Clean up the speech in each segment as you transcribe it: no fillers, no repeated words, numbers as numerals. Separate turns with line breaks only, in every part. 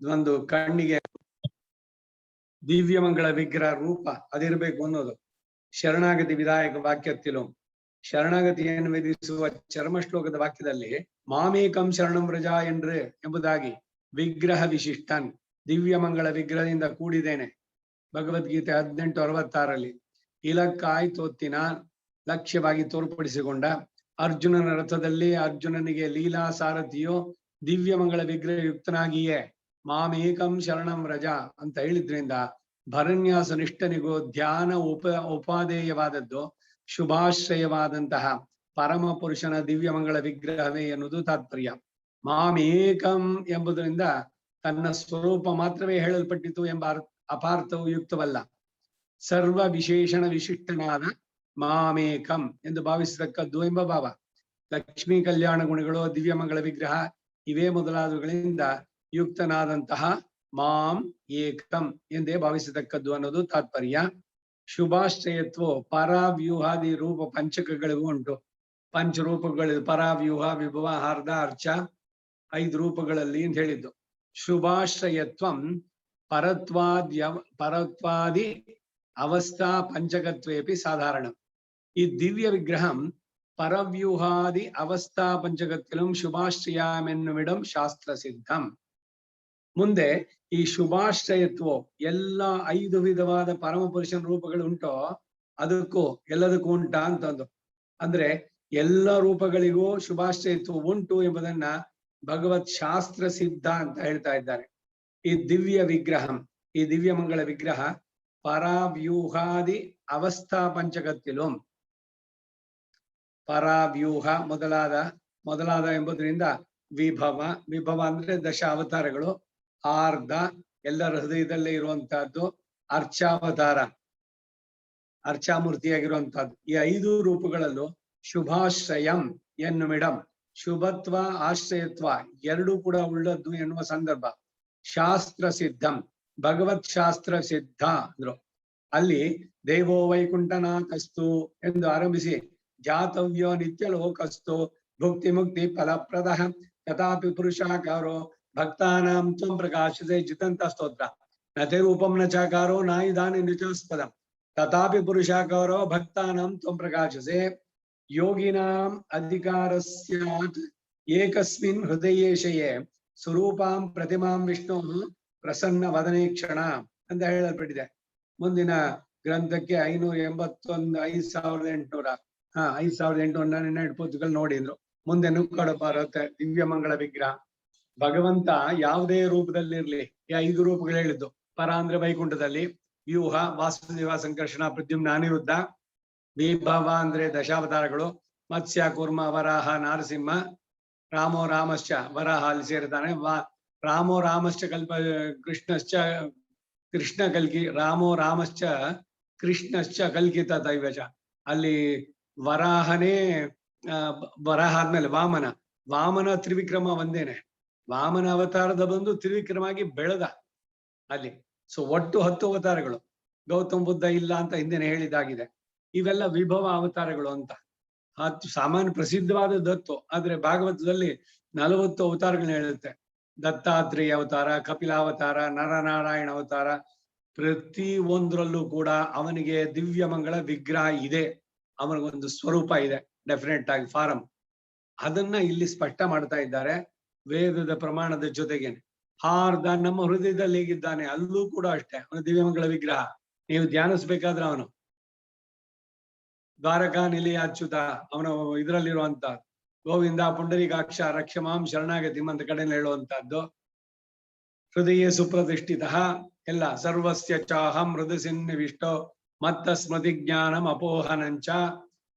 ಒಂದು ಕಣ್ಣಿಗೆ ದಿವ್ಯಮಂಗಳ ವಿಗ್ರಹ ರೂಪ ಅದಿರ್ಬೇಕು ಅನ್ನೋದು ಶರಣಾಗತಿ ವಿಧಾಯಕ ವಾಕ್ಯತ್ತಿಲು ಶರಣಾಗತಿಯನ್ನು ವಿಧಿಸುವ ಚರ್ಮ ಶ್ಲೋಕದ ವಾಕ್ಯದಲ್ಲಿ ಮಾಮೇಕಂ ಶರಣಂ ವ್ರಜ ಎಂಬುದಾಗಿ ವಿಗ್ರಹ ವಿಶಿಷ್ಟನ್ ದಿವ್ಯಮಂಗಳ ವಿಗ್ರಹದಿಂದ ಕೂಡಿದ್ದೇನೆ. ಭಗವದ್ಗೀತೆ 18:66 ಇಲಕ್ಕಾಯ್ತೊತ್ತಿನ ಲಕ್ಷ್ಯವಾಗಿ ತೋರ್ಪಡಿಸಿಕೊಂಡ ಅರ್ಜುನನ ರಥದಲ್ಲಿ ಅರ್ಜುನನಿಗೆ ಲೀಲಾ ಸಾರಥಿಯು ದಿವ್ಯಮಂಗಳ ವಿಗ್ರಹ ಯುಕ್ತನಾಗಿಯೇ ಮಾಮೇಕಂ ಶರಣಂ ವ್ರಜ ಅಂತ ಹೇಳಿದ್ರಿಂದ ಭರನ್ಯಾಸ ನಿಷ್ಠನಿಗೂ ಧ್ಯಾನ ಉಪಾದೇಯವಾದದ್ದು ಶುಭಾಶ್ರಯವಾದಂತಹ ಪರಮ ಪುರುಷನ ದಿವ್ಯಮಂಗಳ ವಿಗ್ರಹವೇ ಎನ್ನುವುದು ತಾತ್ಪರ್ಯ. ಮಾಮೇಕಂ ಎಂಬುದರಿಂದ ತನ್ನ ಸ್ವರೂಪ ಮಾತ್ರವೇ ಹೇಳಲ್ಪಟ್ಟಿತು ಎಂಬ ಅಪಾರ್ಥವು ಯುಕ್ತವಲ್ಲ. ಸರ್ವ ವಿಶೇಷಣ ವಿಶಿಷ್ಟನಾದ ಮಾಮೇಕಂ ಎಂದು ಭಾವಿಸತಕ್ಕದ್ದು ಎಂಬ ಭಾವ. ಲಕ್ಷ್ಮೀ ಕಲ್ಯಾಣ ಗುಣಗಳು, ದಿವ್ಯಮಂಗಳ ವಿಗ್ರಹ ಇವೇ ಮೊದಲಾದವುಗಳಿಂದ ಯುಕ್ತನಾದಂತಹ ಮಾಂ ಏಕಂ ಎಂದೇ ಭಾವಿಸತಕ್ಕದ್ದು ಅನ್ನೋದು ತಾತ್ಪರ್ಯ. ಶುಭಾಶ್ರಯತ್ವ ಪರಾವ್ಯೂಹಾದಿ ರೂಪ ಪಂಚಕಗಳಿಗೂ ಉಂಟು. ಪಂಚರೂಪಗಳು ಪರಾವ್ಯೂಹ, ವಿಭವ, ಹಾರ್ದ, ಅರ್ಚ 5 ರೂಪಗಳಲ್ಲಿ ಅಂತ ಹೇಳಿದ್ದು. ಶುಭಾಶ್ರಯತ್ವಂ ಪರತ್ವಾದಿ ಅವಸ್ಥಾ ಪಂಚಕತ್ವೇಪಿ ಸಾಧಾರಣ. ಈ ದಿವ್ಯ ವಿಗ್ರಹಂ ಪರವ್ಯೂಹಾದಿ ಅವಸ್ಥಾ ಪಂಚಕತ್ವಂ ಶುಭಾಶ್ರಯಮೆನ್ನುವಿಡಂ ಶಾಸ್ತ್ರ ಸಿದ್ಧಂ. ಮುಂದೆ ಈ ಶುಭಾಶ್ರಯತ್ವ ಎಲ್ಲ 5 ವಿಧವಾದ ಪರಮ ಪುರುಷನ ರೂಪಗಳು ಉಂಟೋ ಅದಕ್ಕೂ ಎಲ್ಲದಕ್ಕೂ ಉಂಟಾ ಅಂತಂದು ಅಂದ್ರೆ ಎಲ್ಲ ರೂಪಗಳಿಗೂ ಶುಭಾಶ್ರಯತ್ವ ಉಂಟು ಎಂಬುದನ್ನ ಭಗವತ್ ಶಾಸ್ತ್ರ ಸಿದ್ಧ ಅಂತ ಹೇಳ್ತಾ ಇದ್ದಾರೆ. ಈ ದಿವ್ಯ ವಿಗ್ರಹಂ, ಈ ದಿವ್ಯಮಂಗಳ ವಿಗ್ರಹ ಪರಾವ್ಯೂಹಾದಿ ಅವಸ್ಥಾ ಪಂಚಕತ್ತಿಲು ಪರಾವ್ಯೂಹ ಮೊದಲಾದ ಎಂಬುದರಿಂದ ವಿಭವ ಅಂದ್ರೆ 10 ಅವತಾರಗಳು, ಆರ್ಧ ಎಲ್ಲರ ಹೃದಯದಲ್ಲೇ ಇರುವಂತಹದ್ದು, ಅರ್ಚಾವತಾರ ಅರ್ಚಾಮೂರ್ತಿಯಾಗಿರುವಂತಹದ್ದು. ಈ 5 ರೂಪಗಳಲ್ಲೂ ಶುಭಾಶ್ರಯಂ ಎನ್ನುವಿಡಂ ಶುಭತ್ವ ಆಶ್ರಯತ್ವ ಎರಡೂ ಕೂಡ ಉಳ್ಳದ್ದು ಎನ್ನುವ ಸಂದರ್ಭ. ಶಾಸ್ತ್ರ ಸಿದ್ಧಂ ಭಗವತ್ ಶಾಸ್ತ್ರ ಸಿದ್ಧ ಅಂದ್ರು. ಅಲ್ಲಿ ದೇವೋ ವೈಕುಂಠನಾಥಸ್ತು ಎಂದು ಆರಂಭಿಸಿ ಜಾತವ್ಯೋ ನಿತ್ಯ ಲೋಕಸ್ತು ಭುಕ್ತಿ ಮುಕ್ತಿ ಫಲಪ್ರದ ತಥಾಪಿ ಪುರುಷಾಕಾರೋ ಭಕ್ತಾನಾಂ ತ್ವಂ ಪ್ರಕಾಶತೆ ಜಿತಂತ ಸ್ತೋತ್ರ ನತೆ ರೂಪಂ ನ ಚಾಕಾರೋ ನಾಯುಧಾನಿ ನಿಚಾಸ್ಪದಂ ತಥಾಪಿ ಪುರುಷಾಕಾರೋ ಭಕ್ತಾನಾಂ ತ್ವಂ ಪ್ರಕಾಶತೆ ಯೋಗಿನಾಂ ಅಧಿಕಾರಸ್ಯಾತ್ ಏಕಸ್ಮಿನ್ ಹೃದಯೇಶಯೇ ಸ್ವರೂಪಾಂ ಪ್ರತಿಮಾಂ ವಿಷ್ಣು ಪ್ರಸನ್ನ ವದನೇಕ್ಷಣ ಅಂತ ಹೇಳಲ್ಪಟ್ಟಿದೆ. ಮುಂದಿನ ಗ್ರಂಥಕ್ಕೆ 581 5800 ಪುಸ್ತಕಗಳು ನೋಡಿದ್ರು. ಮುಂದೆ ನುಕ್ಕಡ ಬರುತ್ತೆ ದಿವ್ಯಮಂಗಳ ವಿಗ್ರಹ. ಭಗವಂತ ಯಾವುದೇ ರೂಪದಲ್ಲಿರ್ಲಿ ಈ 5 ರೂಪಗಳು ಹೇಳಿದ್ದು. ಪರ ಅಂದ್ರೆ ವೈಕುಂಠದಲ್ಲಿ, ವ್ಯೂಹ ವಾಸುದೇವ ಸಂಕರ್ಷಣ ಪ್ರದ್ಯುಮ್ನ ಅನಿರುದ್ಧ, ವಿಭವ ಅಂದ್ರೆ 10 ಅವತಾರಗಳು, ಮತ್ಸ್ಯ ಕೂರ್ಮ ವರಾಹ ನಾರಸಿಂಹ, ರಾಮೋ ರಾಮಶ್ಚ ವರಾಹ ಅಲ್ಲಿ ಸೇರಿದ್ದಾನೆ. ರಾಮೋ ರಾಮಶ್ಚ ಕೃಷ್ಣ ಕಲ್ಕಿ ರಾಮೋ ರಾಮಶ್ಚ ಕೃಷ್ಣಶ್ಚ ಕಲ್ಕಿತ ದೈವಜ. ಅಲ್ಲಿ ವರಾಹನೇ ವರಾಹ ಆದ್ಮೇಲೆ ವಾಮನ ತ್ರಿವಿಕ್ರಮ ಒಂದೇನೆ. ವಾಮನ ಅವತಾರದ ಬಂದು ತ್ರಿವಿಕ್ರಮಾಗಿ ಬೆಳೆದ ಅಲ್ಲಿ. ಸೊ ಒಟ್ಟು 10 ಅವತಾರಗಳು. ಗೌತಮ ಬುದ್ಧ ಇಲ್ಲ ಅಂತ ಹಿಂದೆನೆ ಹೇಳಿದಾಗಿದೆ. ಇವೆಲ್ಲ ವಿಭವ ಅವತಾರಗಳು ಅಂತ. ಸಾಮಾನ್ಯ ಪ್ರಸಿದ್ಧವಾದದ್ದು. ಆದ್ರೆ ಭಾಗವತದಲ್ಲಿ 40 ಅವತಾರಗಳನ್ನ ಹೇಳುತ್ತೆ. ದತ್ತಾತ್ರೇಯ ಅವತಾರ, ಕಪಿಲಾವತಾರ, ನರನಾರಾಯಣ ಅವತಾರ. ಪ್ರತಿ ಒಂದರಲ್ಲೂ ಕೂಡ ಅವನಿಗೆ ದಿವ್ಯಮಂಗಳ ವಿಗ್ರಹ ಇದೆ, ಅವನಿಗೊಂದು ಸ್ವರೂಪ ಇದೆ ಡೆಫಿನೆಟ್ ಆಗಿ ಫಾರಂ. ಅದನ್ನ ಇಲ್ಲಿ ಸ್ಪಷ್ಟ ಮಾಡ್ತಾ ಇದ್ದಾರೆ ವೇದದ ಪ್ರಮಾಣದ ಜೊತೆಗೇನೆ. ಹಾರ್ದ ನಮ್ಮ ಹೃದಯದಲ್ಲಿ ಹೇಗಿದ್ದಾನೆ ಅಲ್ಲೂ ಕೂಡ ಅಷ್ಟೇ ಅವನ ದಿವ್ಯಮಂಗಳ ವಿಗ್ರಹ. ನೀವು ಧ್ಯಾನಿಸ್ಬೇಕಾದ್ರೆ ಅವನು ದ್ವಾರಕಾ ನಿಲಯಾಚ್ಯುತ ಅವನ ಇದರಲ್ಲಿರುವಂತ ಗೋವಿಂದ ಪುಂಡರೀಕಾಕ್ಷ ರಕ್ಷಮಾಂ ಶರಣಾಗತಿ ಅಂತ ಕಡೆಯಲ್ಲಿ ಹೇಳುವಂತಹದ್ದು. ಹೃದಯ ಸುಪ್ರತಿಷ್ಠಿತ ಎಲ್ಲ ಸರ್ವಸ್ಯ ಚಾಹಂ ಹೃದಯಸಿನ್ನಿವಿಷ್ಟೋ ಮತ್ತ ಸ್ಮೃತಿ ಜ್ಞಾನಂ ಅಪೋಹನಂಚ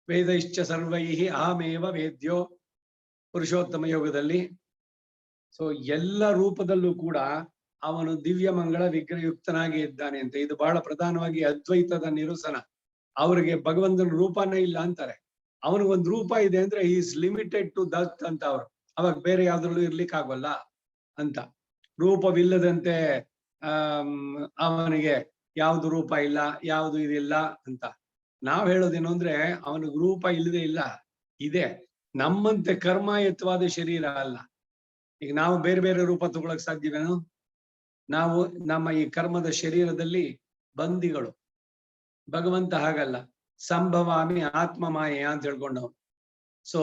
ವೇದೈಶ್ಚ ಸರ್ವೈಃ ಅಹಮೇವ ವೇದ್ಯೋ ಪುರುಷೋತ್ತಮ ಯೋಗದಲ್ಲಿ. ಸೊ ಎಲ್ಲ ರೂಪದಲ್ಲೂ ಕೂಡ ಅವನು ದಿವ್ಯಮಂಗಳ ವಿಗ್ರಹಯುಕ್ತನಾಗಿ ಇದ್ದಾನೆ ಅಂತ. ಇದು ಬಹಳ ಪ್ರಧಾನವಾಗಿ ಅದ್ವೈತದ ನಿರಸನ. ಅವ್ರಿಗೆ ಭಗವಂತನ ರೂಪನೇ ಇಲ್ಲ ಅಂತಾರೆ. ಅವನಿಗೊಂದು ರೂಪ ಇದೆ ಅಂದ್ರೆ ಈಸ್ ಲಿಮಿಟೆಡ್ ಟು ದತ್ ಅಂತ ಅವರು. ಅವಾಗ ಬೇರೆ ಯಾವ್ದ್ರಲ್ಲೂ ಇರ್ಲಿಕ್ಕೆ ಆಗೋಲ್ಲ ಅಂತ. ರೂಪವಿಲ್ಲದಂತೆ ಅವನಿಗೆ ಯಾವ್ದು ರೂಪ ಇಲ್ಲ, ಯಾವ್ದು ಇದಿಲ್ಲ ಅಂತ. ನಾವ್ ಹೇಳೋದೇನು ಅಂದ್ರೆ ಅವನಿಗೆ ರೂಪ ಇಲ್ಲದೆ ಇಲ್ಲ, ಇದೆ. ನಮ್ಮಂತೆ ಕರ್ಮಾಯತ್ವಾದ ಶರೀರ ಅಲ್ಲ. ಈಗ ನಾವು ಬೇರೆ ಬೇರೆ ರೂಪ ತಗೊಳಕ್ ಸಾಧ್ಯವೇನು? ನಾವು ನಮ್ಮ ಈ ಕರ್ಮದ ಶರೀರದಲ್ಲಿ ಬಂದಿಗಳು. ಭಗವಂತ ಹಾಗಲ್ಲ, ಸಂಭವಾಮಿ ಆತ್ಮ ಮಾಯೆ ಅಂತ ಹೇಳ್ಕೊಂಡವ್. ಸೊ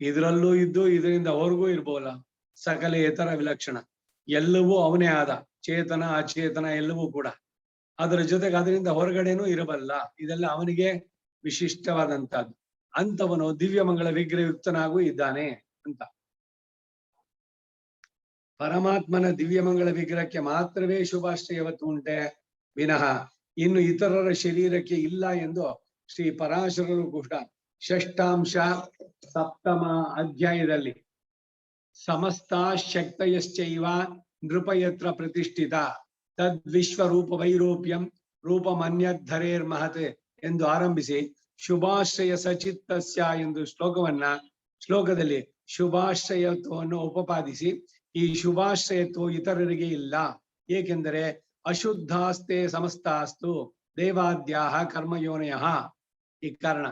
ಇದರಲ್ಲೂ ಇದ್ದು ಇದರಿಂದ ಹೊರಗೂ ಇರ್ಬೋಲ್ಲ. ಸಕಲ ಇತರ ವಿಲಕ್ಷಣ, ಎಲ್ಲವೂ ಅವನೇ ಆದ, ಚೇತನ ಅಚೇತನ ಎಲ್ಲವೂ ಕೂಡ. ಅದರ ಜೊತೆಗೆ ಅದರಿಂದ ಹೊರಗಡೆನೂ ಇರಬಲ್ಲ. ಇದೆಲ್ಲ ಅವನಿಗೆ ವಿಶಿಷ್ಟವಾದಂತಹದ್ದು. ಅಂತವನು ದಿವ್ಯಮಂಗಳ ವಿಗ್ರಹಯುಕ್ತನಾಗೂ ಇದ್ದಾನೆ ಅಂತ. ಪರಮಾತ್ಮನ ದಿವ್ಯಮಂಗಳ ವಿಗ್ರಹಕ್ಕೆ ಮಾತ್ರವೇ ಶುಭಾಶ್ರಯವತ್ತು ಉಂಟೆ ವಿನಃ ಇನ್ನು ಇತರರ ಶರೀರಕ್ಕೆ ಇಲ್ಲ ಎಂದು ಶ್ರೀ ಪರಾಶರರು ಕೂಡ ಷಷ್ಠಾಂಶ ಸಪ್ತಮ ಅಧ್ಯಾಯದಲ್ಲಿ ಸಮಸ್ತ ಶಕ್ತಯಶ್ಚೈವ ನೃಪಯತ್ರ ಪ್ರತಿಷ್ಠಿತ ತದ್ವಿಶ್ವರೂಪ ವೈರೂಪ್ಯಂ ರೂಪಮನ್ಯಧರೇರ್ ಮಹತೆ ಎಂದು ಆರಂಭಿಸಿ ಶುಭಾಶ್ರಯ ಸಚಿತ್ತಸ್ಯ ಎಂದು ಶ್ಲೋಕದಲ್ಲಿ ಶುಭಾಶ್ರಯತ್ವವನ್ನು ಉಪಪಾದಿಸಿ, ಈ ಶುಭಾಶ್ರಯತ್ವ ಇತರರಿಗೆ ಇಲ್ಲ, ಏಕೆಂದರೆ ಅಶುದ್ಧಾಸ್ತೆ ಸಮಸ್ತಾಸ್ತು ದೇವಾದ್ಯಾಹ ಕರ್ಮಯೋನಯ. ಈ ಕಾರಣ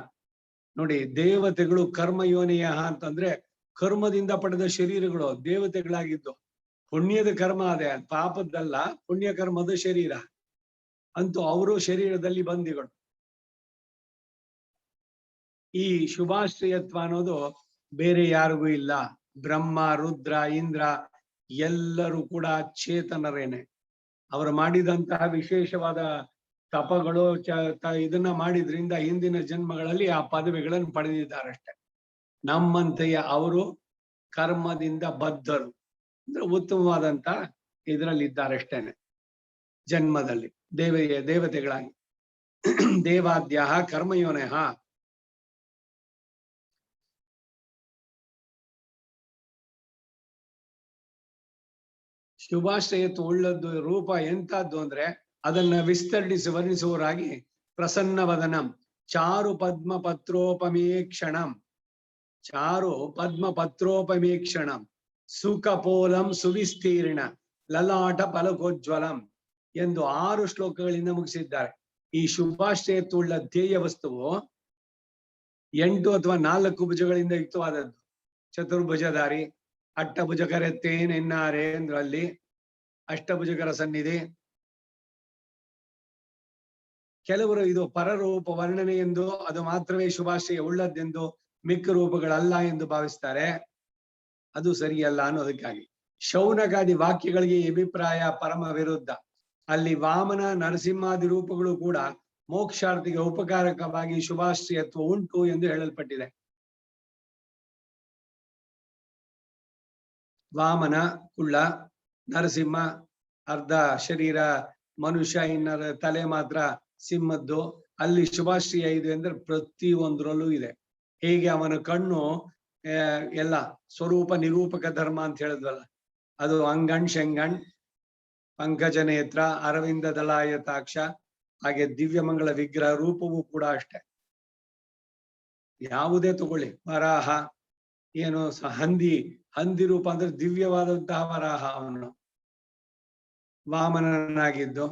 ನೋಡಿ, ದೇವತೆಗಳು ಕರ್ಮಯೋನಯ ಅಂತಂದ್ರೆ ಕರ್ಮದಿಂದ ಪಡೆದ ಶರೀರಗಳು ದೇವತೆಗಳಾಗಿದ್ದು. ಪುಣ್ಯದ ಕರ್ಮ ಅದೇ, ಪಾಪದ್ದಲ್ಲ, ಪುಣ್ಯ ಕರ್ಮದ ಶರೀರ ಅಂತೂ ಅವರು ಶರೀರದಲ್ಲಿ ಬಂದಿಗಳು. ಈ ಶುಭಾಶ್ರಯತ್ವ ಅನ್ನೋದು ಬೇರೆ ಯಾರಿಗೂ ಇಲ್ಲ. ಬ್ರಹ್ಮ, ರುದ್ರ, ಇಂದ್ರ ಎಲ್ಲರೂ ಕೂಡ ಚೇತನರೇನೆ. ಅವರು ಮಾಡಿದಂತಹ ವಿಶೇಷವಾದ ತಪಗಳು ಇದನ್ನ ಮಾಡಿದ್ರಿಂದ ಹಿಂದಿನ ಜನ್ಮಗಳಲ್ಲಿ ಆ ಪದವಿಗಳನ್ನು ಪಡೆದಿದ್ದಾರಷ್ಟೆ. ನಮ್ಮಂತೆಯ ಅವರು ಕರ್ಮದಿಂದ ಬದ್ಧರು, ಅಂದ್ರೆ ಉತ್ತಮವಾದಂತ ಇದರಲ್ಲಿ ಇದ್ದಾರಷ್ಟೇನೆ ಜನ್ಮದಲ್ಲಿ ದೇವತೆಗಳಾಗಿ. ದೇವಾದ್ಯಾಹ ಕರ್ಮಯೋನಯ. ಶುಭಾಶ್ರಯತ್ವ ಉಳ್ಳದ್ದು ರೂಪ ಎಂತದ್ದು ಅಂದ್ರೆ ಅದನ್ನ ವಿಸ್ತರಿಸಿ ವರ್ಣಿಸುವರಾಗಿ ಪ್ರಸನ್ನ ವದನಂ ಚಾರು ಪದ್ಮ ಪತ್ರೋಪಮೇಕ್ಷಣಂ, ಚಾರು ಪದ್ಮ ಪತ್ರೋಪಮೇಕ್ಷಣಂ ಸುಖಪೋಲಂ ಸುವಿಸ್ತೀರ್ಣ ಲಲಾಟ ಫಲಕೋಜ್ವಲಂ ಎಂದು 6 ಶ್ಲೋಕಗಳಿಂದ ಮುಗಿಸಿದ್ದಾರೆ. ಈ ಶುಭಾಶ್ರಯತ್ವ ಉಳ್ಳ ಧ್ಯೇಯ ವಸ್ತುವು 8 ಅಥವಾ 4 ಭುಜಗಳಿಂದ ಯುಕ್ತವಾದದ್ದು. ಚತುರ್ಭುಜಧಾರಿ, ಅಷ್ಟಭುಜಕರೆತ್ತೇನೆನ್ನಾರೆ ಅಂದ್ರಲ್ಲಿ ಅಷ್ಟಭುಜಕರ ಸನ್ನಿಧಿ. ಕೆಲವರು ಇದು ಪರರೂಪ ವರ್ಣನೆ ಎಂದು, ಅದು ಮಾತ್ರವೇ ಶುಭಾಶ್ರಯ ಉಳ್ಳದ್ದೆಂದು, ಮಿಕ್ಕ ರೂಪಗಳಲ್ಲ ಎಂದು ಭಾವಿಸ್ತಾರೆ. ಅದು ಸರಿಯಲ್ಲ ಅನ್ನೋದಕ್ಕಾಗಿ ಶೌನಕಾದಿ ವಾಕ್ಯಗಳಿಗೆ ಅಭಿಪ್ರಾಯ ಪರಮ ವಿರುದ್ಧ. ಅಲ್ಲಿ ವಾಮನ, ನರಸಿಂಹಾದಿ ರೂಪಗಳು ಕೂಡ ಮೋಕ್ಷಾರ್ಥಿಗೆ ಉಪಕಾರಕವಾಗಿ ಶುಭಾಶ್ರಯತ್ವ ಉಂಟು ಎಂದು ಹೇಳಲ್ಪಟ್ಟಿದೆ. ವಾಮನ ಕುಳ್ಳ, ನರಸಿಂಹ ಅರ್ಧ ಶರೀರ ಮನುಷ್ಯ, ಇನ್ನರ ತಲೆ ಮಾತ್ರ ಸಿಂಹದ್ದು. ಅಲ್ಲಿ ಶುಭಾಶ್ರಯ ಇದೆ ಅಂದ್ರೆ ಪ್ರತಿಯೊಂದರಲ್ಲೂ ಇದೆ. ಹೇಗೆ ಅವನ ಕಣ್ಣು ಎಲ್ಲ ಸ್ವರೂಪ ನಿರೂಪಕ ಧರ್ಮ ಅಂತ ಹೇಳಿದ್ವಲ್ಲ, ಅದು ಅಂಗಣ್ ಶಂಗಣ್ ಪಂಕಜ ನೇತ್ರ ಅರವಿಂದ ದಲಾಯತಾಕ್ಷ. ಹಾಗೆ ದಿವ್ಯಮಂಗಳ ವಿಗ್ರಹ ರೂಪವೂ ಕೂಡ ಅಷ್ಟೆ. ಯಾವುದೇ ತಗೊಳ್ಳಿ, ವರಾಹ ಏನು ಹಂದಿ ರೂಪ ಅಂದ್ರೆ ದಿವ್ಯವಾದಂತಹ ವರಾಹ ಅವನು ವಾಮನನಾಗಿದ್ದು.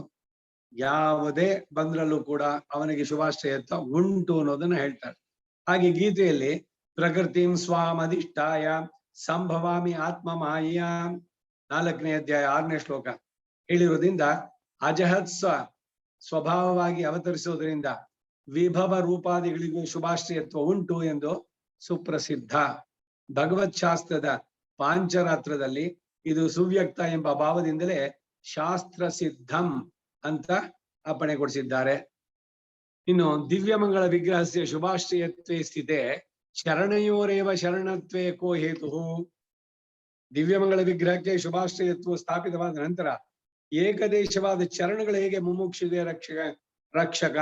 ಯಾವುದೇ ಬಂದ್ರಲ್ಲೂ ಕೂಡ ಅವನಿಗೆ ಶುಭಾಶ್ರಯತ್ವ ಉಂಟು ಅನ್ನೋದನ್ನ ಹೇಳ್ತಾರೆ. ಹಾಗೆ ಗೀತೆಯಲ್ಲಿ ಪ್ರಕೃತಿಂ ಸ್ವಾಮಧಿಷ್ಠಾಯ ಸಂಭವಾಮಿ ಆತ್ಮ ಮಾಯ 4ನೇ ಅಧ್ಯಾಯ 6ನೇ ಶ್ಲೋಕ ಹೇಳಿರೋದ್ರಿಂದ ಅಜಹತ್ಸ್ವ ಸ್ವಭಾವವಾಗಿ ಅವತರಿಸುವುದರಿಂದ ವಿಭವ ರೂಪಾದಿಗಳಿಗೂ ಶುಭಾಶ್ರಯತ್ವ ಉಂಟು ಎಂದು ಸುಪ್ರಸಿದ್ಧ. ಭಗವತ್ ಶಾಸ್ತ್ರದ ಪಾಂಚರಾತ್ರದಲ್ಲಿ ಇದು ಸುವ್ಯಕ್ತ ಎಂಬ ಭಾವದಿಂದಲೇ ಶಾಸ್ತ್ರ ಸಿದ್ಧಂ ಅಂತ ಅಪ್ಪಣೆಗೊಳಿಸಿದ್ದಾರೆ. ಇನ್ನು ದಿವ್ಯಮಂಗಳ ವಿಗ್ರಹಸ್ಯ ಶುಭಾಶ್ರಯತ್ವೇ ಸ್ಥಿತೆ ಶರಣಯೋರೇವ ಶರಣತ್ವೇ ಕೋ ಹೇತು. ದಿವ್ಯಮಂಗಳ ವಿಗ್ರಹಕ್ಕೆ ಶುಭಾಶ್ರಯತ್ವ ಸ್ಥಾಪಿತವಾದ ನಂತರ ಏಕದೇಶವಾದ ಚರಣಗಳು ಹೇಗೆ ಮುಮುಕ್ಷುಗೆ ರಕ್ಷಕ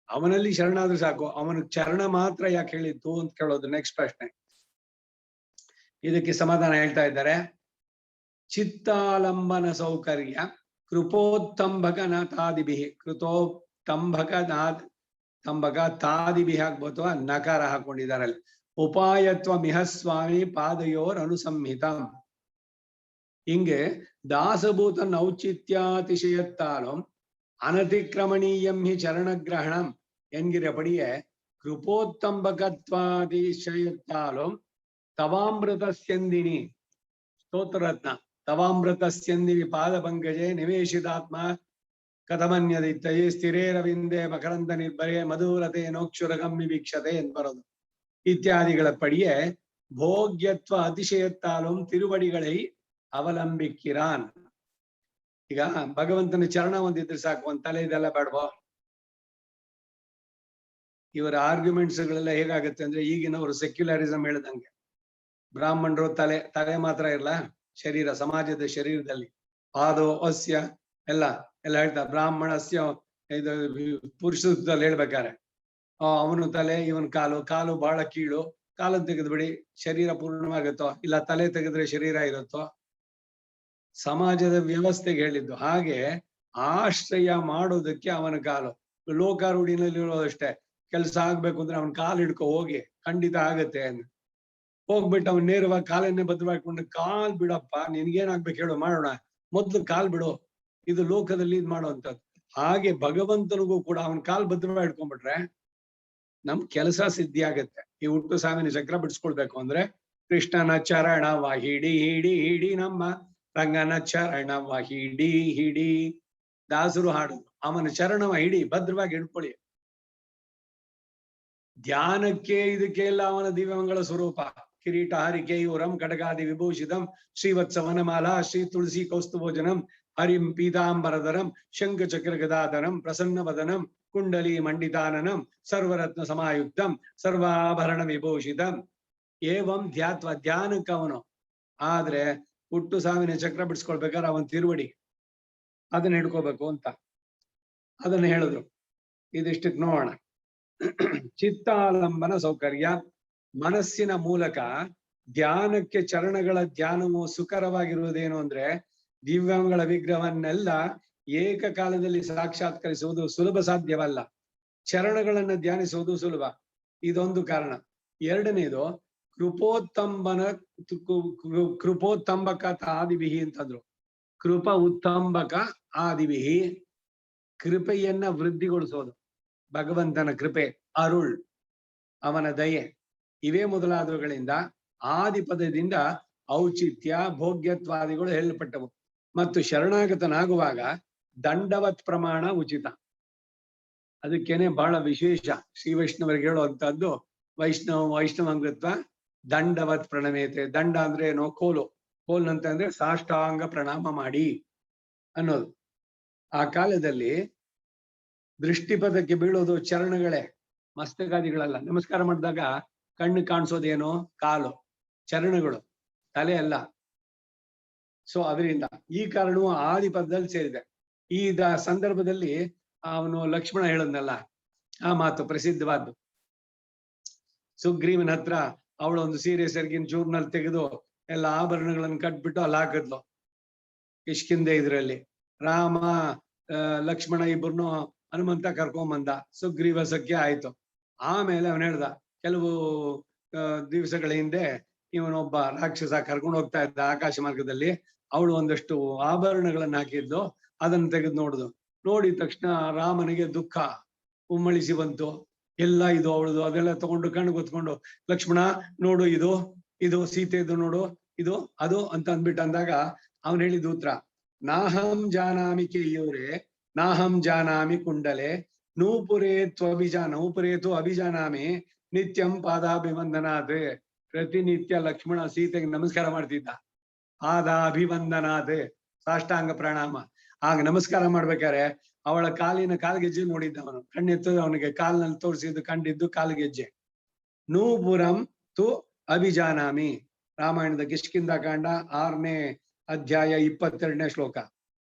ಅವನಲ್ಲಿ ಶರಣಾದ್ರೂ ಸಾಕು, ಅವನ ಚರಣ ಮಾತ್ರ ಯಾಕೆ ಹೇಳಿತ್ತು ಅಂತ ಕೇಳೋದು ನೆಕ್ಸ್ಟ್ ಪ್ರಶ್ನೆ. ಇದಕ್ಕೆ ಸಮಾಧಾನ ಹೇಳ್ತಾ ಇದ್ದಾರೆ. ಚಿತ್ತಾಲಂಬನ ಸೌಕರ್ಯ ಕೃಪೋತ್ತಂಬಕನಾಥಾದಿಭಿ, ತಂಬಕ ತಾದಿಭಿ ಹಾಕ್ಬೋದು, ನಕಾರ ಹಾಕೊಂಡಿದ್ದಾರೆ ಅಲ್ಲಿ. ಉಪಾಯತ್ವ ಮಿಹಸ್ವಾಮಿ ಪಾದಯೋರ್ ಅನುಸಂಹಿತಂ. ಹಿಂಗೆ ದಾಸಭೂತ ನೌಚಿತ್ಯಾತಿಶಯತ್ತಾலும் ಅನತಿಕ್ರಮಣೀಯಂ ಹಿ ಚರಣಗ್ರಹಣಂ ಎನ್ಗಿರಪಡಿಯೇ ಕೃಪೋತ್ತಂಬಕತ್ವಾತಿಶಯತ್ತಾலும் ತವಾಮೃತ ಸ್ಯಂದಿನಿ ಸ್ತೋತ್ರರತ್ನ ತವಾಮೃತಸ್ಯಂದಿವಿ ಪಾದ ಪಂಕಜೆ ನಿವೇಶಿತಾತ್ಮ ಕಥಮನ್ಯದಿತ್ತಯೇ ಸ್ಥಿರೇರವಿಂದೆ ಮಕರಂದ ನಿರ್ಭರೆ ಮಧುರತೆ ನೋಕ್ಷುರಗಮ್ಮಿ ವೀಕ್ಷತೆ ಎಂದು ಬರೋದು. ಇತ್ಯಾದಿಗಳ ಪಡಿಯೆ ಭೋಗ್ಯತ್ವ ಅತಿಶಯತ್ತಾலும் ತಿರುವಡಿಗಳೈ ಅವಲಂಬಿಕ್ಕಿರಾನ್. ಈಗ ಭಗವಂತನ ಚರಣ ಒಂದಿದ್ರೆ ಸಾಕು, ಒಂದ್ ತಲೆ ಇದೆಲ್ಲ ಬೇಡವೋ? ಇವರ ಆರ್ಗ್ಯುಮೆಂಟ್ಸ್ ಗಳೆಲ್ಲ ಹೇಗಾಗುತ್ತೆ ಅಂದ್ರೆ, ಈಗಿನವರು ಸೆಕ್ಯುಲರಿಸಂ ಹೇಳ್ದಂಗೆ, ಬ್ರಾಹ್ಮಣರು ತಲೆ ಮಾತ್ರ ಇರಲ್ಲ, ಶರೀರ, ಸಮಾಜದ ಶರೀರದಲ್ಲಿ ಪಾದೋ ಅಸ್ಯ ಎಲ್ಲ ಹೇಳ್ತಾರೆ. ಬ್ರಾಹ್ಮಣಸ್ಯ ಇದು ಪುರುಷದಲ್ಲಿ ಹೇಳ್ಬೇಕಾರೆ ಅವನು ತಲೆ, ಇವನ್ ಕಾಲು ಬಹಳ ಕೀಳು, ಕಾಲನ್ನು ತೆಗೆದ್ಬಿಡಿ ಶರೀರ ಪೂರ್ಣವಾಗುತ್ತೋ, ಇಲ್ಲ ತಲೆ ತೆಗೆದ್ರೆ ಶರೀರ ಇರುತ್ತೋ? ಸಮಾಜದ ವ್ಯವಸ್ಥೆಗೆ ಹೇಳಿದ್ದು. ಹಾಗೆ ಆಶ್ರಯ ಮಾಡೋದಕ್ಕೆ ಅವನ ಕಾಲು. ಲೋಕಾರೂಢಿನಲ್ಲಿ ಇರೋದಷ್ಟೇ, ಕೆಲಸ ಆಗ್ಬೇಕು ಅಂದ್ರೆ ಅವನ್ ಕಾಲು ಹಿಡ್ಕೊ ಹೋಗಿ, ಖಂಡಿತ ಆಗತ್ತೆ ಅಂತ ಹೋಗ್ಬಿಟ್ಟು ಅವ್ನು ನೇರವಾಗಿ ಕಾಲನ್ನೇ ಬದ್ಧವಾಡ್ಕೊಂಡು, ಕಾಲ್ ಬಿಡಪ್ಪ, ನಿನ್ಗೇನಾಗ್ಬೇಕು ಹೇಳು, ಮಾಡೋಣ, ಮೊದ್ಲು ಕಾಲ್ ಬಿಡು. ಇದು ಲೋಕದಲ್ಲಿ ಇದ್ ಮಾಡುವಂಥದ್ದು. ಹಾಗೆ ಭಗವಂತನಿಗೂ ಕೂಡ ಅವನ್ ಕಾಲ್ ಬದ್ಧವಾಗಿ ಇಟ್ಕೊಂಡ್ಬಿಟ್ರೆ ನಮ್ ಕೆಲಸ ಸಿದ್ಧಿ ಆಗತ್ತೆ. ಈ ಹುಟ್ಟು ಸಾವಿನ ಚಕ್ರ ಬಿಡಿಸ್ಕೊಳ್ಬೇಕು ಅಂದ್ರೆ ಕೃಷ್ಣನ ಚರಣವ ಹಿಡಿ ಹಿಡಿ ಹಿಡಿ, ನಮ್ಮ ರಂಗನ ಚರಣವ ಹಿಡಿ ಹಿಡಿ, ದಾಸರು ಹಾಡುದು. ಅವನ ಚರಣವ ಹಿಡಿ, ಭದ್ರವಾಗಿ ಹಿಡ್ಕೊಳ್ಳಿ. ಧ್ಯಾನಕ್ಕೆ ಇದಕ್ಕೆ ಎಲ್ಲ ಅವನ ದಿವ್ಯಮಂಗಳ ಸ್ವರೂಪ. ಕಿರೀಟ ಹರಿಕೇಯೂರಂ ಕಟಕಾದಿ ವಿಭೂಷಿತಂ ಶ್ರೀವತ್ಸವನಮಾಲಾ ಶ್ರೀ ತುಳಸಿ ಕೌಸ್ತುಭೋಜನಂ ಹರಿಂ ಪೀತಾಂಬರಧರಂ ಶಂಖ ಚಕ್ರ ಗದಾಧರಂ ಪ್ರಸನ್ನವದನಂ ಕುಂಡಲಿ ಮಂಡಿತಾನನಂ ಸರ್ವರತ್ನ ಸಮಾಯುಕ್ತಂ ಸರ್ವಾಭರಣ ವಿಭೂಷಿತಂ ಏವಂ ಧ್ಯಾತ್ವ. ಧ್ಯಾನಕ್ಕೆ ಅವನು. ಆದ್ರೆ ಹುಟ್ಟು ಸಾವಿನ ಚಕ್ರ ಬಿಡಿಸ್ಕೊಳ್ಬೇಕಾದ್ರೆ ಅವನ್ ತಿರುವಡಿ ಅದನ್ನ ಹಿಡ್ಕೋಬೇಕು ಅಂತ ಅದನ್ನ ಹೇಳಿದ್ರು. ಇದಿಷ್ಟಕ್ಕೆ ನೋಡೋಣ. ಚಿತ್ತಾಲಂಬನ ಸೌಕರ್ಯ. ಮನಸ್ಸಿನ ಮೂಲಕ ಧ್ಯಾನಕ್ಕೆ ಚರಣಗಳ ಧ್ಯಾನವು ಸುಕರವಾಗಿರುವುದೇನು ಅಂದ್ರೆ, ದಿವ್ಯಾಂಗಳ ವಿಗ್ರಹವನ್ನೆಲ್ಲ ಏಕಕಾಲದಲ್ಲಿ ಸಾಕ್ಷಾತ್ಕರಿಸುವುದು ಸುಲಭ ಸಾಧ್ಯವಲ್ಲ. ಚರಣಗಳನ್ನ ಧ್ಯಾನಿಸುವುದು ಸುಲಭ. ಇದೊಂದು ಕಾರಣ. ಎರಡನೇದು ಕೃಪೋತ್ತಂಬಕ ಆದಿವಿಹಿ ಅಂತಂದ್ರು. ಕೃಪ ಉತ್ತಂಬಕ ಆದಿವಿಹಿ, ಕೃಪೆಯನ್ನ ವೃದ್ಧಿಗೊಳಿಸೋದು. ಭಗವಂತನ ಕೃಪೆ, ಅರುಳ್, ಅವನ ದಯೆ, ಇವೇ ಮೊದಲಾದವುಗಳಿಂದ ಆದಿಪದದಿಂದ ಔಚಿತ್ಯ ಭೋಗ್ಯತ್ವಾದಿಗಳು ಹೇಳಲ್ಪಟ್ಟವು. ಮತ್ತು ಶರಣಾಗತನಾಗುವಾಗ ದಂಡವತ್ ಪ್ರಮಾಣ ಉಚಿತ. ಅದಕ್ಕೇನೆ ಬಹಳ ವಿಶೇಷ ಶ್ರೀ ವೈಷ್ಣವರಿಗೆ ಹೇಳುವಂತಹದ್ದು ವೈಷ್ಣವಾಂಗತ್ವ ದಂಡವತ್ ಪ್ರಣಮೇತೆ. ದಂಡ ಅಂದ್ರೆ ಏನೋ ಕೋಲು ಅಂತಂದ್ರೆ ಸಾಷ್ಟಾಂಗ ಪ್ರಣಾಮ ಮಾಡಿ ಅನ್ನೋದು. ಆ ಕಾಲದಲ್ಲಿ ದೃಷ್ಟಿಪಥಕ್ಕೆ ಬೀಳೋದು ಚರಣಗಳೇ, ಮಸ್ತಕಾದಿಗಳಲ್ಲ. ನಮಸ್ಕಾರ ಮಾಡಿದಾಗ ಕಣ್ಣು ಕಾಣಿಸೋದೇನೋ ಕಾಲು, ಚರಣಗಳು, ತಲೆ ಅಲ್ಲ. ಸೊ ಅದರಿಂದ ಈ ಕಾರಣವು ಆದಿಪದದಲ್ಲಿ ಸೇರಿದೆ. ಈ ಸಂದರ್ಭದಲ್ಲಿ ಅವನು ಲಕ್ಷ್ಮಣ ಹೇಳದ್ನಲ್ಲ, ಆ ಮಾತು ಪ್ರಸಿದ್ಧವಾದ್ದು. ಸುಗ್ರೀವನ ಹತ್ರ ಅವಳು ಒಂದು ಸೀರೆ ಸೆರಗಿನ ಚೂರ್ನಲ್ಲಿ ತೆಗೆದು ಎಲ್ಲ ಆಭರಣಗಳನ್ನು ಕಟ್ಬಿಟ್ಟು ಅಲ್ಲಿ ಹಾಕಿದ್ಲು ಕಿಷ್ಕಿಂದೆ ಇದ್ರಲ್ಲಿ. ರಾಮ ಲಕ್ಷ್ಮಣ ಇಬ್ಬರನ್ನು ಹನುಮಂತ ಕರ್ಕೊಂಬಂದ. ಸುಗ್ರೀವ ಸಖ್ಯ ಆಯ್ತು. ಆಮೇಲೆ ಅವನು ಹೇಳ್ದ, ಕೆಲವು ದಿವಸಗಳ ಹಿಂದೆ ಇವನೊಬ್ಬ ರಾಕ್ಷಸ ಕರ್ಕೊಂಡು ಹೋಗ್ತಾ ಇದ್ದ ಆಕಾಶ ಮಾರ್ಗದಲ್ಲಿ. ಅವಳು ಒಂದಷ್ಟು ಆಭರಣಗಳನ್ನ ಹಾಕಿದ್ದು, ಅದನ್ನ ತೆಗೆದು ನೋಡಿದ ತಕ್ಷಣ ರಾಮನಿಗೆ ದುಃಖ ಉಮ್ಮಳಿಸಿ ಬಂತು. ಎಲ್ಲ ಇದು ಅವಳದು, ಅದೆಲ್ಲ ತಗೊಂಡು ಕಣ್ಣು ಗೊತ್ಕೊಂಡು, ಲಕ್ಷ್ಮಣ ನೋಡು, ಇದು ಸೀತೆದು ನೋಡು, ಇದು ಅದು ಅಂತ ಅಂದ್ಬಿಟ್ಟು ಅಂದಾಗ ಅವನು ಹೇಳಿದ ಉತ್ತರ, ನಾಹಂ ಜಾನಾಮಿ ಕೇಯೂರೆ ನಾಹಂ ಜಾನಾಮಿ ಕುಂಡಲೆ ನೂಪುರೇತು ಅಭಿಜಾನಾಮಿ ನಿತ್ಯಂ ಪಾದಾಭಿವಂದನಾಥ್. ಪ್ರತಿನಿತ್ಯ ಲಕ್ಷ್ಮಣ ಸೀತೆಗೆ ನಮಸ್ಕಾರ ಮಾಡ್ತಿದ್ದ. ಪಾದಾಭಿವಂದನಾಥ್, ಸಾಷ್ಟಾಂಗ ಪ್ರಣಾಮ. ಆಗ ನಮಸ್ಕಾರ ಮಾಡ್ಬೇಕಾರೆ ಅವಳ ಕಾಲ್ಗೆಜ್ಜೆ ನೋಡಿದ್ದ ಅವನು. ಕಣ್ಣೆತ್ತದ ಅವನಿಗೆ ಕಾಲ್ನಲ್ಲಿ ತೋರಿಸಿದ್ದು ಕಂಡಿದ್ದು ಕಾಲ್ಗೆಜ್ಜೆ. ನೂಪುರಂ ತು ಅಭಿಜಾನಾಮಿ, ರಾಮಾಯಣದ ಕಿಷ್ಕಿಂಧ ಕಾಂಡ 6ನೇ ಅಧ್ಯಾಯ 22ನೇ ಶ್ಲೋಕ.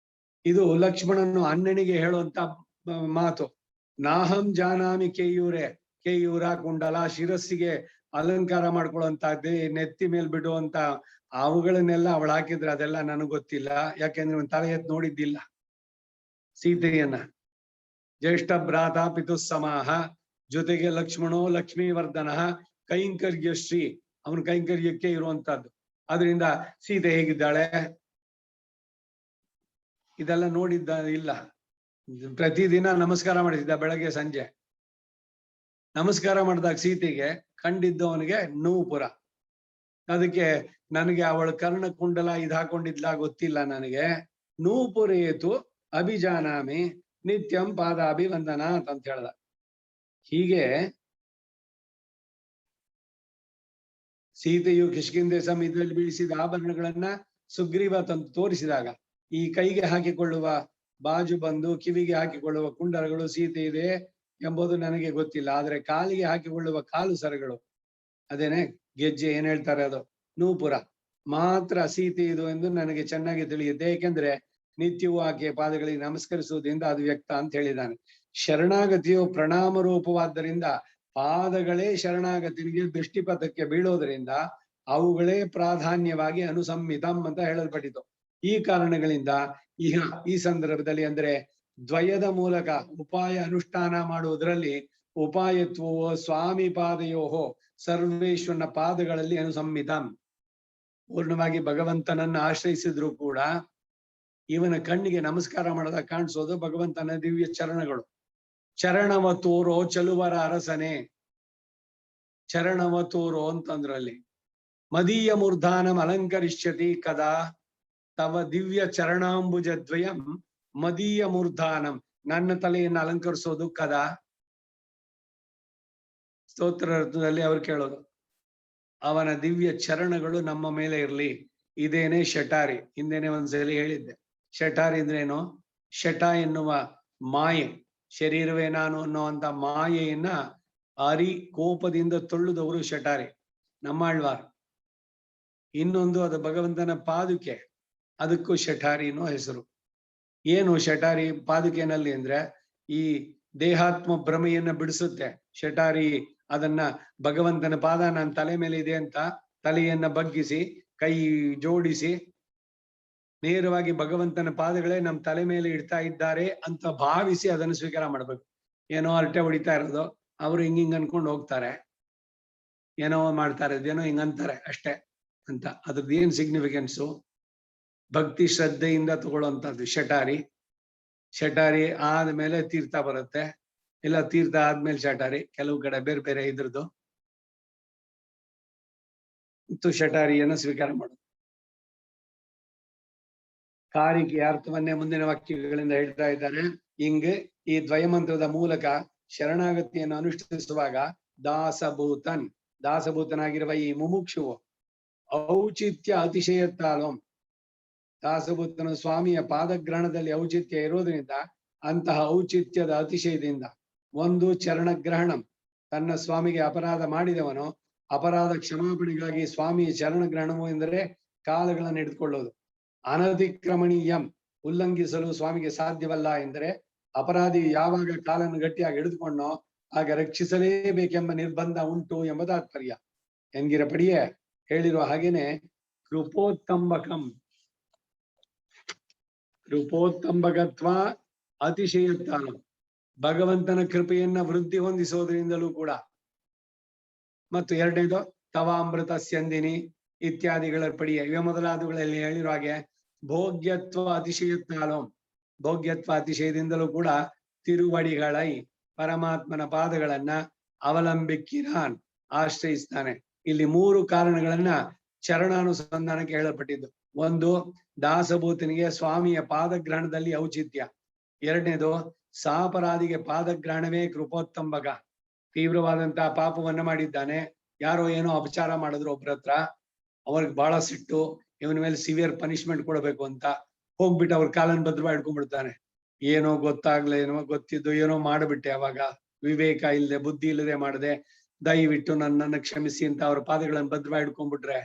ಇದು ಲಕ್ಷ್ಮಣನು ಅಣ್ಣನಿಗೆ ಹೇಳುವಂತ ಮಾತು. ನಾಹಂ ಜಾನಾಮಿ ಕೇಯೂರ ಕುಂಡಲ, ಶಿರಸ್ಸಿಗೆ ಅಲಂಕಾರ ಮಾಡ್ಕೊಳ್ಳುವಂತದ್ದೇ, ನೆತ್ತಿ ಮೇಲ್ ಬಿಡುವಂತ ಅವುಗಳನ್ನೆಲ್ಲ ಅವಳು ಹಾಕಿದ್ರೆ ಅದೆಲ್ಲ ನನಗ್ ಗೊತ್ತಿಲ್ಲ, ಯಾಕೆಂದ್ರೆ ಒಂದು ತಲೆ ಎತ್ತು ನೋಡಿದ್ದಿಲ್ಲ ಸೀತೆಯನ್ನ. ಜ್ಯೇಷ್ಠ ಭ್ರಾತ ಪಿತುಸ್ಸಮಾಹ, ಜೊತೆಗೆ ಲಕ್ಷ್ಮಣೋ ಲಕ್ಷ್ಮೀವರ್ಧನ, ಕೈಂಕರ್ಯಶ್ರೀ, ಅವನ ಕೈಂಕರ್ಯಕ್ಕೆ ಇರುವಂತಹದ್ದು. ಅದರಿಂದ ಸೀತೆ ಹೇಗಿದ್ದಾಳೆ ಇದೆಲ್ಲ ನೋಡಿದ್ದ ಇಲ್ಲ. ಪ್ರತಿದಿನ ನಮಸ್ಕಾರ ಮಾಡಿದ್ದ, ಬೆಳಗ್ಗೆ ಸಂಜೆ ನಮಸ್ಕಾರ ಮಾಡಿದಾಗ ಸೀತೆಗೆ ಕಂಡಿದ್ದು ಅವನಿಗೆ ನೂಪುರ. ಅದಕ್ಕೆ ನನಗೆ ಅವಳ ಕರ್ಣಕುಂಡಲ ಇದ್ ಹಾಕೊಂಡಿದ್ಲ ಗೊತ್ತಿಲ್ಲ ನನಗೆ. ನೂಪುರೇತು ಅಭಿಜಾನಾಮಿ ನಿತ್ಯಂ ಪಾದಾಭಿವಂದನಾತ್ ಅಂತ ಹೇಳ್ದ. ಹೀಗೆ ಸೀತೆಯು ಕಿಷ್ಕಿಂಧೆ ಸಮಯದಲ್ಲಿ ಬೀಳಿಸಿದ ಆಭರಣಗಳನ್ನ ಸುಗ್ರೀವ ತಂದು ತೋರಿಸಿದಾಗ ಈ ಕೈಗೆ ಹಾಕಿಕೊಳ್ಳುವ ಬಾಜು ಬಂದು ಕಿವಿಗೆ ಹಾಕಿಕೊಳ್ಳುವ ಕುಂಡಲಗಳು ಸೀತೆ ಇದೆ ಎಂಬುದು ನನಗೆ ಗೊತ್ತಿಲ್ಲ. ಆದ್ರೆ ಕಾಲಿಗೆ ಹಾಕಿಕೊಳ್ಳುವ ಕಾಲು ಸರಗಳು, ಅದೇನೆ ಗೆಜ್ಜೆ ಏನ್ ಹೇಳ್ತಾರೆ ಅದು ನೂಪುರ ಮಾತ್ರ ಸೀತೆ ಇದು ಎಂದು ನನಗೆ ಚೆನ್ನಾಗಿ ತಿಳಿಯುತ್ತೆ. ಏಕೆಂದ್ರೆ ನಿತ್ಯವೂ ಆಕೆಯ ಪಾದಗಳಿಗೆ ನಮಸ್ಕರಿಸುವುದರಿಂದ ಅದು ವ್ಯಕ್ತ ಅಂತ ಹೇಳಿದ್ದಾನೆ. ಶರಣಾಗತಿಯು ಪ್ರಣಾಮ ರೂಪವಾದ್ದರಿಂದ ಪಾದಗಳೇ ಶರಣಾಗತಿಗೆ ದೃಷ್ಟಿಪಥಕ್ಕೆ ಬೀಳೋದ್ರಿಂದ ಅವುಗಳೇ ಪ್ರಾಧಾನ್ಯವಾಗಿ ಅನುಸಂಹಿತಂ ಅಂತ ಹೇಳಲ್ಪಟ್ಟಿತು. ಈ ಕಾರಣಗಳಿಂದ ಈ ಸಂದರ್ಭದಲ್ಲಿ ಅಂದ್ರೆ ದ್ವಯದ ಮೂಲಕ ಉಪಾಯ ಅನುಷ್ಠಾನ ಮಾಡುವುದರಲ್ಲಿ ಉಪಾಯತ್ವವೋ ಸ್ವಾಮಿ ಪಾದಯೋಹೋ ಸರ್ವೇಶ್ವರನ ಪಾದಗಳಲ್ಲಿ ಅನುಸಂಹಿತಂ. ಪೂರ್ಣವಾಗಿ ಭಗವಂತನನ್ನ ಆಶ್ರಯಿಸಿದ್ರು ಕೂಡ ಇವನ ಕಣ್ಣಿಗೆ ನಮಸ್ಕಾರ ಮಾಡದಾಗ ಕಾಣಿಸೋದು ಭಗವಂತನ ದಿವ್ಯ ಚರಣಗಳು. ಚರಣವ ತೋರೋ ಚಲುವರ ಅರಸನೆ, ಚರಣವ ತೋರೋ ಅಂತಂದ್ರಲ್ಲಿ ಮದೀಯ ಮೂರ್ಧಾನಂ ಅಲಂಕರಿಷ್ಯತಿ ಕದಾ ತವ ದಿವ್ಯ ಚರಣಾಂಬುಜ ದ್ವಯಂ ಮದೀಯ ಮೂರ್ಧಾನಂ, ನನ್ನ ತಲೆಯನ್ನು ಅಲಂಕರಿಸೋದು ಕದಾ. ಸ್ತೋತ್ರಾರ್ಥದಲ್ಲಿ ಅವ್ರು ಕೇಳೋದು ಅವನ ದಿವ್ಯ ಚರಣಗಳು ನಮ್ಮ ಮೇಲೆ ಇರ್ಲಿ. ಇದೇನೆ ಶಟಾರಿ. ಹಿಂದೆನೆ ಒಂದ್ಸಲಿ ಹೇಳಿದ್ದೆ. ಶಟಾರಿ ಅಂದ್ರೇನು? ಶಟ ಎನ್ನುವ ಮಾಯೆ, ಶರೀರವೇ ನಾನು ಅನ್ನುವಂತ ಮಾಯೆಯನ್ನ ಕೋಪದಿಂದ ತೊಳ್ಳುದವರು ಶಟಾರಿ, ನಮ್ಮಾಳ್ವಾರ್. ಇನ್ನೊಂದು ಅದು ಭಗವಂತನ ಪಾದುಕೆ, ಅದಕ್ಕೂ ಶಟಾರಿ ಅನ್ನೋ ಹೆಸರು. ಏನು ಶಟಾರಿ ಪಾದುಕೆನಲ್ಲಿ ಅಂದ್ರೆ ಈ ದೇಹಾತ್ಮ ಭ್ರಮೆಯನ್ನ ಬಿಡಿಸುತ್ತೆ ಶಟಾರಿ. ಅದನ್ನ ಭಗವಂತನ ಪಾದ ನನ್ನ ತಲೆ ಮೇಲೆ ಇದೆ ಅಂತ ತಲೆಯನ್ನ ಬಗ್ಗಿಸಿ ಕೈ ಜೋಡಿಸಿ ನೇರವಾಗಿ ಭಗವಂತನ ಪಾದಗಳೇ ನಮ್ಮ ತಲೆ ಮೇಲೆ ಇಡ್ತಾ ಇದ್ದಾರೆ ಅಂತ ಭಾವಿಸಿ ಅದನ್ನು ಸ್ವೀಕಾರ ಮಾಡ್ಬೇಕು. ಏನೋ ಅರಟೆ ಹೊಡಿತಾ ಇರೋದು, ಅವರು ಹಿಂಗಿಂಗ್ ಅನ್ಕೊಂಡು ಹೋಗ್ತಾರೆ, ಏನೋ ಮಾಡ್ತಾರೆ, ಏನೋ ಹಿಂಗಂತಾರೆ ಅಷ್ಟೇ ಅಂತ. ಅದ್ರದ್ದು ಏನ್ ಸಿಗ್ನಿಫಿಕೆನ್ಸು? ಭಕ್ತಿ ಶ್ರದ್ಧೆಯಿಂದ ತಗೊಳ್ಳೋಂಥದ್ದು ಶಟಾರಿ. ಶಟಾರಿ ಆದ್ಮೇಲೆ ತೀರ್ಥ ಬರುತ್ತೆ, ಇಲ್ಲ ತೀರ್ಥ ಆದ್ಮೇಲೆ ಶಟಾರಿ, ಕೆಲವು ಕಡೆ ಬೇರೆ ಬೇರೆ ಇದ್ರದ್ದು. ಮತ್ತು ಶಟಾರಿಯನ್ನು ಸ್ವೀಕಾರ ಮಾಡೋದು. ಕಾರಿಕೆಯ ಅರ್ಥವನ್ನೇ ಮುಂದಿನ ವಾಕ್ಯಗಳಿಂದ ಹೇಳ್ತಾ ಇದ್ದಾರೆ. ಹಿಂಗೆ ಈ ದ್ವಯಮಂತ್ರದ ಮೂಲಕ ಶರಣಾಗತಿಯನ್ನು ಅನುಷ್ಠಿಸುವಾಗ ದಾಸಭೂತನ್, ದಾಸಭೂತನಾಗಿರುವ ಈ ಮುಮುಕ್ಷುವು ಔಚಿತ್ಯ ಅತಿಶಯತ್ತಾಲೋಂ, ದಾಸಭೂತನ ಸ್ವಾಮಿಯ ಪಾದಗ್ರಹಣದಲ್ಲಿ ಔಚಿತ್ಯ ಇರೋದ್ರಿಂದ ಅಂತಹ ಔಚಿತ್ಯದ ಅತಿಶಯದಿಂದ ಒಂದು ಚರಣಗ್ರಹಣಂ, ತನ್ನ ಸ್ವಾಮಿಗೆ ಅಪರಾಧ ಮಾಡಿದವನು ಅಪರಾಧ ಕ್ಷಮಾಪಣೆಗಾಗಿ ಸ್ವಾಮಿಯ ಚರಣಗ್ರಹಣವು ಎಂದರೆ ಕಾಲುಗಳನ್ನು ಹಿಡಿದುಕೊಳ್ಳೋದು. ಅನತಿಕ್ರಮಣೀಯಂ, ಉಲ್ಲಂಘಿಸಲು ಸ್ವಾಮಿಗೆ ಸಾಧ್ಯವಲ್ಲ ಎಂದರೆ ಅಪರಾಧಿ ಯಾವಾಗ ಕಾಲನ್ನು ಗಟ್ಟಿಯಾಗಿ ಹಿಡಿದುಕೊಂಡೋ ಆಗ ರಕ್ಷಿಸಲೇಬೇಕೆಂಬ ನಿರ್ಬಂಧ ಉಂಟು ಎಂಬ ತಾತ್ಪರ್ಯ. ಎಂಗಿರ ಪಡಿಯೇ ಹೇಳಿರುವ ಹಾಗೇನೆ ಕೃಪೋತ್ತಂಬಕಂ, ಕೃಪೋತ್ತಂಬಕತ್ವ ಅತಿಶಯತ್ತಾನು, ಭಗವಂತನ ಕೃಪೆಯನ್ನ ವೃದ್ಧಿ ಹೊಂದಿಸೋದ್ರಿಂದಲೂ ಕೂಡ. ಮತ್ತು ಎರಡನೇದು ತವಾಮೃತ ಸ್ಯಂದಿನಿ ಇತ್ಯಾದಿಗಳ ಪಡಿಯ ಇವೆ ಮೊದಲಾದವುಗಳಲ್ಲಿ ಹೇಳಿರುವ ಹಾಗೆ ಭೋಗ್ಯತ್ವ ಅತಿಶಯತ್ತಾಲೋ, ಭೋಗ್ಯತ್ವ ಅತಿಶಯದಿಂದಲೂ ಕೂಡ ತಿರುವಡಿಗಳೈ, ಪರಮಾತ್ಮನ ಪಾದಗಳನ್ನ ಅವಲಂಬಿಕ್ಕಿರಾನ್, ಆಶ್ರಯಿಸ್ತಾನೆ. ಇಲ್ಲಿ ಮೂರು ಕಾರಣಗಳನ್ನ ಚರಣಾನುಸಂಧಾನಕ್ಕೆ ಹೇಳಲ್ಪಟ್ಟಿದ್ದು. ಒಂದು, ದಾಸಭೂತನಿಗೆ ಸ್ವಾಮಿಯ ಪಾದಗ್ರಹಣದಲ್ಲಿ ಔಚಿತ್ಯ. ಎರಡನೇದು, ಸಾಪರಾಧಿಗೆ ಪಾದಗ್ರಹಣವೇ ಕೃಪೋತ್ತಂಬಕ. ತೀವ್ರವಾದಂತಹ ಪಾಪವನ್ನ ಮಾಡಿದ್ದಾನೆ, ಯಾರೋ ಏನೋ ಅಪಚಾರ ಮಾಡಿದ್ರು ಒಬ್ರ ಹತ್ರ, ಅವ್ರಿಗೆ ಬಹಳ ಸಿಟ್ಟು, ಇವನ ಮೇಲೆ ಸಿವಿಯರ್ ಪನಿಷ್ಮೆಂಟ್ ಕೊಡಬೇಕು ಅಂತ ಹೋಗ್ಬಿಟ್ಟು ಅವ್ರ ಕಾಲನ್ನು ಭದ್ರವಾಗಿ ಹಿಡ್ಕೊಂಡ್ಬಿಡ್ತಾನೆ. ಏನೋ ಗೊತ್ತಾಗ್ಲೇ ಏನೋ ಗೊತ್ತಿದ್ದು ಏನೋ ಮಾಡ್ಬಿಟ್ಟೆ, ಅವಾಗ ವಿವೇಕ ಇಲ್ಲದೆ ಬುದ್ಧಿ ಇಲ್ಲದೆ ಮಾಡದೆ, ದಯವಿಟ್ಟು ನನ್ನನ್ನು ಕ್ಷಮಿಸಿ ಅಂತ ಅವ್ರ ಪಾದಗಳನ್ನು ಭದ್ರವಾಗಿ ಹಿಡ್ಕೊಂಡ್ಬಿಟ್ರೆ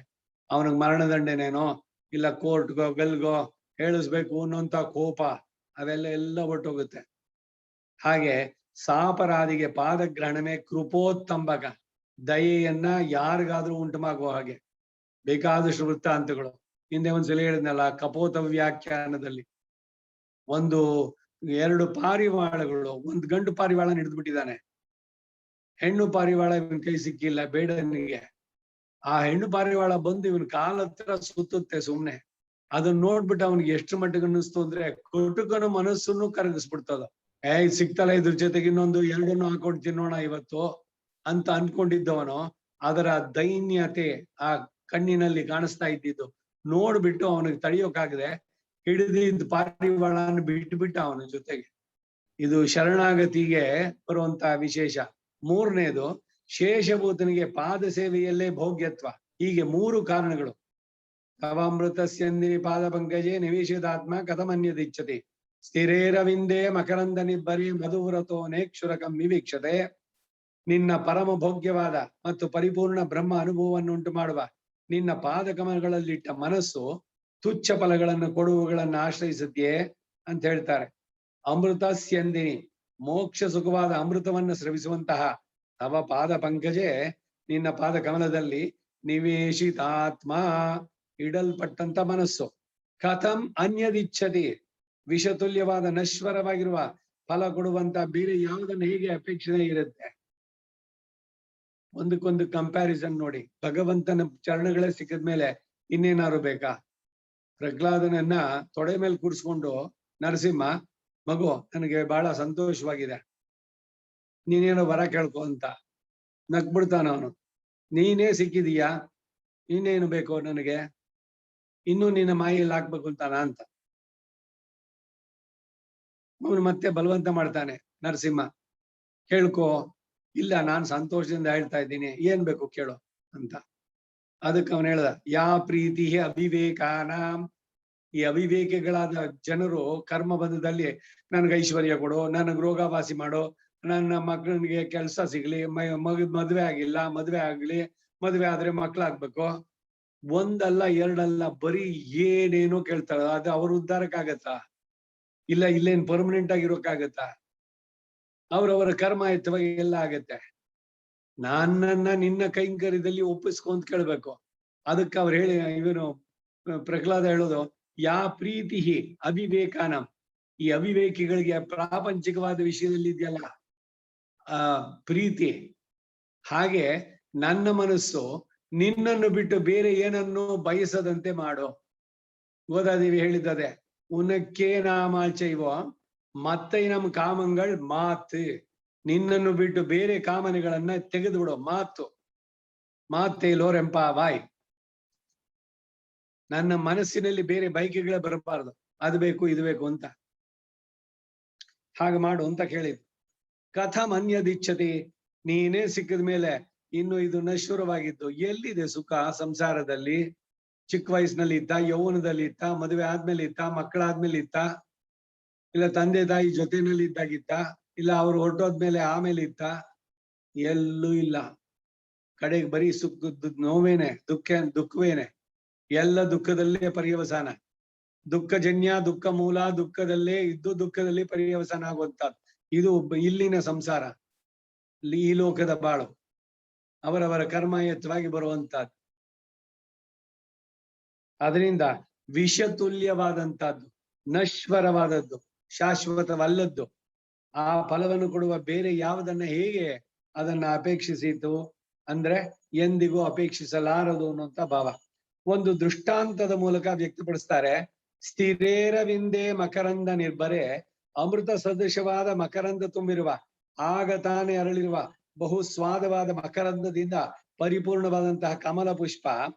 ಅವನಿಗೆ ಮರಣದಂಡನೇನೋ ಇಲ್ಲ ಕೋರ್ಟ್ಗೋ ಗಲ್ಗೋ ಹೇಳಿಸ್ಬೇಕು ಅನ್ನೋಂತ ಕೋಪ ಅವೆಲ್ಲ ಹೊರಟೋಗುತ್ತೆ. ಹಾಗೆ ಸಾಪರಾಧಿಗೆ ಪಾದಗ್ರಹಣವೇ ಕೃಪೋತ್ತಂಬಕ, ದಯೆಯನ್ನ ಯಾರಿಗಾದ್ರೂ ಉಂಟುಮಾಗುವ ಹಾಗೆ. ಬೇಕಾದಷ್ಟು ವೃತ್ತಾಂತಗಳು ಹಿಂದೆ ಒಂದ್ಸಲ ಹೇಳಿದ್ನಲ್ಲ, ಕಪೋತ ವ್ಯಾಖ್ಯಾನದಲ್ಲಿ ಎರಡು ಪಾರಿವಾಳಗಳು, ಒಂದು ಗಂಡು ಪಾರಿವಾಳ ಹಿಡಿದ್ಬಿಟ್ಟಿದ್ದಾನೆ, ಹೆಣ್ಣು ಪಾರಿವಾಳ ಇವನ್ ಕೈ ಸಿಕ್ಕಿಲ್ಲ ಬೇಡನಿಗೆ. ಆ ಹೆಣ್ಣು ಪಾರಿವಾಳ ಬಂದು ಇವನ್ ಕಾಲ ಹತ್ರ ಸುತ್ತುತ್ತೆ ಸುಮ್ನೆ. ಅದನ್ನ ನೋಡ್ಬಿಟ್ಟು ಅವನಿಗೆ ಎಷ್ಟು ಮಟ್ಟಿಗೆ ಅನ್ನಿಸ್ತು ಅಂದ್ರೆ ಕುಟುಕನ ಮನಸ್ಸನ್ನು ಕರಗಿಸ್ಬಿಡ್ತದ. ಸಿಕ್ತಲ್ಲ, ಇದ್ರ ಜೊತೆಗೆ ಇನ್ನೊಂದು ಎರಡನ್ನು ಹಾಕೊಂಡು ತಿನ್ನೋಣ ಇವತ್ತು ಅಂತ ಅನ್ಕೊಂಡಿದ್ದವನು ಅದರ ದೈನ್ಯತೆ, ಆ ಕಣ್ಣಿನಲ್ಲಿ ಕಾಣಿಸ್ತಾ ಇದ್ದಿದ್ದು ನೋಡ್ಬಿಟ್ಟು ಅವನಿಗೆ ತಡೆಯೋಕಾಗದೆ ಹಿಡಿದಿದ್ದ ಪಾರಿವಾಳನ ಬಿಟ್ಟು ಅವನ ಜೊತೆಗೆ. ಇದು ಶರಣಾಗತಿಗೆ ಬರುವಂತಹ ವಿಶೇಷ. ಮೂರನೇದು ಶೇಷಭೂತನಿಗೆ ಪಾದ ಸೇವೆಯಲ್ಲೇ ಭೋಗ್ಯತ್ವ. ಹೀಗೆ 3 ಕಾರಣಗಳು. ತವಾಮೃತಸ್ಯಂದಿನಿ ಪಾದ ಪಂಕಜೆ ನಿವೇಶಿತಾತ್ಮ ಕಥಮನ್ಯದಿಚ್ಛತಿ ಸ್ಥಿರೇರವಿಂದೇ ಮಕರಂದ ನಿಬ್ಬರಿ ಮಧುವ್ರತೋ ನೇಕ್ಷುರಕಂ ವಿವೀಕ್ಷತೆ. ನಿನ್ನ ಪರಮ ಭೋಗ್ಯವಾದ ಮತ್ತು ಪರಿಪೂರ್ಣ ಬ್ರಹ್ಮ ಅನುಭವವನ್ನು ಉಂಟು ಮಾಡುವ ನಿನ್ನ ಪಾದಕಮಲಗಳಲ್ಲಿಟ್ಟ ಮನಸ್ಸು ತುಚ್ಛ ಫಲಗಳನ್ನು ಕೊಡುವುಗಳನ್ನು ಆಶ್ರಯಿಸುತ್ತೆಯೇ ಅಂತ ಹೇಳ್ತಾರೆ. ಅಮೃತಸ್ಯಂದಿನಿ ಮೋಕ್ಷ ಸುಖವಾದ ಅಮೃತವನ್ನು ಸ್ರವಿಸುವಂತಹ ತವ ಪಾದ ಪಂಕಜೆ ನಿನ್ನ ಪಾದ ಕಮಲದಲ್ಲಿ ನಿವೇಶಿತಾತ್ಮ ಇಡಲ್ಪಟ್ಟಂತ ಮನಸ್ಸು. ಕಥಂ ಅನ್ಯದಿಚ್ಛತಿ ವಿಷತುಲ್ಯವಾದ ನಶ್ವರವಾಗಿರುವ ಫಲ ಕೊಡುವಂತ ಬೇರೆ ಯಾವುದನ್ನು ಹೇಗೆ ಅಪೇಕ್ಷಣೆ ಇರುತ್ತೆ? ಒಂದಕ್ಕೊಂದು ಕಂಪ್ಯಾರಿಸನ್ ನೋಡಿ. ಭಗವಂತನ ಚರಣಗಳೇ ಸಿಕ್ಕಿದ್ಮೇಲೆ ಇನ್ನೇನಾದ್ರು ಬೇಕಾ? ಪ್ರಹ್ಲಾದನನ್ನ ತೊಡೆ ಮೇಲೆ ಕೂರಿಸ್ಕೊಂಡು ನರಸಿಂಹ ಮಗು ನನಗೆ ಬಹಳ ಸಂತೋಷವಾಗಿದೆ, ನೀನೇನೋ ವರ ಕೇಳ್ಕೊ ಅಂತ ನಕ್ಬಿಡ್ತಾನ ಅವನು. ನೀನೇ ಸಿಕ್ಕಿದೀಯಾ, ಇನ್ನೇನು ಬೇಕು ನನಗೆ, ಇನ್ನೂ ನಿನ್ನ ಮಾಯಲ್ಲಿ ಹಾಕ್ಬೇಕು ಅಂತಾನ ಅಂತ ಅವನು ಮತ್ತೆ ಬಲವಂತ ಮಾಡ್ತಾನೆ ನರಸಿಂಹ. ಕೇಳ್ಕೊ. ಇಲ್ಲ, ನಾನ್ ಸಂತೋಷದಿಂದ ಹೇಳ್ತಾ ಇದ್ದೀನಿ, ಏನ್ ಬೇಕು ಕೇಳು ಅಂತ. ಅದಕ್ಕೆ ಅವನು ಹೇಳ್ದ, ಯಾ ಪ್ರೀತಿ ಅವಿವೇಕಾನಾಂ. ಈ ಅವಿವೇಕಿಗಳಾದ ಜನರು ಕರ್ಮ ಬಂಧದಲ್ಲಿ ನನ್ಗೆ ಐಶ್ವರ್ಯ ಕೊಡು, ನನಗ್ ರೋಗವಾಸಿ ಮಾಡು, ನನ್ನ ಮಕ್ಕಳಿಗೆ ಕೆಲಸ ಸಿಗ್ಲಿ, ಮದ್ವೆ ಆಗಿಲ್ಲ, ಮದ್ವೆ ಆಗ್ಲಿ, ಮದ್ವೆ ಆದ್ರೆ ಮಕ್ಳಾಗ್ಬೇಕು, ಒಂದಲ್ಲ ಎರಡಲ್ಲ ಬರೀ ಏನೇನೋ ಕೇಳ್ತಾಳ. ಅದು ಅವ್ರ ಉದ್ಧಾರಕ್ಕಾಗತ್ತಾ? ಇಲ್ಲ ಇಲ್ಲೇನ್ ಪರ್ಮನೆಂಟ್ ಆಗಿರೋಕ್ಕಾಗತ್ತಾ? ಅವ್ರವರ ಕರ್ಮ ಎತ್ತವಾಗಿ ಎಲ್ಲ ಆಗತ್ತೆ. ನನ್ನನ್ನ ನಿನ್ನ ಕೈಂಕರ್ಯದಲ್ಲಿ ಒಪ್ಪಿಸ್ಕೊಂತ ಕೇಳ್ಬೇಕು. ಅದಕ್ಕೆ ಅವ್ರು ಹೇಳಿ, ಇವನು ಪ್ರಹ್ಲಾದ ಹೇಳೋದು, ಯಾ ಪ್ರೀತಿ ಅವಿವೇಕಾನಂ. ಈ ಅವಿವೇಕಿಗಳಿಗೆ ಪ್ರಾಪಂಚಿಕವಾದ ವಿಷಯದಲ್ಲಿ ಇದೆಯಲ್ಲ ಆ ಪ್ರೀತಿ, ಹಾಗೆ ನನ್ನ ಮನಸ್ಸು ನಿನ್ನನ್ನು ಬಿಟ್ಟು ಬೇರೆ ಏನನ್ನು ಬಯಸದಂತೆ ಮಾಡು. ಗೋದಾದೇವಿ ಹೇಳಿದ್ದದೆ, ಉನಕ್ಕೆ ನಾಮಾಚೈವೋ ಮತ್ತೆ ನಮ್ ಕಾಮಂಗಳ್ ಮಾತು. ನಿನ್ನನ್ನು ಬಿಟ್ಟು ಬೇರೆ ಕಾಮನೆಗಳನ್ನ ತೆಗೆದು ಬಿಡೋ. ಮಾತೆ ಲೋರೆಂಪ ಬಾಯ್. ನನ್ನ ಮನಸ್ಸಿನಲ್ಲಿ ಬೇರೆ ಬೈಕೆಗಳೇ ಬರಬಾರದು, ಅದು ಬೇಕು ಇದು ಬೇಕು ಅಂತ. ಹಾಗೆ ಮಾಡು ಅಂತ ಕೇಳಿದ್ರು. ಕಥಂ ಅನ್ಯದಿಚ್ಛತಿ. ನೀನೇ ಸಿಕ್ಕಿದ ಮೇಲೆ ಇನ್ನು ಇದು ನಶ್ವರವಾಗಿದ್ದು ಎಲ್ಲಿದೆ ಸುಖ ಸಂಸಾರದಲ್ಲಿ? ಚಿಕ್ಕ ವಯಸ್ಸಿನಲ್ಲಿ ಇತ್ತ, ಯೌವನದಲ್ಲಿ ಇತ್ತ, ಮದುವೆ ಆದ್ಮೇಲೆ ಇತ್ತ, ಮಕ್ಕಳಾದ್ಮೇಲೆ ಇತ್ತ, ಇಲ್ಲ ತಂದೆ ತಾಯಿ ಜೊತೆನಲ್ಲಿ ಇದ್ದಾಗಿತ್ತ, ಇಲ್ಲ ಅವ್ರು ಹೊರಟೋದ್ಮೇಲೆ ಆಮೇಲೆ ಇತ್ತ? ಎಲ್ಲೂ ಇಲ್ಲ. ಕಡೆಗೆ ಬರೀ ಸುಖ ನೋವೇನೆ, ದುಃಖವೇನೆ. ಎಲ್ಲ ದುಃಖದಲ್ಲೇ ಪರ್ಯವಸಾನ. ದುಃಖಜನ್ಯ, ದುಃಖ ಮೂಲ, ದುಃಖದಲ್ಲೇ ಇದ್ದು ದುಃಖದಲ್ಲಿ ಪರ್ಯವಸಾನ ಆಗುವಂತದ್ದು. ಇದು ಇಲ್ಲಿನ ಸಂಸಾರ, ಈ ಲೋಕದ ಬಾಳು, ಅವರವರ ಕರ್ಮಯುತವಾಗಿ ಬರುವಂತಹದ್ದು. ಅದರಿಂದ ವಿಷತುಲ್ಯವಾದಂತಹದ್ದು, ನಶ್ವರವಾದದ್ದು, ಶಾಶ್ವತವಲ್ಲದ್ದು, ಆ ಫಲವನ್ನು ಕೊಡುವ ಬೇರೆ ಯಾವುದನ್ನ ಹೇಗೆ ಅದನ್ನ ಅಪೇಕ್ಷಿಸಿತು ಅಂದ್ರೆ ಎಂದಿಗೂ ಅಪೇಕ್ಷಿಸಲಾರದು ಅನ್ನುವಂತ ಭಾವ. ಒಂದು ದೃಷ್ಟಾಂತದ ಮೂಲಕ ವ್ಯಕ್ತಪಡಿಸ್ತಾರೆ. ಸ್ಥಿರೇರವಿಂದೇ ಮಕರಂದ ನಿರ್ಭರೆ. ಅಮೃತ ಸದೃಶವಾದ ಮಕರಂದ ತುಂಬಿರುವ, ಆಗ ತಾನೇ ಅರಳಿರುವ ಬಹು ಸ್ವಾದವಾದ ಮಕರಂದದಿಂದ ಪರಿಪೂರ್ಣವಾದಂತಹ ಕಮಲ ಪುಷ್ಪ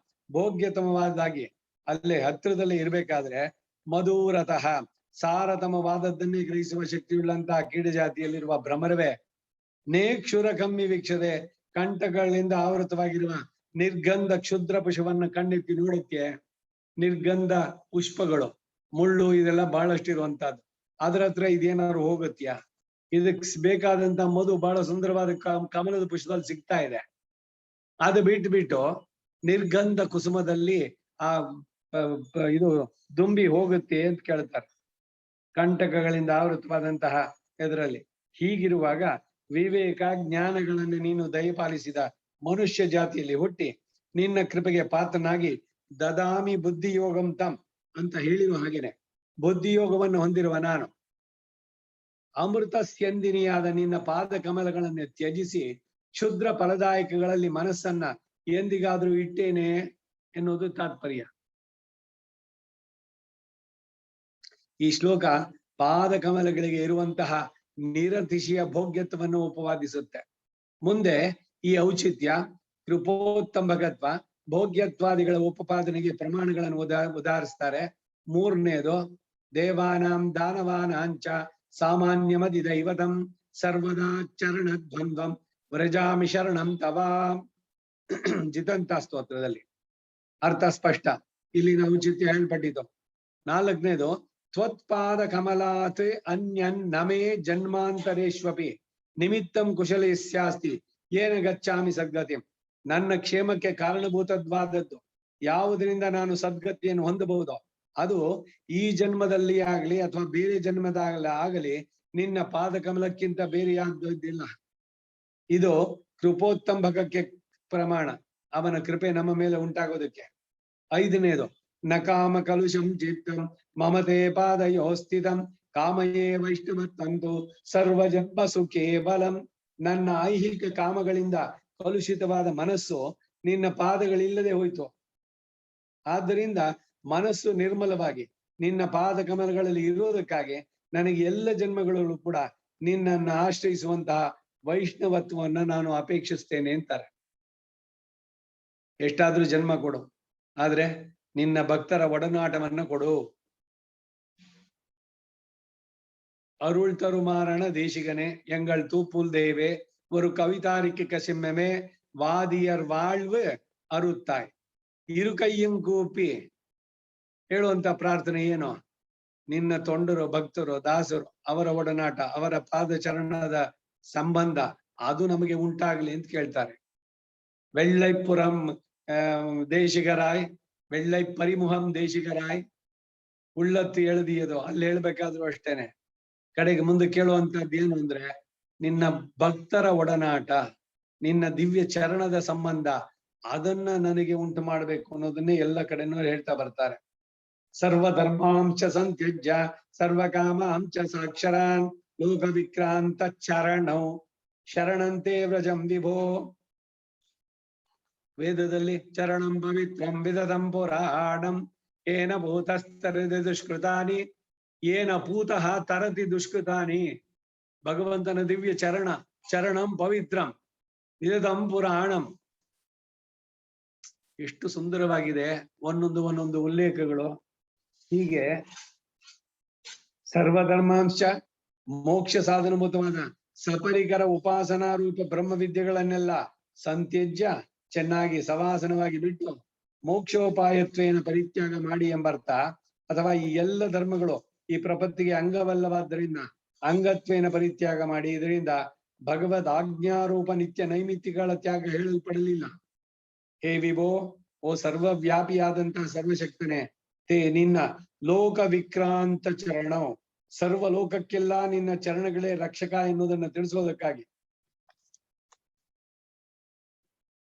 ಭೋಗ್ಯತಮವಾದಾಗಿ ಅಲ್ಲೇ ಹತ್ತಿರದಲ್ಲೇ ಇರ್ಬೇಕಾದ್ರೆ ಮಧುರತಃ ಸಾರತಮವಾದದ್ದನ್ನೇ ಗ್ರಹಿಸುವ ಶಕ್ತಿಯುಳ್ಳಂತಹ ಕೀಡ ಜಾತಿಯಲ್ಲಿರುವ ಭ್ರಮರವೇ ನೇಕ್ಷುರ ಕಮ್ಮಿ ವೀಕ್ಷದೆ. ಕಂಠಗಳಿಂದ ಆವೃತವಾಗಿರುವ ನಿರ್ಗಂಧ ಕ್ಷುದ್ರ ಪುಷ್ಪವನ್ನು ಕಣ್ಣೆತ್ತಿ ನೋಡಕ್ಕೆ. ನಿರ್ಗಂಧ ಪುಷ್ಪಗಳು, ಮುಳ್ಳು ಇದೆಲ್ಲ ಬಹಳಷ್ಟು ಇರುವಂತಹದ್ದು. ಅದ್ರ ಹತ್ರ ಇದೇನಾದ್ರು ಹೋಗತ್ಯಾ? ಇದಕ್ ಬೇಕಾದಂತ ಮಧು ಬಹಳ ಸುಂದರವಾದ ಕಮಲದ ಪುಷ್ಪದಲ್ಲಿ ಸಿಗ್ತಾ ಇದೆ. ಅದು ಬಿಟ್ಟು ನಿರ್ಗಂಧ ಕುಸುಮದಲ್ಲಿ ಆ ಇದು ದುಂಬಿ ಹೋಗುತ್ತೆ ಅಂತ ಕೇಳ್ತಾರೆ. ಕಂಟಕಗಳಿಂದ ಆವೃತವಾದಂತಹ ಇದರಲ್ಲಿ. ಹೀಗಿರುವಾಗ ವಿವೇಕ ಜ್ಞಾನಗಳನ್ನು ನೀನು ದಯಪಾಲಿಸಿದ ಮನುಷ್ಯ ಜಾತಿಯಲ್ಲಿ ಹುಟ್ಟಿ ನಿನ್ನ ಕೃಪೆಗೆ ಪಾತ್ರನಾಗಿ ದದಾಮಿ ಬುದ್ಧಿಯೋಗಂ ತಂ ಅಂತ ಹೇಳಿರುವ ಹಾಗೇನೆ ಬುದ್ಧಿಯೋಗವನ್ನು ಹೊಂದಿರುವ ನಾನು ಅಮೃತ ಸ್ಯಂದಿನಿಯಾದ ನಿನ್ನ ಪಾದ ಕಮಲಗಳನ್ನು ತ್ಯಜಿಸಿ ಕ್ಷುದ್ರ ಫಲದಾಯಕಗಳಲ್ಲಿ ಮನಸ್ಸನ್ನ ಎಂದಿಗಾದ್ರೂ ಇಟ್ಟೇನೆ ಎನ್ನುವುದು ತಾತ್ಪರ್ಯ. ಈ ಶ್ಲೋಕ ಪಾದ ಕಮಲಗಳಿಗೆ ಇರುವಂತಹ ನಿರತಿಶಯ ಭೋಗ್ಯತ್ವವನ್ನು ಉಪವಾದಿಸುತ್ತೆ. ಮುಂದೆ ಈ ಔಚಿತ್ಯ, ಕೃಪೋತ್ತಂಬಕತ್ವ, ಭೋಗ್ಯತ್ವಾದಿಗಳ ಉಪಪಾದನೆಗೆ ಪ್ರಮಾಣಗಳನ್ನು ಉದಾಹರಿಸ್ತಾರೆ. ಮೂರನೇದು ದೇವಾನಾಂ ದಾನವಾನಾಂಚ ಸಾಮಾನ್ಯಮದಿ ದೈವತಂ ಸರ್ವದಾ ಚರಣ ದ್ವಂದ್ವಂ ವ್ರಜಾಮಿ ಶರಣಂ ತವಾ. ಜಿತಂತ ಸ್ತೋತ್ರದಲ್ಲಿ ಅರ್ಥ ಸ್ಪಷ್ಟ, ಇಲ್ಲಿ ನಾವು ಚಿತ್ಯ ಹೇಳ್ಪಟ್ಟಿದ್ದು. ನಾಲ್ಕನೇದು ತ್ವತ್ಪಾದ ಕಮಲಾತ್ ಅನ್ಯನ್ ನಮೇ ಜನ್ಮಾಂತರೇಶ್ವಪಿ ನಿಮಿತ್ತಂ ಕುಶಲೇಸ್ಯಾಸ್ತಿ ಏನ ಗಚ್ಚಾಮಿ ಸದ್ಗತಿ. ನನ್ನ ಕ್ಷೇಮಕ್ಕೆ ಕಾರಣಭೂತವಾದದ್ದು ಯಾವುದರಿಂದ ನಾನು ಸದ್ಗತಿಯನ್ನು ಹೊಂದಬಹುದೋ ಅದು ಈ ಜನ್ಮದಲ್ಲಿ ಆಗ್ಲಿ ಅಥವಾ ಬೇರೆ ಜನ್ಮದಾಗಲಿ ನಿನ್ನ ಪಾದ ಕಮಲಕ್ಕಿಂತ ಬೇರೆಯಾದ್ದಿಲ್ಲ. ಇದು ಕೃಪೋತ್ತಂಬಕಕ್ಕೆ ಪ್ರಮಾಣ, ಅವನ ಕೃಪೆ ನಮ್ಮ ಮೇಲೆ ಉಂಟಾಗೋದಕ್ಕೆ. ಐದನೇದು ನ ಕಾಮ ಕಲುಷಂ ಚಿತ್ತಂ ಮಮತೆ ಪಾದಯೋ ಸ್ಥಿತಂ ಕಾಮಯೇ ವೈಷ್ಣವತ್ತಂತು ಸರ್ವಜನ್ಮಸು ಕೇವಲಂ. ನನ್ನ ಐಹಿಕ ಕಾಮಗಳಿಂದ ಕಲುಷಿತವಾದ ಮನಸ್ಸು ನಿನ್ನ ಪಾದಗಳಿಲ್ಲದೆ ಹೋಯ್ತು. ಆದ್ದರಿಂದ ಮನಸ್ಸು ನಿರ್ಮಲವಾಗಿ ನಿನ್ನ ಪಾದ ಕಮಲಗಳಲ್ಲಿ ಇರುವುದಕ್ಕಾಗಿ ನನಗೆ ಎಲ್ಲ ಜನ್ಮಗಳಲ್ಲೂ ಕೂಡ ನಿನ್ನನ್ನು ಆಶ್ರಯಿಸುವಂತಹ ವೈಷ್ಣವತ್ವವನ್ನ ನಾನು ಅಪೇಕ್ಷಿಸ್ತೇನೆ ಅಂತಾರೆ. ಎಷ್ಟಾದ್ರೂ ಜನ್ಮ ಕೊಡು, ಆದ್ರೆ ನಿನ್ನ ಭಕ್ತರ ಒಡನಾಟವನ್ನ ಕೊಡು. ಅರುಳ್ ತರುಮಾರಣ ದೇಶಿಗನೆ ಎಂಗಳ್ ತೂಪುಲ್ ದೇವೆ ஒரு கவிதாரிக்கு கசிம்மே வாதியர் வாழ்வு ಅರುತ್ತಾಯ್. ಇರು ಕೈಯಂ ಕೂಪಿ ಹೇಳುವಂತ ಪ್ರಾರ್ಥನೆ ಏನು? ನಿನ್ನ ತೊಂಡರು, ಭಕ್ತರು, ದಾಸರು, ಅವರ ಒಡನಾಟ, ಅವರ ಪಾದ ಚರಣದ ಸಂಬಂಧ ಅದು ನಮಗೆ ಉಂಟಾಗ್ಲಿ ಅಂತ ಕೇಳ್ತಾರೆ. வெள்ளைப்புறம் ದೇಶಿಗರಾಯ್, வெள்ளை ಪರಿಮುಹಂ ದೇಶಿಗರಾಯ್, ಉಳ್ಳತ್ತು ಎಳೆದಿಯದು ಅಲ್ಲಿ ಹೇಳ್ಬೇಕಾದ್ರೂ ಅಷ್ಟೇನೆ. ಕಡೆಗೆ ಮುಂದೆ ಕೇಳುವಂತದ್ದು ಏನು ಅಂದ್ರೆ ನಿನ್ನ ಭಕ್ತರ ಒಡನಾಟ, ನಿನ್ನ ದಿವ್ಯ ಚರಣದ ಸಂಬಂಧ ಅದನ್ನ ನನಗೆ ಉಂಟು ಮಾಡ್ಬೇಕು ಅನ್ನೋದನ್ನೇ ಎಲ್ಲ ಕಡೆನೂ ಹೇಳ್ತಾ ಬರ್ತಾರೆ. ಸರ್ವಧರ್ಮಾಂಶ ಸಂತ್ಯಜ್ಯ ಸರ್ವಕಾಮಾಂಶ ಸಾಕ್ಷರಾನ್ ಲೋಕ ವಿಕ್ರಾಂತ ಚರಣೌ ಶರಣಂತೆ ವ್ರಜಂ ವಿಭೋ. ವೇದದಲ್ಲಿ ಚರಣಂ ಪವಿತ್ರಂ ವಿದದಂ ಪುರಾಣಂ ಏನ ಭೂತಸ್ತರತಿ ದುಷ್ಕೃತಾನಿ ಏನ ಭೂತಃ ತರತಿ ದುಷ್ಕೃತಾನಿ. ಭಗವಂತನ ದಿವ್ಯ ಚರಣ, ಚರಣಂ ಪವಿತ್ರಂ ವಿದದಂ ಪುರಾಣಂ. ಎಷ್ಟು ಸುಂದರವಾಗಿದೆ ಒಂದೊಂದು ಉಲ್ಲೇಖಗಳು. ಹೀಗೆ ಸರ್ವಧರ್ಮಾಂಶ ಮೋಕ್ಷ ಸಾಧನಭೂತವಾದ ಸಪರಿಕರ ಉಪಾಸನಾ ರೂಪ ಬ್ರಹ್ಮ ವಿದ್ಯೆಗಳನ್ನೆಲ್ಲ ಸಂತ್ಯಜ್ಯ ಚೆನ್ನಾಗಿ ಸವಾಸನವಾಗಿ ಬಿಟ್ಟು ಮೋಕ್ಷೋಪಾಯತ್ವೇನ ಪರಿತ್ಯಾಗ ಮಾಡಿ ಎಂಬರ್ಥ. ಅಥವಾ ಈ ಎಲ್ಲ ಧರ್ಮಗಳು ಈ ಪ್ರಪತ್ತಿಗೆ ಅಂಗವಲ್ಲವಾದ್ದರಿಂದ ಅಂಗತ್ವೇನ ಪರಿತ್ಯಾಗ ಮಾಡಿ, ಇದರಿಂದ ಭಗವದ್ ಆಜ್ಞಾರೂಪ ನಿತ್ಯ ನೈಮಿತ್ತಿಗಳ ತ್ಯಾಗ ಹೇಳಲ್ಪಡಲಿಲ್ಲ. ಹೇ ವಿಭೋ, ಓ ಸರ್ವವ್ಯಾಪಿಯಾದಂತಹ ಸರ್ವಶಕ್ತನೇ, ತೇ ನಿನ್ನ ಲೋಕ ವಿಕ್ರಾಂತ ಚರಣ, ಸರ್ವ ಲೋಕಕ್ಕೆಲ್ಲ ನಿನ್ನ ಚರಣಗಳೇ ರಕ್ಷಕ ಎನ್ನುವುದನ್ನು ತಿಳಿಸೋದಕ್ಕಾಗಿ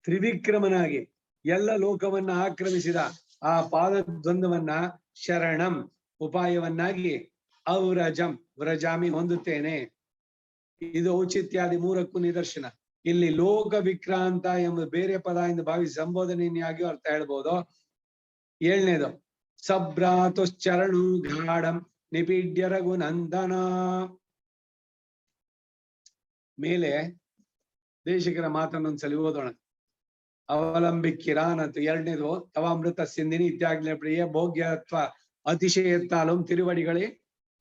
ತ್ರಿವಿಕ್ರಮನಾಗಿ ಎಲ್ಲ ಲೋಕವನ್ನ ಆಕ್ರಮಿಸಿದ ಆ ಪಾದದ್ವಂದ್ವನ್ನ ಶರಣಂ ಉಪಾಯವನ್ನಾಗಿ ಔರಜಂ ವ್ರಜಾಮಿ ಹೊಂದುತ್ತೇನೆ. ಇದು ಔಚಿತ್ಯಾದಿ ಮೂರಕ್ಕೂ ನಿದರ್ಶನ. ಇಲ್ಲಿ ಲೋಕ ವಿಕ್ರಾಂತ ಎಂಬ ಬೇರೆ ಪದ ಎಂದು ಭಾವಿಸಿ ಸಂಬೋಧನೆಯಾಗಿ ಅರ್ಥ ಹೇಳ್ಬೋದು. ಏಳನೇದು ಸಭ್ರಾತುಶ್ಚರಣು ಗಾಢಂ ನಿಪೀಡ್ಯ ರಘುನಂದನ. ಮೇಲೆ ದೇಶಿಕರ ಮಾತನ್ನೊಂದ್ಸಲಿ ಓದೋಣ. ಅವಲಂಬಿಕ್ಕಿರಾನತ್ತು. ಎರಡನೇದು ತವಾಮೃತ ಸಿಂಧಿನಿ ಇತ್ಯಾಜ್ಞ ಪ್ರಿಯ ಭೋಗ್ಯತ್ವ அதிசயத்தாலும் திருவடிகளை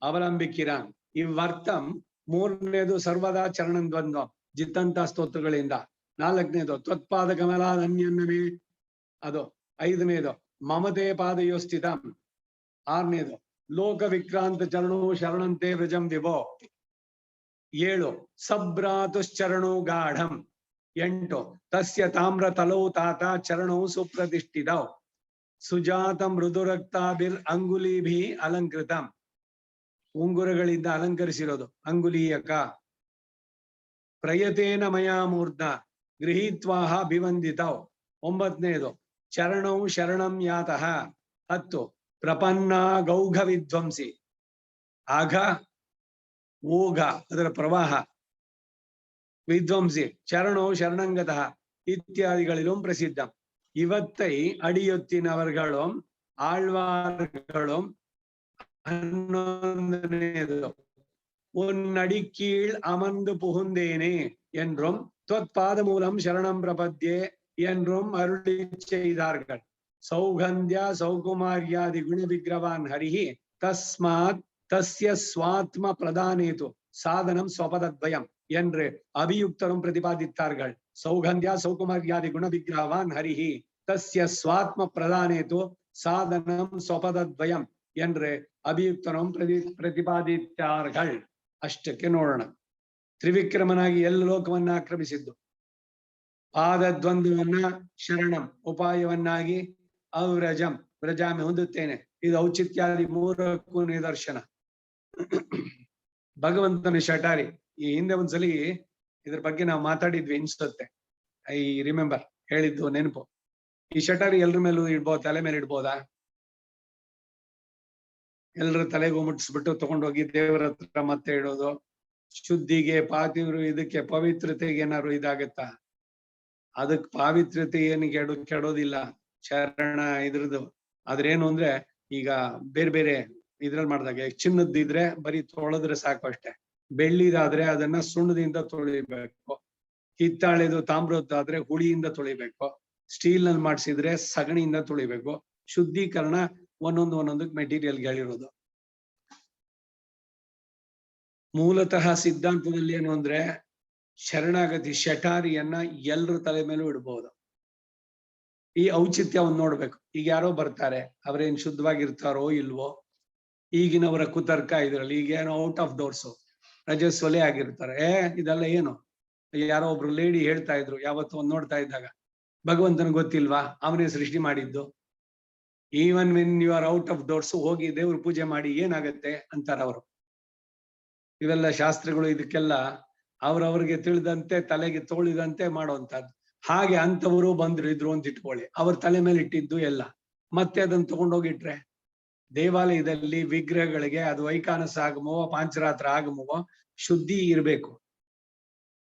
ಅವಲಂಬಿಕ್ಕಿರಾನ್. ಇವರ್ಥಂ. ಮೂರನೇದು ಸರ್ವದಾ ಚರಣಂ ದ್ವಂದ್ವಂ ಜಿತ್ತಂತ ಸ್ತೋತ್ರಗಳಿಂದ. ನಾಲ್ಕನೇದು ತ್ವತ್ಪಾದ ಕಮಲಾನನ್ಯನ್ನಮೇ ಅದು. ಐದನೇದು ಮಮತೆ ಪಾದಯೋ ಸ್ಥಿತಂ. ಆರನೇದು ಲೋಕ ವಿಕ್ರಾಂತ ಚರಣೋ ಶರಣಂತೆ ವ್ರಜಂ ವಿಭೋ. 7 ಸಭ್ರಾತುಶ್ಚರಣೋ ಗಾಢಂ. 8 ತಸ್ಯ ತಾಮ್ರ ತಲೌ ತಾತ ಚರಣೌ ಸುಪ್ರತಿಷ್ಠಿತೌ ಸುಜಾತ ಮೃದುರಕ್ತಾಭಿರ್ ಅಂಗುಲಿಭಿ ಅಲಂಕೃತಂ. ಉಂಗುರಗಳಿಂದ ಅಲಂಕರಿಸಿರೋದು ಅಂಗುಲೀಯಕ. ಪ್ರಯತೇನ ಮಯಾ ಮೂರ್ಧ ಗೃಹೀತ್ವಾಹ ಅಭಿವಂದಿತೌ. 9ನೇದು ಚರಣೌ ಶರಣಂ ಯಾತಃ. 10 ಪ್ರಪನ್ನ ಗೌಘ ವಿಧ್ವಂಸಿ. ಆಘ ಓಘ ಅದರ ಪ್ರವಾಹ, ವಿಧ್ವಂಸಿ ಚರಣೌ ಶರಣಂಗತಃ ಇತ್ಯಾದಿಗಳಿலும் ಪ್ರಸಿದ್ಧ. ಇವತ್ತೈ ಅಡಿಯೊತ್ತಿನವர்களும் ஆழ்வார்களும். 11ನೇದು உன்னடி கீழ் அமர்ந்து புகுந்தேனே என்றும் த்வத்பாத மூலம் சரணம் பிரபத்யே என்றும் அருளி செய்தார்கள். சௌகந்திய சௌகுமாரியாதி குண விக்கிரவான் ஹரிஹி தஸ்மாத் தஸ்ய ஸ்வாத்ம பிரதானேது சாதனம் ஸ்வபதத்வயம் என்று அபியுக்தரும் பிரதிபாதித்தார்கள். சௌகந்தியா சௌகுமாரியாதி குண விக்கிரவான் ஹரிஹி தஸ்ய ஸ்வாத்ம பிரதானேது சாதனம் ஸ்வபதத்வயம் என்று ಅಭಿಯುಕ್ತರಂ ಪ್ರತಿಪಾದಿತ್ತಾர்கள். ಅಷ್ಟಕ್ಕೆ ನೋಡೋಣ. ತ್ರಿವಿಕ್ರಮನಾಗಿ ಎಲ್ಲ ಲೋಕವನ್ನ ಆಕ್ರಮಿಸಿದ್ದು, ಪಾದದ್ವಂದ್ವವನ್ನ ಶರಣಂ ಉಪಾಯವನ್ನಾಗಿ ಅವ್ರಜಂ ವ್ರಜಾಮಿ ಹೊಂದುತ್ತೇನೆ, ಇದು ಔಚಿತ್ಯಾದಿ ಮೂರಕ್ಕೂ ನಿದರ್ಶನ. ಭಗವಂತನ ಶಟಾರಿ. ಈ ಹಿಂದೆ ಒಂದ್ಸಲಿ ಇದ್ರ ಬಗ್ಗೆ ನಾವು ಮಾತಾಡಿದ್ವಿ ಅನ್ಸುತ್ತೆ, ಐ ರಿಮೆಂಬರ್, ಹೇಳಿದ್ದು ನೆನಪು. ಈ ಶಟಾರಿ ಎಲ್ರ ಮೇಲೂ ಇಡ್ಬೋದು, ತಲೆ ಮೇಲೆ ಇಡ್ಬೋದಾ? ಎಲ್ಲರ ತಲೆಗೂ ಮುಟ್ಟಿಸ್ಬಿಟ್ಟು ತಗೊಂಡೋಗಿ ದೇವರ ಹತ್ರ ಮತ್ತೆ ಇಡೋದು, ಶುದ್ಧಿಗೆ ಪಾತಿವ್ರು ಇದಕ್ಕೆ ಪವಿತ್ರತೆಗೆ ಏನಾದ್ರು ಇದಾಗತ್ತಾ? ಅದಕ್ ಪಾವಿತ್ರತೆ ಏನು ಕೆಡೋದಿಲ್ಲ, ಚರಣ ಇದ್ರದ್ದು. ಆದ್ರೇನು ಅಂದ್ರೆ ಈಗ ಬೇರೆ ಬೇರೆ ಇದ್ರಲ್ಲಿ ಮಾಡಿದಾಗ ಚಿನ್ನದ್ದಿದ್ರೆ ಬರೀ ತೊಳೆದ್ರೆ ಸಾಕು ಅಷ್ಟೇ. ಬೆಳ್ಳಿದಾದ್ರೆ ಅದನ್ನ ಸುಣ್ಣದಿಂದ ತೊಳಿಬೇಕು, ಹಿತ್ತಾಳೆದು ತಾಮ್ರದ್ದಾದ್ರೆ ಹುಳಿಯಿಂದ ತೊಳಿಬೇಕು, ಸ್ಟೀಲ್ ನಲ್ಲಿ ಮಾಡಿಸಿದ್ರೆ ಸಗಣಿಯಿಂದ ತೊಳಿಬೇಕು. ಶುದ್ಧೀಕರಣ ಒಂದೊಂದಕ್ಕೆ ಮೆಟೀರಿಯಲ್ ಹೇಳಿರೋದು. ಮೂಲತಃ ಸಿದ್ಧಾಂತದಲ್ಲಿ ಏನು ಅಂದ್ರೆ ಶರಣಾಗತಿ ಶಟಾರಿಯನ್ನ ಎಲ್ರ ತಲೆ ಮೇಲೂ ಇಡ್ಬೋದು. ಈ ಔಚಿತ್ಯವನ್ನು ನೋಡ್ಬೇಕು. ಈಗ ಯಾರೋ ಬರ್ತಾರೆ, ಅವ್ರೇನ್ ಶುದ್ಧವಾಗಿರ್ತಾರೋ ಇಲ್ವೋ, ಈಗಿನವರ ಕುತರ್ಕ ಇದ್ರಲ್ಲಿ ಈಗ ಏನೋ ಔಟ್ ಆಫ್ ಡೋರ್ಸು ರಜಸ್ವಲೆ ಆಗಿರ್ತಾರೆ. ಇದೆಲ್ಲ ಏನು? ಯಾರೋ ಒಬ್ರು ಲೇಡಿ ಹೇಳ್ತಾ ಇದ್ರು ಯಾವತ್ತೂ ಒಂದ್ ನೋಡ್ತಾ ಇದ್ದಾಗ, ಭಗವಂತನ ಗೊತ್ತಿಲ್ವಾ, ಅವನೇ ಸೃಷ್ಟಿ ಮಾಡಿದ್ದು. Even when you are out of doors ಹೋಗಿ ದೇವ್ರ ಪೂಜೆ ಮಾಡಿ ಏನಾಗತ್ತೆ ಅಂತಾರ ಅವರು. ಇವೆಲ್ಲ ಶಾಸ್ತ್ರಗಳು ಇದಕ್ಕೆಲ್ಲ ಅವ್ರವ್ರಿಗೆ ತಿಳಿದಂತೆ ತಲೆಗೆ ತೋಳಿದಂತೆ ಮಾಡುವಂತದ್ದು. ಹಾಗೆ ಅಂತವರು ಬಂದ್ರು ಇದ್ರು ಅಂತ ಇಟ್ಕೊಳ್ಳಿ, ಅವ್ರ ತಲೆ ಮೇಲೆ ಇಟ್ಟಿದ್ದು ಎಲ್ಲ ಮತ್ತೆ ಅದನ್ನ ತಗೊಂಡೋಗಿಟ್ರೆ ದೇವಾಲಯದಲ್ಲಿ ವಿಗ್ರಹಗಳಿಗೆ ಅದು ವೈಕಾನಸ ಆಗಮವೋ ಪಾಂಚರಾತ್ರ ಆಗಮವೋ ಶುದ್ಧಿ ಇರ್ಬೇಕು.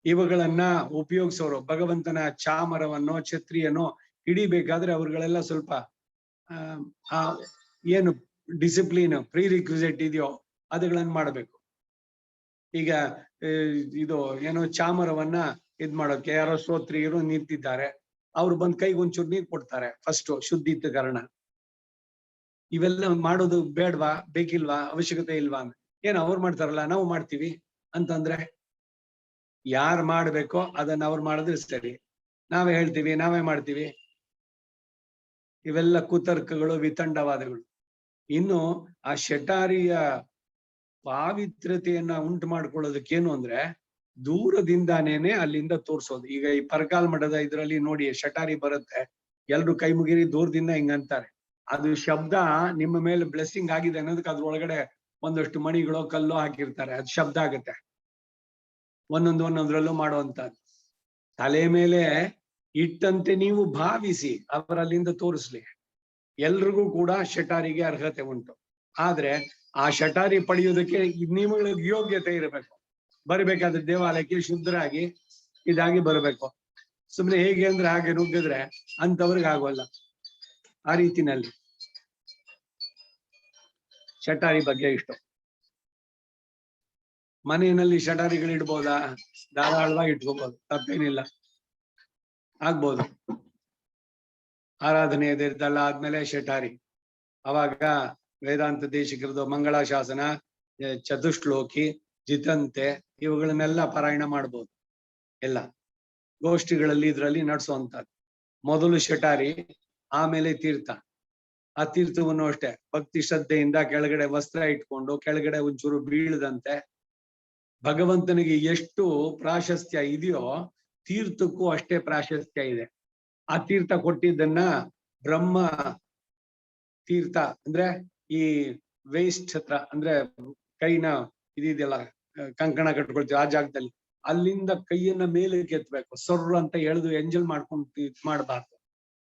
ಇವುಗಳನ್ನ ಉಪಯೋಗಿಸೋರು ಭಗವಂತನ ಚಾಮರವನ್ನೋ ಛತ್ರಿಯನ್ನೋ ಹಿಡಿಬೇಕಾದ್ರೆ ಅವ್ರುಗಳೆಲ್ಲ ಸ್ವಲ್ಪ ಏನು ಡಿಸಿಪ್ಲಿನ್ ಪ್ರೀ ರಿಕ್ವಿಸಿಟ್ ಇದೆಯೋ ಅದುಗಳನ್ನ ಮಾಡ್ಬೇಕು. ಈಗ ಇದು ಏನೋ ಚಾಮರವನ್ನ ಇದ್ ಮಾಡೋಕೆ ಯಾರೋ ಶ್ರೋತ್ರಿಯರು ನಿಂತಿದ್ದಾರೆ, ಅವ್ರು ಬಂದ್ ಕೈಗೆ ಒಂಚೂರು ನೀರ್ ಕೊಡ್ತಾರೆ ಫಸ್ಟ್ ಶುದ್ಧೀಕರಣ. ಇವೆಲ್ಲ ಮಾಡೋದು ಬೇಡ್ವಾ, ಬೇಕಿಲ್ವಾ, ಅವಶ್ಯಕತೆ ಇಲ್ವಾ? ಏನ್ ಅವ್ರು ಮಾಡ್ತಾರಲ್ಲ ನಾವು ಮಾಡ್ತೀವಿ ಅಂತಂದ್ರೆ ಯಾರು ಮಾಡ್ಬೇಕೋ ಅದನ್ನ ಅವ್ರು ಮಾಡಿದ್ರೆ ಸರಿ, ನಾವೇ ಹೇಳ್ತೀವಿ ನಾವೇ ಮಾಡ್ತೀವಿ. ಇವೆಲ್ಲ ಕುತರ್ಕಗಳು, ವಿತಂಡವಾದಗಳು. ಇನ್ನು ಆ ಶಟಾರಿಯ ಪಾವಿತ್ರತೆಯನ್ನ ಉಂಟು ಮಾಡ್ಕೊಳ್ಳೋದಕ್ಕೇನು ಅಂದ್ರೆ ದೂರದಿಂದಾನೇನೆ ಅಲ್ಲಿಂದ ತೋರ್ಸೋದು. ಈಗ ಈ ಪರಕಾಲ್ ಮಠದ ಇದ್ರಲ್ಲಿ ನೋಡಿ ಶಟಾರಿ ಬರುತ್ತೆ, ಎಲ್ರು ಕೈ ಮುಗಿರಿ ದೂರದಿಂದ ಹಿಂಗಂತಾರೆ. ಅದು ಶಬ್ದ ನಿಮ್ಮ ಮೇಲೆ ಬ್ಲೆಸ್ಸಿಂಗ್ ಆಗಿದೆ ಅನ್ನೋದಕ್ಕೆ ಅದ್ರೊಳಗಡೆ ಒಂದಷ್ಟು ಮಣಿಗಳೋ ಕಲ್ಲೋ ಹಾಕಿರ್ತಾರೆ, ಅದು ಶಬ್ದ ಆಗುತ್ತೆ. ಒಂದೊಂದ್ರಲ್ಲೂ ಮಾಡುವಂತದ್ದು. ತಲೆ ಮೇಲೆ ಇಟ್ಟಂತೆ ನೀವು ಭಾವಿಸಿ ಅವರಲ್ಲಿಂದ ತೋರಿಸ್ಲಿ. ಎಲ್ರಿಗೂ ಕೂಡ ಶಟಾರಿಗೆ ಅರ್ಹತೆ ಉಂಟು. ಆದ್ರೆ ಆ ಶಟಾರಿ ಪಡೆಯುವುದಕ್ಕೆ ನಿಮಗೆ ಯೋಗ್ಯತೆ ಇರಬೇಕು. ಬರಬೇಕಾದ್ರೆ ದೇವಾಲಯಕ್ಕೆ ಶುದ್ಧರಾಗಿ ಇದಾಗಿ ಬರಬೇಕು. ಸುಮ್ನೆ ಹೇಗೆ ಅಂದ್ರೆ ಹಾಗೆ ನುಗ್ಗಿದ್ರೆ ಅಂತವ್ರಿಗೆ ಆಗೋಲ್ಲ. ಆ ರೀತಿನಲ್ಲಿ ಶಟಾರಿ ಬಗ್ಗೆ ಇಷ್ಟು. ಮನೆಯಲ್ಲಿ ಶಟಾರಿಗಳು ಇಡ್ಬೋದಾ? ಧಾರಾಳವಾಗಿ ಇಟ್ಕೋಬಹುದು, ತಪ್ಪೇನಿಲ್ಲ, ಆಗ್ಬೋದು. ಆರಾಧನೆ ಇದೆಲ್ಲ ಆದ್ಮೇಲೆ ಶಟಾರಿ. ಅವಾಗ ವೇದಾಂತ ದೇಶಿಕರದು ಮಂಗಳಾಶಾಸನ, ಚತುಶ್ಲೋಕಿ, ಜಿತಂತೆ ಇವುಗಳನ್ನೆಲ್ಲ ಪಾರಾಯಣ ಮಾಡ್ಬೋದು. ಎಲ್ಲ ಗೋಷ್ಠಿಗಳಲ್ಲಿ ಇದ್ರಲ್ಲಿ ನಡೆಸುವಂತದ್ದು. ಮೊದಲು ಶಟಾರಿ, ಆಮೇಲೆ ತೀರ್ಥ. ಆ ತೀರ್ಥವನ್ನು ಅಷ್ಟೇ ಭಕ್ತಿ ಶ್ರದ್ಧೆಯಿಂದ ಕೆಳಗಡೆ ವಸ್ತ್ರ ಇಟ್ಕೊಂಡು ಕೆಳಗಡೆ ಒಂಚೂರು ಬೀಳದಂತೆ. ಭಗವಂತನಿಗೆ ಎಷ್ಟು ಪ್ರಾಶಸ್ತ್ಯ ಇದೆಯೋ ತೀರ್ಥಕ್ಕೂ ಅಷ್ಟೇ ಪ್ರಾಶಸ್ತ್ಯ ಇದೆ. ಆ ತೀರ್ಥ ಕೊಟ್ಟಿದ್ದನ್ನ ಬ್ರಹ್ಮ ತೀರ್ಥ ಅಂದ್ರೆ ಈ ವೇಸ್ಟ್ ಹತ್ರ ಅಂದ್ರೆ ಕೈನ ಇದೆಯಲ್ಲ ಕಂಕಣ ಕಟ್ಕೊಳ್ತೀವಿ ಆ ಜಾಗದಲ್ಲಿ, ಅಲ್ಲಿಂದ ಕೈಯನ್ನ ಮೇಲೆ ಕೆತ್ತಬೇಕು. ಸೊರ್ರು ಅಂತ ಎಳೆದು ಎಂಜಲ್ ಮಾಡ್ಕೊಂಡು ಮಾಡಬಾರ್ದು.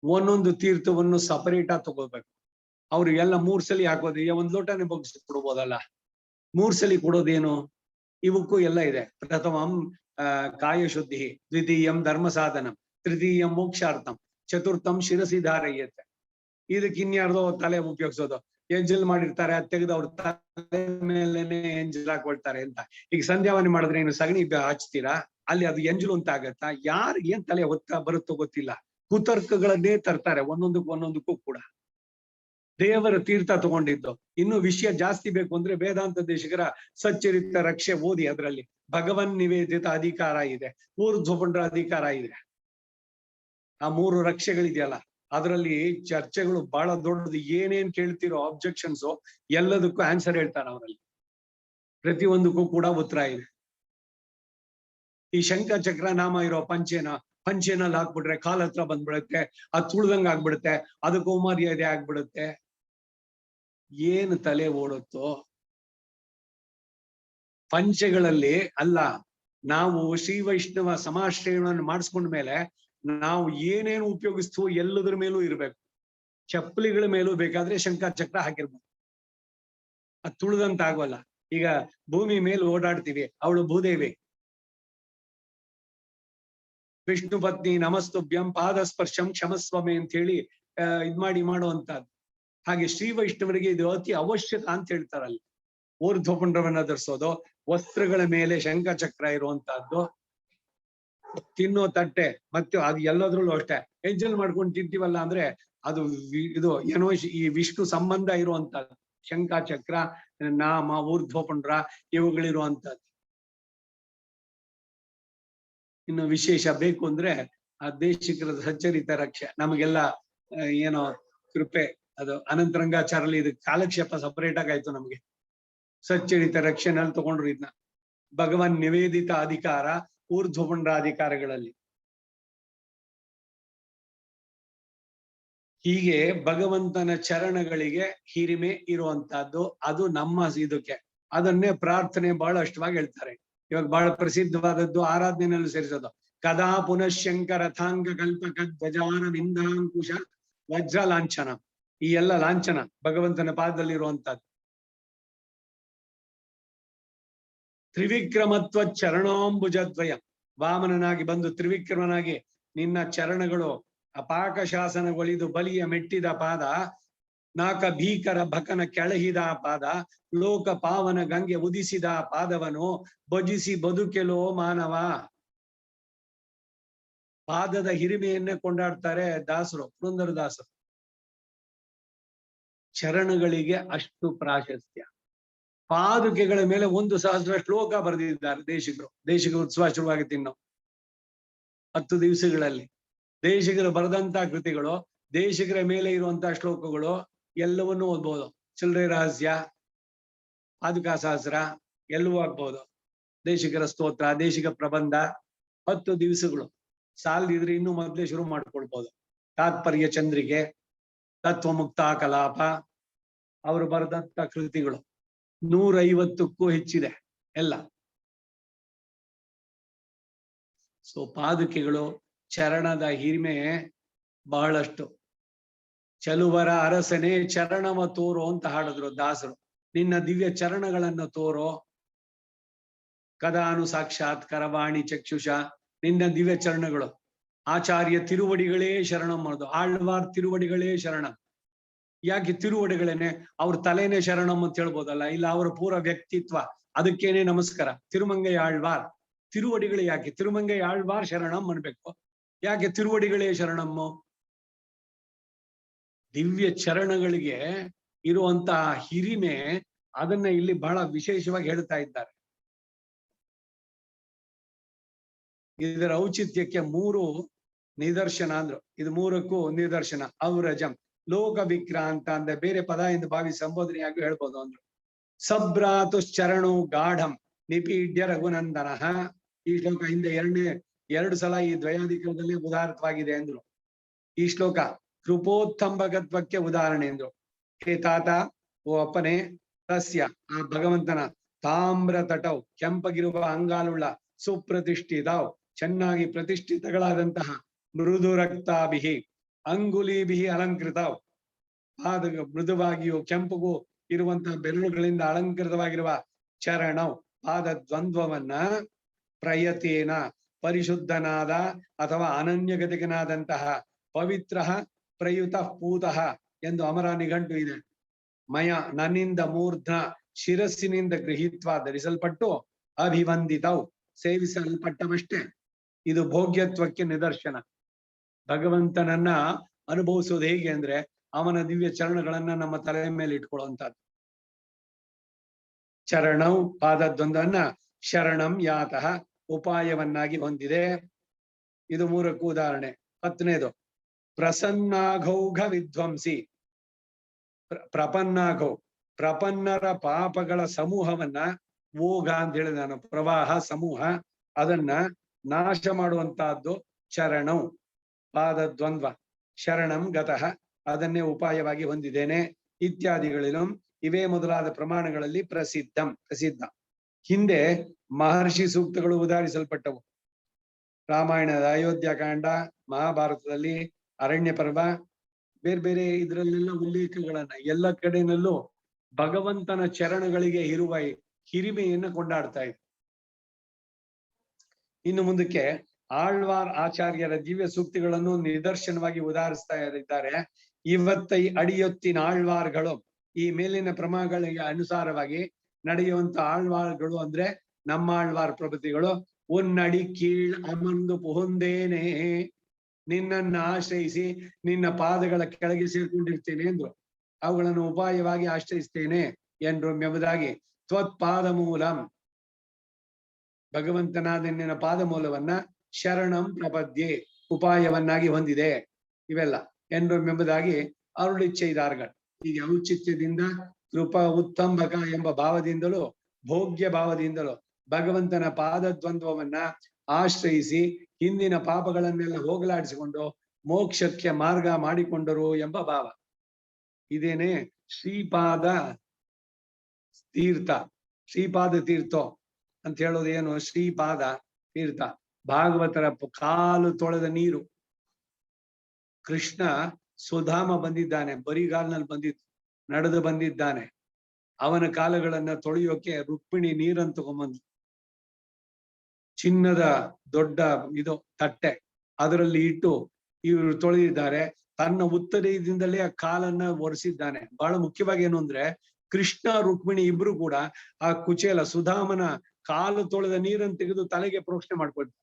ಒಂದೊಂದು ತೀರ್ಥವನ್ನು ಸಪರೇಟ್ ಆಗಿ ತಗೋಬೇಕು. ಅವ್ರಿಗೆಲ್ಲ 3 ಸಲ ಹಾಕೋದು, ಒಂದ್ ಲೋಟನೇ ಬಗ್ಸಿ ಕೊಡ್ಬೋದಲ್ಲ, 3 ಸಲ ಕೊಡೋದೇನು? ಇವಕ್ಕೂ ಎಲ್ಲ ಇದೆ. ಪ್ರಥಮಂ ಕಾಯ ಶುದ್ಧಿ, ದ್ವಿತೀಯಂ ಧರ್ಮ ಸಾಧನಂ, ತೃತೀಯಂ ಮೋಕ್ಷಾರ್ಥಂ, ಚತುರ್ಥಂ ಶಿರಸಿ ಧಾರಯತ್ತೆ. ಇದಕ್ಕೆ ಇನ್ಯಾರ್ದೋ ತಲೆ ಉಪಯೋಗಿಸೋದು. ಎಂಜಲ್ ಮಾಡಿರ್ತಾರೆ, ಅದ್ ತೆಗೆದು ಅವ್ರ ತಲೆ ಮೇಲೆನೆ ಎಂಜಲ್ ಹಾಕೊಳ್ತಾರೆ ಅಂತ. ಈಗ ಸಂಧ್ಯಾವನೆ ಮಾಡಿದ್ರೆ ಏನು ಸಗಣಿ ಹಚ್ತೀರಾ? ಅಲ್ಲಿ ಅದು ಎಂಜಲು ಅಂತ ಆಗತ್ತಾ? ಯಾರು ಏನ್ ತಲೆ ಹೊತ್ತ ಬರುತ್ತೋ ಗೊತ್ತಿಲ್ಲ. ಕುತರ್ಕಗಳನ್ನೇ ತರ್ತಾರೆ ಒಂದೊಂದಕ್ಕೂ ಕೂಡ. ದೇವರ ತೀರ್ಥ ತಗೊಂಡಿದ್ದು. ಇನ್ನು ವಿಷಯ ಜಾಸ್ತಿ ಬೇಕು ಅಂದ್ರೆ ವೇದಾಂತ ದೇಶಿಕರ ಸಚ್ಚರಿತ ರಕ್ಷೆ ಓದಿ. ಅದರಲ್ಲಿ ಭಗವನ್ ನಿವೇದಿತ ಅಧಿಕಾರ ಇದೆ, ಊರ್ಧ್ವಪುಂಡ್ರ ಅಧಿಕಾರ ಇದೆ. ಆ 3 ರಕ್ಷೆಗಳಿದೆಯಲ್ಲ, ಅದರಲ್ಲಿ ಚರ್ಚೆಗಳು ಬಹಳ ದೊಡ್ಡದು. ಏನೇನ್ ಕೇಳ್ತಿರೋ ಆಬ್ಜೆಕ್ಷನ್ಸ್ ಎಲ್ಲದಕ್ಕೂ ಆನ್ಸರ್ ಹೇಳ್ತಾರೆ ಅವರಲ್ಲಿ. ಪ್ರತಿಯೊಂದಕ್ಕೂ ಕೂಡ ಉತ್ತರ ಇದೆ. ಈ ಶಂಖ ಚಕ್ರ ನಾಮ ಇರೋ ಪಂಚೆನಲ್ಲಿ ಹಾಕ್ಬಿಟ್ರೆ ಕಾಲ್ ಹತ್ರ ಬಂದ್ಬಿಡುತ್ತೆ, ಅದು ತುಳ್ದಂಗ್ ಆಗ್ಬಿಡುತ್ತೆ, ಅದಕ್ಕೂ ಮರ್ಯಾದೆ ಆಗ್ಬಿಡುತ್ತೆ. ಏನು ತಲೆ ಓಡುತ್ತೋ. ಪಂಚೆಗಳಲ್ಲಿ ಅಲ್ಲ, ನಾವು ಶ್ರೀ ವೈಷ್ಣವ ಸಮಾಶ್ರಯವನ್ನು ಮಾಡಿಸ್ಕೊಂಡ್ಮೇಲೆ ನಾವು ಏನೇನು ಉಪಯೋಗಿಸ್ತೀವೋ ಎಲ್ಲದ್ರ ಮೇಲೂ ಇರ್ಬೇಕು. ಚಪ್ಪಲಿಗಳ ಮೇಲೂ ಬೇಕಾದ್ರೆ ಶಂಖ ಚಕ್ರ ಹಾಕಿರ್ಬೋದು, ಅದು ತುಳಿದಂತ ಆಗೋಲ್ಲ. ಈಗ ಭೂಮಿ ಮೇಲೆ ಓಡಾಡ್ತೀವಿ, ಅವಳು ಭೂದೇವಿ, ವಿಷ್ಣು ಪತ್ನಿ ನಮಸ್ತುಭ್ಯಂ ಪಾದ ಸ್ಪರ್ಶಂ ಕ್ಷಮಸ್ವಮೆ ಅಂತ ಹೇಳಿ ಇದ್ ಮಾಡುವಂತಹದ್ದು. ಹಾಗೆ ಶ್ರೀ ವೈಷ್ಣವರಿಗೆ ಇದು ಅತಿ ಅವಶ್ಯಕ ಅಂತ ಹೇಳ್ತಾರಲ್ಲಿ. ಊರ್ಧ್ವಪುಂಡ್ರವನ್ನ ಧರಿಸೋದು, ವಸ್ತ್ರಗಳ ಮೇಲೆ ಶಂಖ ಚಕ್ರ ಇರುವಂತಹದ್ದು, ತಿನ್ನೋ ತಟ್ಟೆ, ಮತ್ತೆ ಅದು ಎಲ್ಲದ್ರಲ್ಲೂ ಅಷ್ಟೇ. ಎಂಜಲ್ ಮಾಡ್ಕೊಂಡು ತಿಂತೀವಲ್ಲ ಅಂದ್ರೆ ಅದು ಇದು ಏನೋ ಈ ವಿಷ್ಣು ಸಂಬಂಧ ಇರುವಂತಹದ್ದು. ಶಂಖ ಚಕ್ರ, ನಾಮ, ಊರ್ಧ್ವಪುಂಡ್ರ ಇವುಗಳಿರುವಂತಹದ್ದು. ಇನ್ನು ವಿಶೇಷ ಬೇಕು ಅಂದ್ರೆ ಆ ದೇಶಿಕರ ಸಚ್ಚರಿತ ರಕ್ಷೆ ನಮಗೆಲ್ಲ ಏನೋ ಕೃಪೆ. ಅದು ಅನಂತರಂಗಾಚಾರಲ್ಲಿ ಇದು ಕಾಲಕ್ಷೇಪ ಸಪರೇಟ್ ಆಗಾಯ್ತು ನಮ್ಗೆ. ಸಚ್ಚರಿತ ರಕ್ಷೆನಲ್ಲಿ ತಗೊಂಡ್ರು ಇದನ್ನ. ಭಗವನ್ ನಿವೇದಿತ ಅಧಿಕಾರ, ಊರ್ಧ್ವಪುಂಡ್ರ ಅಧಿಕಾರಗಳಲ್ಲಿ. ಹೀಗೆ ಭಗವಂತನ ಚರಣಗಳಿಗೆ ಹಿರಿಮೆ ಇರುವಂತಹದ್ದು. ಅದು ನಮ್ಮ ಇದಕ್ಕೆ ಅದನ್ನೇ ಪ್ರಾರ್ಥನೆ ಬಹಳಷ್ಟವಾಗಿ ಹೇಳ್ತಾರೆ. ಇವಾಗ ಬಹಳ ಪ್ರಸಿದ್ಧವಾದದ್ದು ಆರಾಧನೆಯಲ್ಲಿ ಸೇರಿಸೋದು. ಕದಾ ಪುನಃಶಂಕರ ರಥಾಂಗ ಕಲ್ಪಕ ಧ್ವಜಾನ ನಿಂದಾಂಕುಶ ವಜ್ರ ಲಾಂಛನ. ಈ ಎಲ್ಲ ಲಾಂಛನ ಭಗವಂತನ ಪಾದದಲ್ಲಿರುವಂತಹದ್ದು. ತ್ರಿವಿಕ್ರಮತ್ವ ಚರಣಾಂಬುಜದ್ವಯ. ವಾಮನನಾಗಿ ಬಂದು ತ್ರಿವಿಕ್ರಮನಾಗಿ ನಿನ್ನ ಚರಣಗಳು ಅಪಾಕ ಶಾಸನಗೊಳಿದು ಬಲಿಯ ಮೆಟ್ಟಿದ ಪಾದ, ನಾಕ ಭೀಕರ ಭಕನ ಕೆಳಹಿದ ಪಾದ, ಲೋಕ ಪಾವನ ಗಂಗೆ ಉದಿಸಿದ ಪಾದವನು ಭಜಿಸಿ ಬದುಕೆಲೋ ಮಾನವ. ಪಾದದ ಹಿರಿಮೆಯನ್ನೇ ಕೊಂಡಾಡ್ತಾರೆ ದಾಸರು, ಪುರಂದರದಾಸರು. ಚರಣಗಳಿಗೆ ಅಷ್ಟು ಪ್ರಾಶಸ್ತ್ಯ. ಪಾದುಕೆಗಳ ಮೇಲೆ 1,000 ಶ್ಲೋಕ ಬರೆದಿದ್ದಾರೆ ದೇಶಿಗರು ಉತ್ಸವ ಶುರುವಾಗಿತ್ತು ಇನ್ನು 10 ದಿವಸಗಳಲ್ಲಿ. ದೇಶಿಗರು ಬರೆದಂತ ಕೃತಿಗಳು, ದೇಶಿಗರ ಮೇಲೆ ಇರುವಂತಹ ಶ್ಲೋಕಗಳು ಎಲ್ಲವನ್ನೂ ಓದ್ಬೋದು. ಚಿಲ್ಲರೆ ರಹಸ್ಯ, ಪಾದುಕಾ ಸಹಸ್ರ ಎಲ್ಲವೂ ಆಗ್ಬೋದು. ದೇಶಿಗರ ಸ್ತೋತ್ರ, ದೇಶಿಗ ಪ್ರಬಂಧ 10 ದಿವಸಗಳು. ಸಾಲದಿದ್ರೆ ಇನ್ನೂ ಮೊದಲೇ ಶುರು ಮಾಡ್ಕೊಳ್ಬೋದು. ತಾತ್ಪರ್ಯ ಚಂದ್ರಿಕೆ, ತತ್ವ ಮುಕ್ತ ಕಲಾಪ, ಅವರು ಬರೆದಂತ ಕೃತಿಗಳು 150ಕ್ಕೂ ಹೆಚ್ಚಿದೆ ಎಲ್ಲ. ಸೊ ಪಾದುಕೆಗಳು, ಚರಣದ ಹಿರಿಮೆ ಬಹಳಷ್ಟು. ಚಲುವರ ಅರಸನೆ ಚರಣವ ತೋರೋ ಅಂತ ಹಾಡಿದ್ರು ದಾಸರು. ನಿನ್ನ ದಿವ್ಯ ಚರಣಗಳನ್ನು ತೋರೋ. ಕದಾನು ಸಾಕ್ಷಾತ್ ಕರವಾಣಿ ಚಕ್ಷುಷ. ನಿನ್ನ ದಿವ್ಯ ಚರಣಗಳು. ಆಚಾರ್ಯ ತಿರುವಡಿಗಳೇ ಶರಣಂ ಮಾಡೋದು. ಆಳ್ವಾರ್ ತಿರುವಡಿಗಳೇ ಶರಣ. ಯಾಕೆ ತಿರುವಡಿಗಳೇನೆ? ಅವ್ರ ತಲೆನೇ ಶರಣಂ ಅಂತ ಹೇಳ್ಬೋದಲ್ಲ, ಇಲ್ಲ ಅವರ ಪೂರ ವ್ಯಕ್ತಿತ್ವ, ಅದಕ್ಕೇನೆ ನಮಸ್ಕಾರ. ತಿರುಮಂಗೈ ಆಳ್ವಾರ್ ತಿರುವಡಿಗಳು ಯಾಕೆ? ತಿರುಮಂಗೈ ಆಳ್ವಾರ್ ಶರಣಂ ಅನ್ಬೇಕು. ಯಾಕೆ ತಿರುವಡಿಗಳೇ ಶರಣಮ್ಮು? ದಿವ್ಯ ಚರಣಗಳಿಗೆ ಇರುವಂತಹ ಹಿರಿಮೆ, ಅದನ್ನ ಇಲ್ಲಿ ಬಹಳ ವಿಶೇಷವಾಗಿ ಹೇಳ್ತಾ ಇದ್ದಾರೆ. ಇದರ ಔಚಿತ್ಯಕ್ಕೆ 3 ನಿದರ್ಶನ ಅಂದ್ರು. ಇದು 3ಕ್ಕೂ ನಿದರ್ಶನ. ಔರಜಂ, ಲೋಕ ವಿಕ್ರಾಂತ ಅಂದ್ರೆ ಬೇರೆ ಪದ ಎಂದು ಭಾವಿಸಿ ಸಂಬೋಧನೆಯಾಗಿ ಹೇಳ್ಬೋದು ಅಂದ್ರು. ಸಭ್ರಾತುಶ್ಚರಣು ಗಾಢಂ ನಿಪೀಡ್ಯ ರಘುನಂದನ. ಈ ಶ್ಲೋಕ ಹಿಂದೆ 2 ಸಲ ಈ ದ್ವಯಾಧಿಕರದಲ್ಲಿ ಉದಾಹರಣವಾಗಿದೆ ಅಂದ್ರು. ಈ ಶ್ಲೋಕ ಕೃಪೋತ್ತಂಬಕತ್ವಕ್ಕೆ ಉದಾಹರಣೆ ಎಂದ್ರು. ಹೇ ತಾತ, ಓ ಅಪ್ಪನೇ, ತಸ್ಯ ಆ ಭಗವಂತನ ತಾಮ್ರ ತಟೌ ಕೆಂಪಗಿರುವ ಅಂಗಾಲುಳ್ಳ ಸುಪ್ರತಿಷ್ಠಿತಾವ್ ಚೆನ್ನಾಗಿ ಪ್ರತಿಷ್ಠಿತಗಳಾದಂತಹ ಮೃದು ರಕ್ತಾಭಿಹಿ ಅಂಗುಲಿಭಿಹಿ ಅಲಂಕೃತಾವ್. ಪಾದ ಮೃದುವಾಗಿಯೂ ಕೆಂಪುಗೂ ಇರುವಂತಹ ಬೆರಳುಗಳಿಂದ ಅಲಂಕೃತವಾಗಿರುವ ಚರಣವ್ ಪಾದ ದ್ವಂದ್ವವನ್ನ ಪ್ರಯತೇನ ಪರಿಶುದ್ಧನಾದ ಅಥವಾ ಅನನ್ಯಗತಿಕನಾದಂತಹ ಪವಿತ್ರ ಪ್ರಯುತ ಪೂತಃ ಎಂದು ಅಮರ ನಿಘಂಟು ಇದೆ. ಮಯ ನನ್ನಿಂದ ಮೂರ್ಧ್ನ ಶಿರಸ್ಸಿನಿಂದ ಗೃಹೀತ್ವ ಧರಿಸಲ್ಪಟ್ಟು ಅಭಿವಂದಿತವ್ ಸೇವಿಸಲ್ಪಟ್ಟವಷ್ಟೇ. ಇದು ಭೋಗ್ಯತ್ವಕ್ಕೆ ನಿದರ್ಶನ. ಭಗವಂತನನ್ನ ಅನುಭವಿಸೋದು ಹೇಗೆ ಅಂದ್ರೆ ಅವನ ದಿವ್ಯ ಚರಣಗಳನ್ನ ನಮ್ಮ ತಲೆ ಮೇಲೆ ಇಟ್ಕೊಳ್ಳುವಂತದ್ದು. ಚರಣಂ ಪಾದದ್ವಂದ್ವನ್ನ ಶರಣಂ ಯಾತಃ ಉಪಾಯವನ್ನಾಗಿ ಹೊಂದಿದೆ. ಇದು 3ಕ್ಕೂ ಉದಾಹರಣೆ. 10ನೇದು ಪ್ರಸನ್ನಾಘೌಘ ವಿಧ್ವಂಸಿ. ಪ್ರಪನ್ನಾಘೌ ಪ್ರಪನ್ನರ ಪಾಪಗಳ ಸಮೂಹವನ್ನ ಓಘ ಅಂತ ಹೇಳಿದ ನಾನು, ಪ್ರವಾಹ ಸಮೂಹ, ಅದನ್ನ ನಾಶ ಮಾಡುವಂತಹದ್ದು ಚರಣಂ ಪಾದದ್ವಂದ್ವ. ಶರಣಂ ಗತಃ ಅದನ್ನೇ ಉಪಾಯವಾಗಿ ಹೊಂದಿದ್ದೇನೆ ಇತ್ಯಾದಿಗಳಿலும் ಇವೇ ಮೊದಲಾದ ಪ್ರಮಾಣಗಳಲ್ಲಿ ಪ್ರಸಿದ್ಧ. ಹಿಂದೆ ಮಹರ್ಷಿ ಸೂಕ್ತಗಳು ಉದಾಹರಿಸಲ್ಪಟ್ಟವು. ರಾಮಾಯಣದ ಅಯೋಧ್ಯಕಾಂಡ, ಮಹಾಭಾರತದಲ್ಲಿ ಅರಣ್ಯ ಪರ್ವ, ಬೇರೆ ಬೇರೆ ಇದರಲ್ಲೆಲ್ಲ ಉಲ್ಲೇಖಗಳನ್ನ ಎಲ್ಲ ಕಡೆನಲ್ಲೂ ಭಗವಂತನ ಚರಣಗಳಿಗೆ ಇರುವ ಹಿರಿಮೆಯನ್ನು ಕೊಂಡಾಡ್ತಾ ಇದೆ. ಇನ್ನು ಮುಂದಕ್ಕೆ ಆಳ್ವಾರ್ ಆಚಾರ್ಯರ ದಿವ್ಯ ಸೂಕ್ತಿಗಳನ್ನು ನಿದರ್ಶನವಾಗಿ ಉದಾಹರಿಸ್ತಾ ಇದ್ದಾರೆ. ಅಡಿಯೊತ್ತಿನ ಆಳ್ವಾರ್ಗಳು, ಈ ಮೇಲಿನ ಪ್ರಮಾಣಗಳಿಗೆ ಅನುಸಾರವಾಗಿ ನಡೆಯುವಂತ ಆಳ್ವಾರ್ಗಳು ಅಂದ್ರೆ ನಮ್ಮ ಆಳ್ವಾರ್ ಪ್ರಭೃತಿಗಳು, ಉನ್ನಡಿ ಕೀಳ್ ಅಮರ್ದು ಪುಹುಂದೇನೆ, ನಿನ್ನನ್ನು ಆಶ್ರಯಿಸಿ ನಿನ್ನ ಪಾದಗಳ ಕೆಳಗೆ ಸೇರ್ಕೊಂಡಿರ್ತೇನೆ ಎಂದ್ರು. ಅವುಗಳನ್ನು ಉಪಾಯವಾಗಿ ಆಶ್ರಯಿಸ್ತೇನೆ ಎಂದ್ರು ಎಂಬುದಾಗಿ ತ್ವತ್ಪಾದ ಮೂಲಂ, ಭಗವಂತನಾದ ನಿನ್ನ ಪಾದ ಮೂಲವನ್ನ ಶರಣಂ ಪ್ರಪದ್ಯೆ ಉಪಾಯವನ್ನಾಗಿ ಹೊಂದಿದೆ ಇವೆಲ್ಲ ಎಂದು ಎಂಬುದಾಗಿ ಅರುಳಿಚ್ಛೆಯಿದಾರ್ಗಳು. ಹೀಗೆ ಔಚಿತ್ಯದಿಂದ ಕೃಪಾ ಉತ್ತಂಬಕ ಎಂಬ ಭಾವದಿಂದಲೂ ಭೋಗ್ಯ ಭಾವದಿಂದಲೂ ಭಗವಂತನ ಪಾದದ್ವಂದ್ವವನ್ನ ಆಶ್ರಯಿಸಿ ಹಿಂದಿನ ಪಾಪಗಳನ್ನೆಲ್ಲ ಹೋಗಲಾಡಿಸಿಕೊಂಡು ಮೋಕ್ಷಕ್ಕೆ ಮಾರ್ಗ ಮಾಡಿಕೊಂಡರು ಎಂಬ ಭಾವ. ಇದೇನೆ ಶ್ರೀಪಾದ ತೀರ್ಥ. ಶ್ರೀಪಾದ ತೀರ್ಥೋ ಅಂತ ಹೇಳೋದು ಏನು? ಶ್ರೀಪಾದ ತೀರ್ಥ, ಭಾಗವತರ ಕಾಲು ತೊಳೆದ ನೀರು. ಕೃಷ್ಣ ಸುಧಾಮ ಬಂದಿದ್ದಾನೆ, ಬರಿಗಾಲ್ನಲ್ಲಿ ಬಂದಿದ್ದು, ನಡೆದು ಬಂದಿದ್ದಾನೆ. ಅವನ ಕಾಲುಗಳನ್ನ ತೊಳೆಯೋಕೆ ರುಕ್ಮಿಣಿ ನೀರನ್ನು ತಗೊಂಬಂದು, ಚಿನ್ನದ ದೊಡ್ಡ ಇದು ತಟ್ಟೆ, ಅದರಲ್ಲಿ ಇಟ್ಟು ಇವರು ತೊಳೆದಿದ್ದಾರೆ. ತನ್ನ ಉತ್ತರದಿಂದಲೇ ಆ ಕಾಲನ್ನ ಒರೆಸಿದ್ದಾನೆ. ಬಹಳ ಮುಖ್ಯವಾಗಿ ಏನು ಅಂದ್ರೆ, ಕೃಷ್ಣ ರುಕ್ಮಿಣಿ ಇಬ್ರು ಕೂಡ ಆ ಕುಚೇಲ ಸುಧಾಮನ ಕಾಲು ತೊಳೆದ ನೀರನ್ನು ತೆಗೆದು ತಲೆಗೆ ಪ್ರೋಕ್ಷಣೆ ಮಾಡ್ಕೊಳ್ತಾರೆ.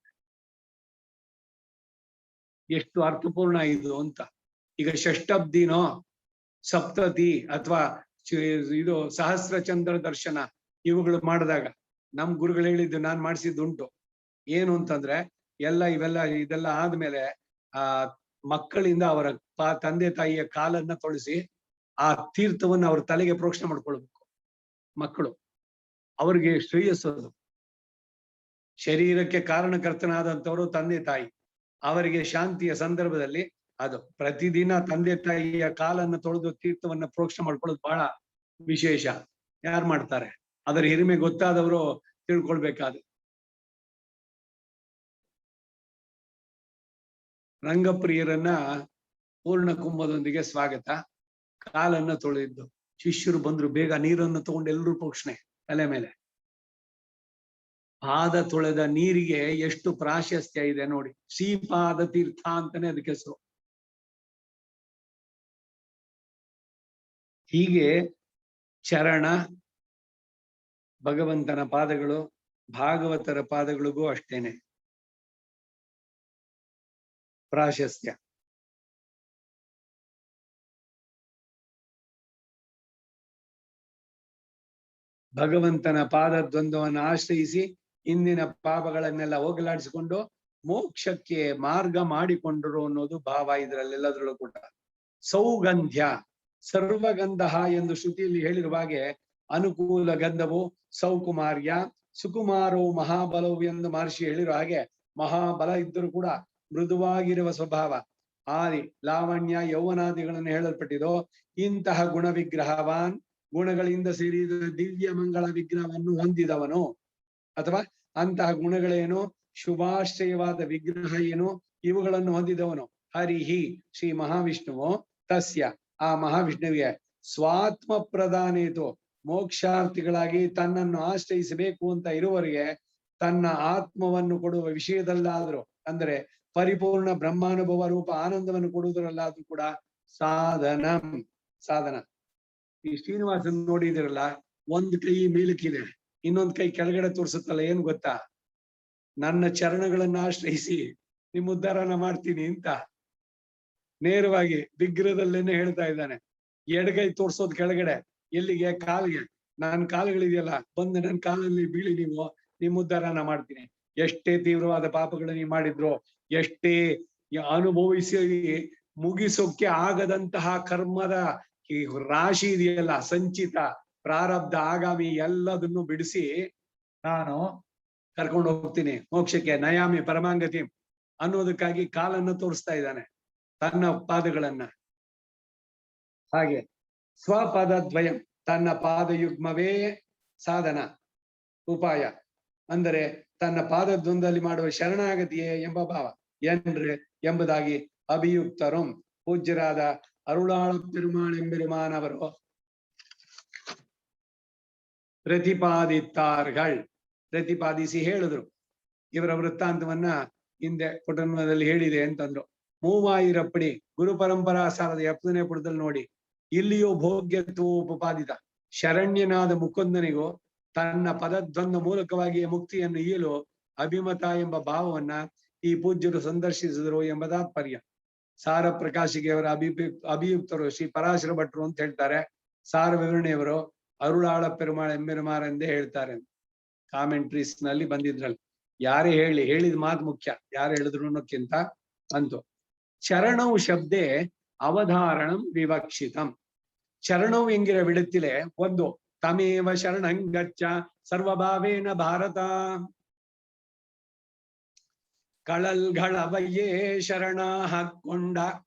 ಎಷ್ಟು ಅರ್ಥಪೂರ್ಣ ಇದು ಅಂತ. ಈಗ ಷಷ್ಠಬ್ದಿನೋ ಸಪ್ತತಿ ಅಥವಾ ಇದು ಸಹಸ್ರ ಚಂದ್ರ ದರ್ಶನ ಇವುಗಳು ಮಾಡಿದಾಗ ನಮ್ ಗುರುಗಳು ಹೇಳಿದ್ದು ನಾನ್ ಮಾಡಿಸಿದ್ದುಂಟು. ಏನು ಅಂತಂದ್ರೆ ಇದೆಲ್ಲ ಆದ್ಮೇಲೆ ಮಕ್ಕಳಿಂದ ಅವರ ತಂದೆ ತಾಯಿಯ ಕಾಲನ್ನ ತೊಳೆಸಿ ಆ ತೀರ್ಥವನ್ನು ಅವ್ರ ತಲೆಗೆ ಪ್ರೋಕ್ಷಣೆ ಮಾಡ್ಕೊಳ್ಬೇಕು. ಮಕ್ಕಳು ಅವ್ರಿಗೆ ಶ್ರೇಯಸ್ಸದು. ಶರೀರಕ್ಕೆ ಕಾರಣಕರ್ತನಾದಂಥವರು ತಂದೆ ತಾಯಿ, ಅವರಿಗೆ ಶಾಂತಿಯ ಸಂದರ್ಭದಲ್ಲಿ ಅದು ಪ್ರತಿದಿನ ತಂದೆ ತಾಯಿಯ ಕಾಲನ್ನು ತೊಳೆದು ತೀರ್ಥವನ್ನ ಪ್ರೋಕ್ಷಣೆ ಮಾಡ್ಕೊಳ್ಳೋದು ಬಹಳ ವಿಶೇಷ. ಯಾರು ಮಾಡ್ತಾರೆ? ಅದರ ಹಿರಿಮೆ ಗೊತ್ತಾದವರು ತಿಳ್ಕೊಳ್ಬೇಕಾದ. ರಂಗಪ್ರಿಯರನ್ನ ಪೂರ್ಣ ಕುಂಭದೊಂದಿಗೆ ಸ್ವಾಗತ. ಕಾಲನ್ನ ತೊಳೆದಿದ್ದು ಶಿಷ್ಯರು ಬಂದ್ರು, ಬೇಗ ನೀರನ್ನು ತಗೊಂಡು ಎಲ್ಲರೂ ಪ್ರೋಕ್ಷಣೆ ತಲೆ ಮೇಲೆ. ಪಾದ ತೊಳೆದ ನೀರಿಗೆ ಎಷ್ಟು ಪ್ರಾಶಸ್ತ್ಯ ಇದೆ ನೋಡಿ. ಶ್ರೀಪಾದ ತೀರ್ಥ ಅಂತಾನೆ ಅದಕ್ಕೆ ಹೆಸರು. ಹೀಗೆ ಚರಣ, ಭಗವಂತನ ಪಾದಗಳು, ಭಾಗವತರ ಪಾದಗಳಿಗೂ ಅಷ್ಟೇನೆ ಪ್ರಾಶಸ್ತ್ಯ. ಭಗವಂತನ ಪಾದದ್ವಂದ್ವವನ್ನು ಆಶ್ರಯಿಸಿ ಇಂದಿನ ಪಾಪಗಳನ್ನೆಲ್ಲ ಹೋಗಲಾಡಿಸಿಕೊಂಡು ಮೋಕ್ಷಕ್ಕೆ ಮಾರ್ಗ ಮಾಡಿಕೊಂಡರು ಅನ್ನೋದು ಭಾವ ಇದರಲ್ಲೆಲ್ಲದ್ರಲ್ಲೂ ಕೂಡ. ಸೌಗಂಧ್ಯ, ಸರ್ವಗಂಧ ಎಂದು ಶ್ರುತಿಯಲ್ಲಿ ಹೇಳಿರುವ ಹಾಗೆ ಅನುಕೂಲ ಗಂಧವು ಸೌಕುಮಾರ್ಯ, ಸುಕುಮಾರೋ ಮಹಾಬಲವು ಎಂದು ಮಹರ್ಷಿ ಹೇಳಿರೋ ಹಾಗೆ ಮಹಾಬಲ ಇದ್ದರೂ ಕೂಡ ಮೃದುವಾಗಿರುವ ಸ್ವಭಾವ, ಆದಿ ಲಾವಣ್ಯ ಯೌವನಾದಿಗಳನ್ನು ಹೇಳಲ್ಪಟ್ಟಿದೋ ಇಂತಹ ಗುಣ ವಿಗ್ರಹವಾನ್, ಗುಣಗಳಿಂದ ಸೇರಿದ ದಿವ್ಯ ಮಂಗಳ ವಿಗ್ರಹವನ್ನು ಹೊಂದಿದವನು, ಅಥವಾ ಅಂತಹ ಗುಣಗಳೇನು, ಶುಭಾಶ್ರಯವಾದ ವಿಗ್ರಹ ಏನು, ಇವುಗಳನ್ನು ಹೊಂದಿದವನು ಹರಿಹಿ ಶ್ರೀ ಮಹಾವಿಷ್ಣುವು. ತಸ್ಯ ಆ ಮಹಾವಿಷ್ಣುವಿಗೆ ಸ್ವಾತ್ಮ ಪ್ರಧಾನೇತು, ಮೋಕ್ಷಾರ್ಥಿಗಳಾಗಿ ತನ್ನನ್ನು ಆಶ್ರಯಿಸಬೇಕು ಅಂತ ಇರುವವರಿಗೆ ತನ್ನ ಆತ್ಮವನ್ನು ಕೊಡುವ ವಿಷಯದಲ್ಲಾದ್ರೂ, ಅಂದ್ರೆ ಪರಿಪೂರ್ಣ ಬ್ರಹ್ಮಾನುಭವ ರೂಪ ಆನಂದವನ್ನು ಕೊಡುವುದರಲ್ಲಾದ್ರೂ ಕೂಡ ಸಾಧನ. ಈ ಶ್ರೀನಿವಾಸನ್ ನೋಡಿದಿರಲ್ಲ, ಒಂದ್ ಕೈ ಮೇಲಕ್ಕಿದೆ, ಇನ್ನೊಂದ್ ಕೈ ಕೆಳಗಡೆ ತೋರ್ಸುತ್ತಲ್ಲ. ಏನ್ ಗೊತ್ತಾ? ನನ್ನ ಚರಣಗಳನ್ನ ಆಶ್ರಯಿಸಿ ನಿಮ್ಮ ಉದ್ಧಾರನ ಮಾಡ್ತೀನಿ ಅಂತ. ನೇರವಾಗಿ ವಿಗ್ರಹದಲ್ಲೇನೆ ಹೇಳ್ತಾ ಇದ್ದಾನೆ. ಎಡಗೈ ತೋರ್ಸೋದ್ ಕೆಳಗಡೆ, ಎಲ್ಲಿಗೆ? ಕಾಲಿಗೆ. ನನ್ನ ಕಾಲುಗಳಿದೆಯಲ್ಲ, ಬಂದು ನನ್ನ ಕಾಲಲ್ಲಿ ಬೀಳಿ ನೀವು, ನಿಮ್ಮ ಉದ್ಧಾರನ ಮಾಡ್ತೀನಿ. ಎಷ್ಟೇ ತೀವ್ರವಾದ ಪಾಪಗಳು ನೀವು ಮಾಡಿದ್ರು, ಎಷ್ಟೇ ಅನುಭವಿಸಿ ಮುಗಿಸೋಕೆ ಆಗದಂತಹ ಕರ್ಮದ ಈ ರಾಶಿ ಇದೆಯಲ್ಲ, ಸಂಚಿತ ಪ್ರಾರಬ್ಧ ಆಗಾಮಿ ಎಲ್ಲದನ್ನು ಬಿಡಿಸಿ ನಾನು ಕರ್ಕೊಂಡು ಹೋಗ್ತೀನಿ ಮೋಕ್ಷಕ್ಕೆ. ನಯಾಮಿ ಪರಮಾಂಗತಿ ಅನ್ನೋದಕ್ಕಾಗಿ ಕಾಲನ್ನು ತೋರಿಸ್ತಾ ಇದ್ದಾನೆ, ತನ್ನ ಪಾದಗಳನ್ನ. ಹಾಗೆ ಸ್ವಪದದ್ವಯಂ, ತನ್ನ ಪಾದಯುಗ್ಮವೇ ಸಾಧನ ಉಪಾಯ, ಅಂದರೆ ತನ್ನ ಪಾದದ್ವಂದಲ್ಲಿ ಮಾಡುವ ಶರಣಾಗತಿಯೇ ಎಂಬ ಭಾವ ಏನ್ರೆ ಎಂಬುದಾಗಿ ಅಭಿಯುಕ್ತರು ಪೂಜ್ಯರಾದ ಅರುಳಾಳ ಪೆರುಮಾಳೆಂಬೆರುಮಾನ್ ಅವರು ಪ್ರತಿಪಾದಿಸಿ ಹೇಳಿದ್ರು. ಇವರ ವೃತ್ತಾಂತವನ್ನ ಹಿಂದೆ ಪುಟನದಲ್ಲಿ ಹೇಳಿದೆ ಅಂತಂದ್ರು. ಮೂವಾಯಿರಪ್ಪಡಿ ಗುರು ಪರಂಪರಾ ಸಾರದ 7ನೇ ಪುಟದಲ್ಲಿ ನೋಡಿ, ಇಲ್ಲಿಯೂ ಭೋಗ್ಯತ್ವ ಉಪಪಾದಿತ ಶರಣ್ಯನಾದ ಮುಕುಂದನಿಗೂ ತನ್ನ ಪದದ್ವಂದ ಮೂಲಕವಾಗಿಯೇ ಮುಕ್ತಿಯನ್ನು ಈಯಲು ಅಭಿಮತ ಎಂಬ ಭಾವವನ್ನ ಈ ಪೂಜ್ಯರು ಸಂದರ್ಶಿಸಿದರು ಎಂಬ ತಾತ್ಪರ್ಯ. ಸಾರ ಪ್ರಕಾಶಿಕೆಯವರ ಅಭಿಯುಕ್ತರು ಶ್ರೀ ಪರಾಶರ ಭಟ್ರು ಅಂತ ಹೇಳ್ತಾರೆ. ಸಾರ ವಿವರಣೆಯವರು ಅರುಳಾಳ ಪೆರುಮಾಳ್ ಎಂಬೆರುಮಾರ್ ಎಂದೇ ಹೇಳ್ತಾರೆ. ಕಾಮೆಂಟ್ರೀಸ್ ನಲ್ಲಿ ಬಂದಿದ್ರಲ್ಲಿ ಯಾರೇ ಹೇಳಿದ ಮಾತು ಮುಖ್ಯ, ಯಾರು ಹೇಳಿದ್ರು ಅನ್ನೋಕ್ಕಿಂತ ಅಂತು. ಚರಣವು ಶಬ್ದೆ ಅವಧಾರಣಂ ವಿವಕ್ಷಿತಂ. ಚರಣವು ಎಂಗಿರ ವಿಡತ್ತಿಲೆ ಒಂದು ತಮೇವ ಶರಣಂಗಚ್ಚ ಸರ್ವಭಾವೇನ ಭಾರತ. ಕಳಲ್ಗಳವಯ್ಯೇ ಶರಣ ಹಾಕೊಂಡ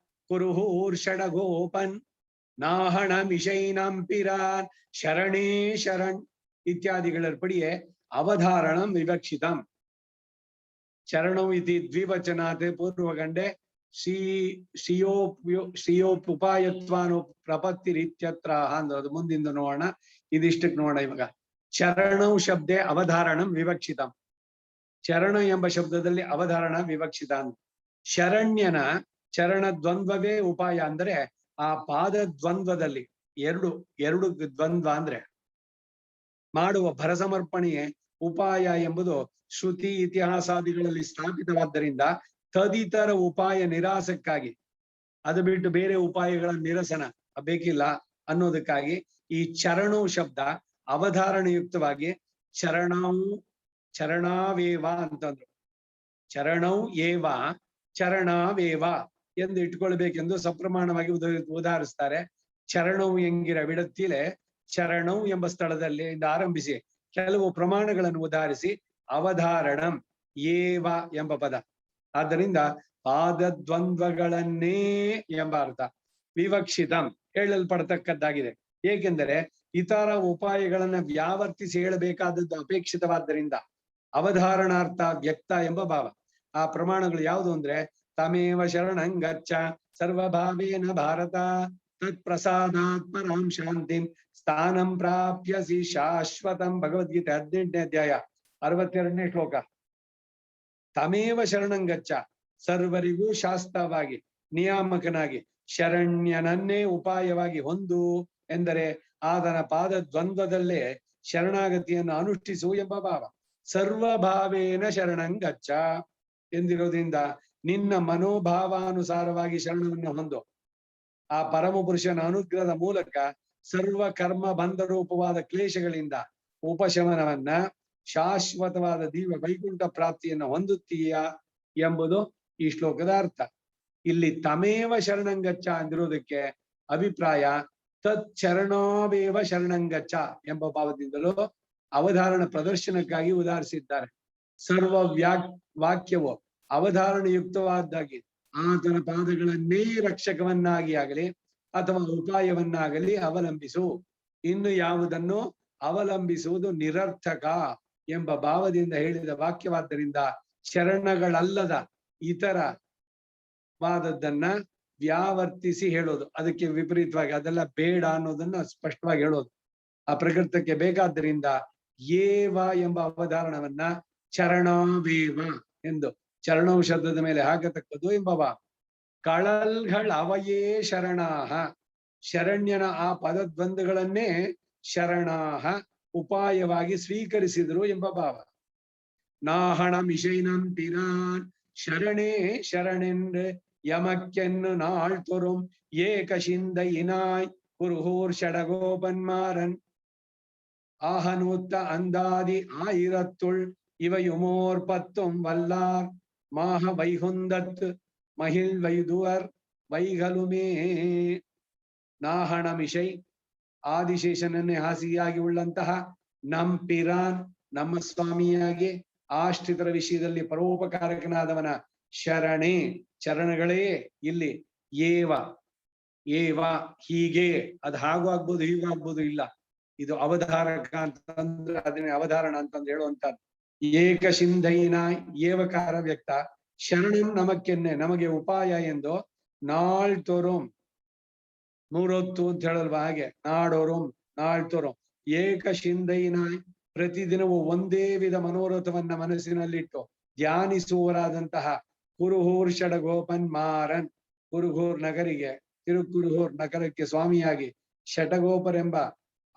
ಕುರುಹೂರ್ಷಡ ಗೋಪನ್ ನಾಹಣ ಮಿಷೈನಂಪಿರಾನ್ ಶರಣೇ ಶರಣ್ ಇತ್ಯಾದಿಗಳರ್ಪಡಿಯೇ ಅವಧಾರಣಂ ವಿವಕ್ಷಿತಂ. ಚರಣವು ಇತಿ ದ್ವಿವಚನಾತ್ ಪೂರ್ವಗಂಡೆ ಶ್ರೀಯೋಪುಪಾಯತ್ವಾನು ಪ್ರಪತ್ತಿರಿತ್ಯತ್ರ ಅಂದ್ ಮುಂದಿಂದ ನೋಡೋಣ. ಇದಿಷ್ಟಕ್ಕೆ ನೋಡೋಣ ಇವಾಗ. ಚರಣವು ಶಬ್ದೆ ಅವಧಾರಣಂ ವಿವಕ್ಷಿತಂ. ಚರಣ ಎಂಬ ಶಬ್ದದಲ್ಲಿ ಅವಧಾರಣ ವಿವಕ್ಷಿತ. ಶರಣ್ಯನ ಚರಣ ದ್ವಂದ್ವವೇ ಉಪಾಯ, ಅಂದ್ರೆ ಆ ಪಾದ ದ್ವಂದ್ವದಲ್ಲಿ ಎರಡು ದ್ವಂದ್ವ ಅಂದ್ರೆ ಮಾಡುವ ಭರಸಮರ್ಪಣೆಯೇ ಉಪಾಯ ಎಂಬುದು ಶ್ರುತಿ ಇತಿಹಾಸಾದಿಗಳಲ್ಲಿ ಸ್ಥಾಪಿತವಾದ್ದರಿಂದ ತದಿತರ ಉಪಾಯ ನಿರಾಸಕ್ಕಾಗಿ, ಅದು ಬಿಟ್ಟು ಬೇರೆ ಉಪಾಯಗಳ ನಿರಸನ ಬೇಕಿಲ್ಲ ಅನ್ನೋದಕ್ಕಾಗಿ ಈ ಚರಣು ಶಬ್ದ ಅವಧಾರಣಯುಕ್ತವಾಗಿ ಚರಣಾವೇವ ಅಂತಂದ್ರು. ಚರಣೌ ಏವ ಚರಣಾವೇವ ಎಂದು ಇಟ್ಕೊಳ್ಬೇಕೆಂದು ಸಪ್ರಮಾಣವಾಗಿ ಉದಾಹರಿಸ್ತಾರೆ. ಚರಣವು ಎಂಗಿರ ವಿಡತ್ತಿಲೆ ಚರಣೌ ಎಂಬ ಸ್ಥಳದಲ್ಲಿ ಆರಂಭಿಸಿ ಕೆಲವು ಪ್ರಮಾಣಗಳನ್ನು ಉದಾಹರಿಸಿ ಅವಧಾರಣಂ ಏವ ಎಂಬ ಪದ. ಆದ್ದರಿಂದ ಪಾದದ್ವಂದ್ವಗಳನ್ನೇ ಎಂಬ ಅರ್ಥ. ವಿವಕ್ಷಿತಂ ಹೇಳಲ್ಪಡತಕ್ಕದ್ದಾಗಿದೆ. ಏಕೆಂದರೆ ಇತರ ಉಪಾಯಗಳನ್ನ ವ್ಯಾವರ್ತಿಸಿ ಹೇಳಬೇಕಾದದ್ದು ಅಪೇಕ್ಷಿತವಾದ್ದರಿಂದ ಅವಧಾರಣಾರ್ಥ ವ್ಯಕ್ತ ಎಂಬ ಭಾವ. ಆ ಪ್ರಮಾಣಗಳು ಯಾವುದು ಅಂದ್ರೆ ತಮೇವ ಶರಣಂಗಚ್ಚ ಸರ್ವಭಾವೇನ ಭಾರತ ತತ್ ಪ್ರಸಾದಾತ್ ಪರಾಂ ಶಾಂತಿಂ ಸ್ಥಾನಂ ಪ್ರಾಪ್ಯಸಿ ಶಾಶ್ವತಂ. ಭಗವದ್ಗೀತೆ 18ನೇ ಅಧ್ಯಾಯ 62ನೇ ಶ್ಲೋಕ. ತಮೇವ ಶರಣಂಗಚ್ಚ, ಸರ್ವರಿಗೂ ಶಾಸ್ತ್ರವಾಗಿ ನಿಯಾಮಕನಾಗಿ ಶರಣ್ಯನನ್ನೇ ಉಪಾಯವಾಗಿ ಹೊಂದು ಎಂದರೆ ಆತನ ಪಾದ ದ್ವಂದ್ವದಲ್ಲೇ ಶರಣಾಗತಿಯನ್ನು ಅನುಷ್ಠಿಸು ಎಂಬ ಭಾವ. ಸರ್ವಭಾವೇನ ಶರಣಂಗಚ್ಚ ಎಂದಿರೋದ್ರಿಂದ ನಿನ್ನ ಮನೋಭಾವಾನುಸಾರವಾಗಿ ಶರಣವನ್ನು ಹೊಂದು. ಆ ಪರಮ ಪುರುಷನ ಅನುಗ್ರಹದ ಮೂಲಕ ಸರ್ವ ಕರ್ಮ ಬಂಧ ರೂಪವಾದ ಕ್ಲೇಶಗಳಿಂದ ಉಪಶಮನವನ್ನ, ಶಾಶ್ವತವಾದ ದಿವ್ಯ ವೈಕುಂಠ ಪ್ರಾಪ್ತಿಯನ್ನು ಹೊಂದುತ್ತೀಯ ಎಂಬುದು ಈ ಶ್ಲೋಕದ ಅರ್ಥ. ಇಲ್ಲಿ ತಮೇವ ಶರಣಂಗಚ್ಚ ಅಂದಿರೋದಕ್ಕೆ ಅಭಿಪ್ರಾಯ ತತ್ ಚರಣಾವೇವ ಶರಣಂಗಚ್ಚ ಎಂಬ ಭಾವದಿಂದಲೂ ಅವಧಾರಣ ಪ್ರದರ್ಶನಕ್ಕಾಗಿ ಉದಾಹರಿಸಿದ್ದಾರೆ. ಸರ್ವ ವಾಕ್ಯವು ಅವಧಾರಣಯುಕ್ತವಾದ್ದಾಗಿ ಆತನ ಪಾದಗಳನ್ನೇ ರಕ್ಷಕವನ್ನಾಗಿ ಆಗಲಿ ಅಥವಾ ಉಪಾಯವನ್ನಾಗಲಿ ಅವಲಂಬಿಸು, ಇನ್ನು ಯಾವುದನ್ನು ಅವಲಂಬಿಸುವುದು ನಿರರ್ಥಕ ಎಂಬ ಭಾವದಿಂದ ಹೇಳಿದ ವಾಕ್ಯವಾದ್ದರಿಂದ ಶರಣಗಳಲ್ಲದ ಇತರ ವಾದದ್ದನ್ನ ವ್ಯಾವರ್ತಿಸಿ ಹೇಳೋದು, ಅದಕ್ಕೆ ವಿಪರೀತವಾಗಿ ಅದೆಲ್ಲ ಬೇಡ ಅನ್ನೋದನ್ನ ಸ್ಪಷ್ಟವಾಗಿ ಹೇಳೋದು ಆ ಪ್ರಕೃತಕ್ಕೆ ಬೇಕಾದ್ದರಿಂದ ಏವ ಎಂಬ ಅವಧಾರಣವನ್ನ ಚರಣಾವೇವ ಎಂದು ಚರಣೌ ಶಬ್ದದ ಮೇಲೆ ಹಾಕತಕ್ಕದ್ದು ಎಂಬ ಭಾವ. ಕಳಲ್ಗಳ ಅವಯೇ ಶರಣಾಹ, ಶರಣ್ಯನ ಆ ಪದದ್ವಂದ್ವಗಳನ್ನೇ ಶರಣಾಹ ಉಪಾಯವಾಗಿ ಸ್ವೀಕರಿಸಿದ್ರು ಎಂಬ ಭಾವ. ನಾಹಣ ಮಿಷೈನಂ ಪಿರಾನ್ ಶರಣೇ ಶರಣೆಂದ್ರೆ எமக்கென்னு நாள் தொறும் ஏக சிந்தையினாய் குருகூர் ஷடகோபன்மாரன் ஆகநூத்த அந்தாதி ஆயிரத்துள் இவையுமோர் பத்தும் வல்லார் மாக வைகுந்தத்து மகிழ் வைதுவர் வைகலுமே. ನಾಹಣಮಿಷೈ ಆದಿಶೇಷನನ್ನೇ ಹಾಸಿಯಾಗಿ ಉಳ್ಳಂತಹ ನಂಪಿರಾನ್ ನಮ್ಮ ಸ್ವಾಮಿಯಾಗಿ ಆಶ್ರಿತರ ವಿಷಯದಲ್ಲಿ ಪರೋಪಕಾರಕನಾದವನ ಶರಣೆ ಚರಣಗಳೇ. ಇಲ್ಲಿ ಏವ ಏವ ಹೀಗೆ, ಅದು ಹಾಗೂ ಆಗ್ಬೋದು ಹೀಗೂ ಆಗ್ಬೋದು, ಇಲ್ಲ ಇದು ಅವಧಾರಕ ಅಂತಂದ್ರೆ ಅದನ್ನೇ ಅವಧಾರಣ ಅಂತಂದು ಹೇಳುವಂತದ್ದು. ಏಕಶಿಂಧೈನ ಏವಕಾರ ವ್ಯಕ್ತ ಶರಣಂ ನಮಕ್ಕೆನ್ನೆ ನಮಗೆ ಉಪಾಯ ಎಂದು ನಾಳ್ತೋರುಂ ನೂರೊತ್ತು ಅಂತ ಹೇಳಲ್ವಾ ಹಾಗೆ ನಾಡೋರುಂ ನಾಳ್ತೋರುಂ ಏಕಶಿಂಧೈನಾಯ್ ಪ್ರತಿದಿನವೂ ಒಂದೇ ವಿಧ ಮನೋರಥವನ್ನ ಮನಸ್ಸಿನಲ್ಲಿಟ್ಟು ಧ್ಯಾನಿಸುವರಾದಂತಹ ಕುರುಹೂರ್ ಷಡಗೋಪನ್ ಮಾರನ್ ಕುರುಹೂರ್ ನಗರಿಗೆ ತಿರುಕುರುಹೂರ್ ನಗರಕ್ಕೆ ಸ್ವಾಮಿಯಾಗಿ ಷಟಗೋಪರೆಂಬ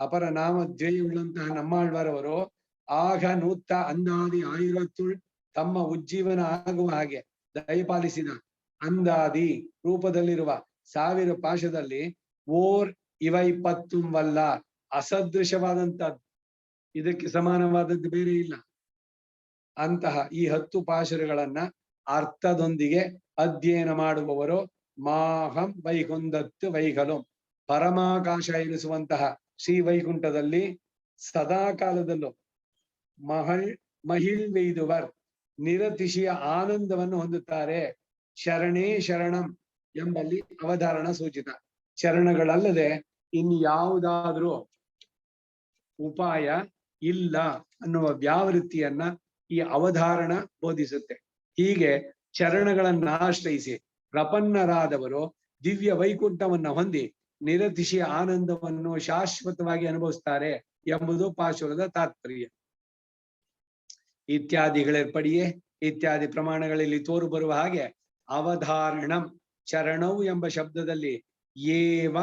ಅಪರ ನಾಮ ಧ್ಯೇಯವುಳ್ಳಂತಹ ನಮ್ಮಾಳ್ವಾರವರು ಆಗ ನೂತ್ತ ಅಂದಾದಿ ಆಯುರತ್ತುಳ್ ತಮ್ಮ ಉಜ್ಜೀವನ ಆಗುವ ಹಾಗೆ ದಯಪಾಲಿಸಿದ ಅಂದಾದಿ ರೂಪದಲ್ಲಿರುವ 1000 ಪಾಶದಲ್ಲಿ ಓರ್ ಇವೈಪತ್ತುಂವಲ್ಲ ಅಸದೃಶವಾದಂತಹದ್ದು, ಇದಕ್ಕೆ ಸಮಾನವಾದದ್ದು ಬೇರೆ ಇಲ್ಲ. ಅಂತಹ ಈ 10 ಪಾಶುರಗಳನ್ನ ಅರ್ಥದೊಂದಿಗೆ ಅಧ್ಯಯನ ಮಾಡುವವರು ಮಾಹಂ ವೈಕುಂದತ್ತು ವೈಕಲಂ ಪರಮಾಕಾಶ ಎನಿಸುವಂತಹ ಶ್ರೀ ವೈಕುಂಠದಲ್ಲಿ ಸದಾ ಕಾಲದಲ್ಲೂ ಮಹಿಳ್ವೆಯ್ದುವರ್ ನಿರತಿಶಯ ಆನಂದವನ್ನು ಹೊಂದುತ್ತಾರೆ. ಶರಣೇ ಶರಣಂ ಎಂಬಲ್ಲಿ ಅವಧಾರಣ ಸೂಚಿತ. ಚರಣಗಳಲ್ಲದೆ ಇನ್ಯಾವುದಾದ್ರೂ ಉಪಾಯ ಇಲ್ಲ ಅನ್ನುವ ವ್ಯಾವೃತ್ತಿಯನ್ನ ಈ ಅವಧಾರಣ ಬೋಧಿಸುತ್ತೆ. ಹೀಗೆ ಚರಣಗಳನ್ನ ಆಶ್ರಯಿಸಿ ಪ್ರಪನ್ನರಾದವರು ದಿವ್ಯ ವೈಕುಂಠವನ್ನ ಹೊಂದಿ ನಿರತಿಶಯ ಆನಂದವನ್ನು ಶಾಶ್ವತವಾಗಿ ಅನುಭವಿಸ್ತಾರೆ ಎಂಬುದು ಪಾಶುರದ ತಾತ್ಪರ್ಯ. ಇತ್ಯಾದಿಗಳೇರ್ಪಡಿಯೇ ಇತ್ಯಾದಿ ಪ್ರಮಾಣಗಳಲ್ಲಿ ತೋರು ಬರುವ ಹಾಗೆ ಅವಧಾರಣಂ ಚರಣವು ಎಂಬ ಶಬ್ದದಲ್ಲಿ ಏವ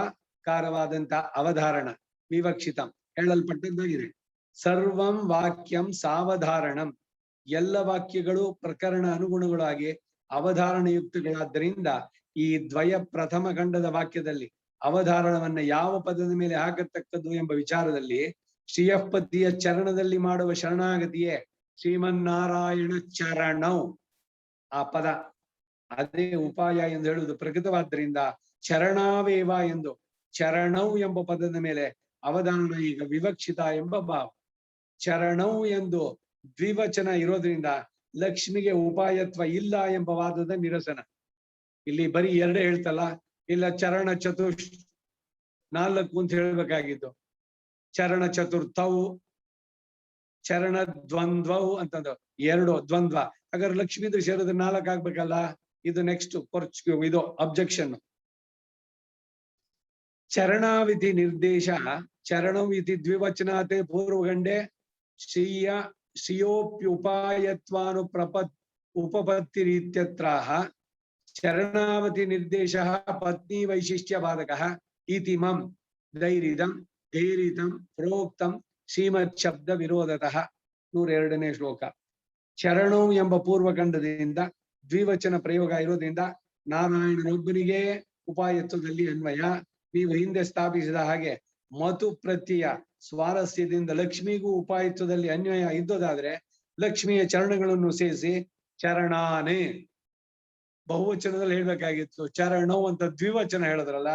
ಕಾರವಾದಂತ ಅವಧಾರಣ ವಿವಕ್ಷಿತಂ ಹೇಳಲ್ಪಟ್ಟದ್ದಾಗಿದೆ. ಸರ್ವಂ ವಾಕ್ಯಂ ಸಾವಧಾರಣಂ ಎಲ್ಲ ವಾಕ್ಯಗಳು ಪ್ರಕರಣ ಅನುಗುಣಗಳಾಗಿ ಅವಧಾರಣಯುಕ್ತಗಳಾದ್ದರಿಂದ ಈ ದ್ವಯ ಪ್ರಥಮ ಖಂಡದ ವಾಕ್ಯದಲ್ಲಿ ಅವಧಾರಣವನ್ನ ಯಾವ ಪದದ ಮೇಲೆ ಹಾಕತಕ್ಕದ್ದು ಎಂಬ ವಿಚಾರದಲ್ಲಿ ಶ್ರೀಯಪತಿಯ ಚರಣದಲ್ಲಿ ಮಾಡುವ ಶರಣಾಗತಿಯೇ ಶ್ರೀಮನ್ನಾರಾಯಣ ಚರಣೌ ಆ ಪದ, ಅದೇ ಉಪಾಯ ಎಂದು ಹೇಳುವುದು ಪ್ರಕೃತವಾದ್ದರಿಂದ ಚರಣಾವೇವ ಎಂದು ಚರಣೌ ಎಂಬ ಪದದ ಮೇಲೆ ಅವಧಾರಣ ಈಗ ವಿವಕ್ಷಿತ ಎಂಬ ಭಾವ. ಚರಣೌ ಎಂದು ದ್ವಿವಚನ ಇರೋದ್ರಿಂದ ಲಕ್ಷ್ಮಿಗೆ ಉಪಾಯತ್ವ ಇಲ್ಲ ಎಂಬ ವಾದದ ನಿರಸನ. ಇಲ್ಲಿ ಬರೀ 2 ಹೇಳ್ತಲ್ಲ, ಇಲ್ಲ ಚರಣ 4 ಅಂತ ಹೇಳ್ಬೇಕಾಗಿದ್ದು ಚರಣ ಚತುರ್ಥವು ಚರಣ ದ್ವಂದ್ವವು ಅಂತಂದು 2 ದ್ವಂದ್ವ. ಹಾಗಾದ್ರೆ ಲಕ್ಷ್ಮೀಂದ್ರ ಸೇರಿದ್ರೆ 4 ಆಗ್ಬೇಕಲ್ಲ. ಇದು ನೆಕ್ಸ್ಟ್ ಇದು ಅಬ್ಜೆಕ್ಷನ್. ಚರಣಾವಿಧಿ ನಿರ್ದೇಶ ಚರಣವಿಧಿ ದ್ವಿವಚನಾತೆ ಪೂರ್ವಗಂಡೆ ಶ್ರಿಯೋಪ್ಯುಪಾಯತ್ವಾನುಪ್ರಪ ಉಪಪತ್ತಿರೀತ್ಯತ್ರಾಹ ಚರಣಾವತಿ ನಿರ್ದೇಶ ಪತ್ನಿ ವೈಶಿಷ್ಟ್ಯ ಬಾಧಕ ಇತಿ ಮಂ ಧೈರ್ಯಂ ಧೈರ್ಯಂ ಪ್ರೋಕ್ತಂ ಶ್ರೀಮತ್ ಶಬ್ದ ವಿರೋಧತಃ. 102ನೇ ಶ್ಲೋಕ. ಚರಣು ಎಂಬ ಪೂರ್ವಖಂಡದಿಂದ ದ್ವಿವಚನ ಪ್ರಯೋಗ ಇರೋದ್ರಿಂದ ನಾರಾಯಣನೊಬ್ಬನಿಗೆ ಉಪಾಯತ್ವದಲ್ಲಿ ಅನ್ವಯ. ನೀವು ಹಿಂದೆ ಸ್ಥಾಪಿಸಿದ ಹಾಗೆ ಮತು ಪ್ರತ್ಯಯ ಸ್ವಾರಸ್ಯದಿಂದ ಲಕ್ಷ್ಮಿಗೂ ಉಪಾಯತ್ವದಲ್ಲಿ ಅನ್ವಯ ಇದ್ದೋದಾದ್ರೆ ಲಕ್ಷ್ಮಿಯ ಚರಣಗಳನ್ನು ಸೇರಿಸಿ ಚರಣಾನೇ ಬಹುವಚನದಲ್ಲಿ ಹೇಳ್ಬೇಕಾಗಿತ್ತು. ಚರಣವು ಅಂತ ದ್ವಿವಚನ ಹೇಳಿದ್ರಲ್ಲ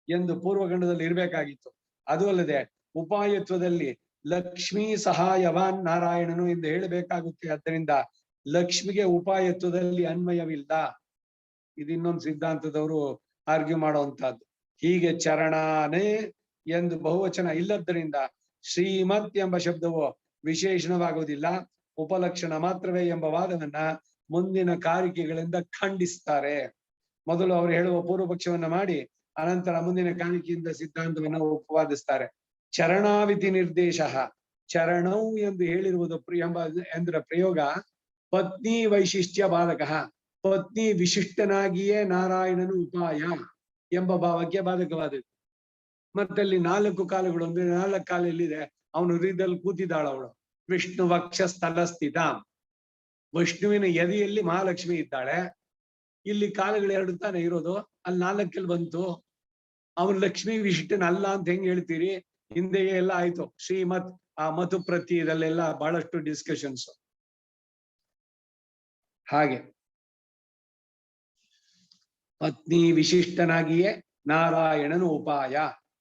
ಎಂದು ಪೂರ್ವಖಂಡದಲ್ಲಿ ಇರ್ಬೇಕಾಗಿತ್ತು. ಅದು ಅಲ್ಲದೆ ಉಪಾಯತ್ವದಲ್ಲಿ ಲಕ್ಷ್ಮೀ ಸಹಾಯವಾನ್ ನಾರಾಯಣನು ಎಂದು ಹೇಳಬೇಕಾಗುತ್ತೆ. ಆದ್ದರಿಂದ ಲಕ್ಷ್ಮಿಗೆ ಉಪಾಯತ್ವದಲ್ಲಿ ಅನ್ವಯವಿಲ್ಲ. ಇದು ಇನ್ನೊಂದು ಸಿದ್ಧಾಂತದವರು ಆರ್ಗ್ಯೂ ಮಾಡುವಂತಹದ್ದು. ಹೀಗೆ ಚರಣಾನೇ ಎಂದು ಬಹುವಚನ ಇಲ್ಲದ್ದರಿಂದ ಶ್ರೀಮತ್ ಎಂಬ ಶಬ್ದವು ವಿಶೇಷಣವಾಗುವುದಿಲ್ಲ, ಉಪಲಕ್ಷಣ ಮಾತ್ರವೇ ಎಂಬ ವಾದವನ್ನ ಮುಂದಿನ ಕಾರಿಕೆಗಳಿಂದ ಖಂಡಿಸ್ತಾರೆ. ಮೊದಲು ಅವರು ಹೇಳುವ ಪೂರ್ವ ಪಕ್ಷವನ್ನ ಮಾಡಿ ಅನಂತರ ಮುಂದಿನ ಕಾರಿಕೆಯಿಂದ ಸಿದ್ಧಾಂತವನ್ನು ಉಪವಾದಿಸ್ತಾರೆ. ಚರಣಾವಿಧಿ ನಿರ್ದೇಶ ಚರಣವು ಎಂದು ಹೇಳಿರುವುದು ಎಂದ್ರ ಪ್ರಯೋಗ ಪತ್ನಿ ವೈಶಿಷ್ಟ್ಯ ಬಾಧಕ, ಪತ್ನಿ ವಿಶಿಷ್ಟನಾಗಿಯೇ ನಾರಾಯಣನು ಉಪಾಯ ಎಂಬ ಭಾವಕ್ಕೆ ಬಾಧಕವಾದದ್ದು. ಮತ್ತಲ್ಲಿ 4 ಕಾಲುಗಳು ಅಂದ್ರೆ 4 ಕಾಲು ಎಲ್ಲಿದೆ? ಅವನು ಹೃದಯದಲ್ಲಿ ಕೂತಿದ್ದಾಳ ಅವಳು. ವಿಷ್ಣು ವಕ್ಷ ಸ್ಥಳ ಸ್ಥಿತ, ವಿಷ್ಣುವಿನ ಎದೆಯಲ್ಲಿ ಮಹಾಲಕ್ಷ್ಮಿ ಇದ್ದಾಳೆ. ಇಲ್ಲಿ ಕಾಲಗಳು ಎರಡು ತಾನೇ ಇರೋದು, ಅಲ್ಲಿ 4 ಬಂತು. ಅವನು ಲಕ್ಷ್ಮೀ ವಿಶಿಷ್ಟನಲ್ಲ ಅಂತ ಹೆಂಗ್ ಹೇಳ್ತೀರಿ? ಹಿಂದೆಯೇ ಎಲ್ಲ ಆಯ್ತು. ಶ್ರೀಮತ್ ಆ ಮತು ಪ್ರತ್ಯಯದಲ್ಲೆಲ್ಲ ಬಹಳಷ್ಟು ಡಿಸ್ಕಷನ್ಸ್. ಹಾಗೆ ಪತ್ನಿ ವಿಶಿಷ್ಟನಾಗಿಯೇ ನಾರಾಯಣನ ಉಪಾಯ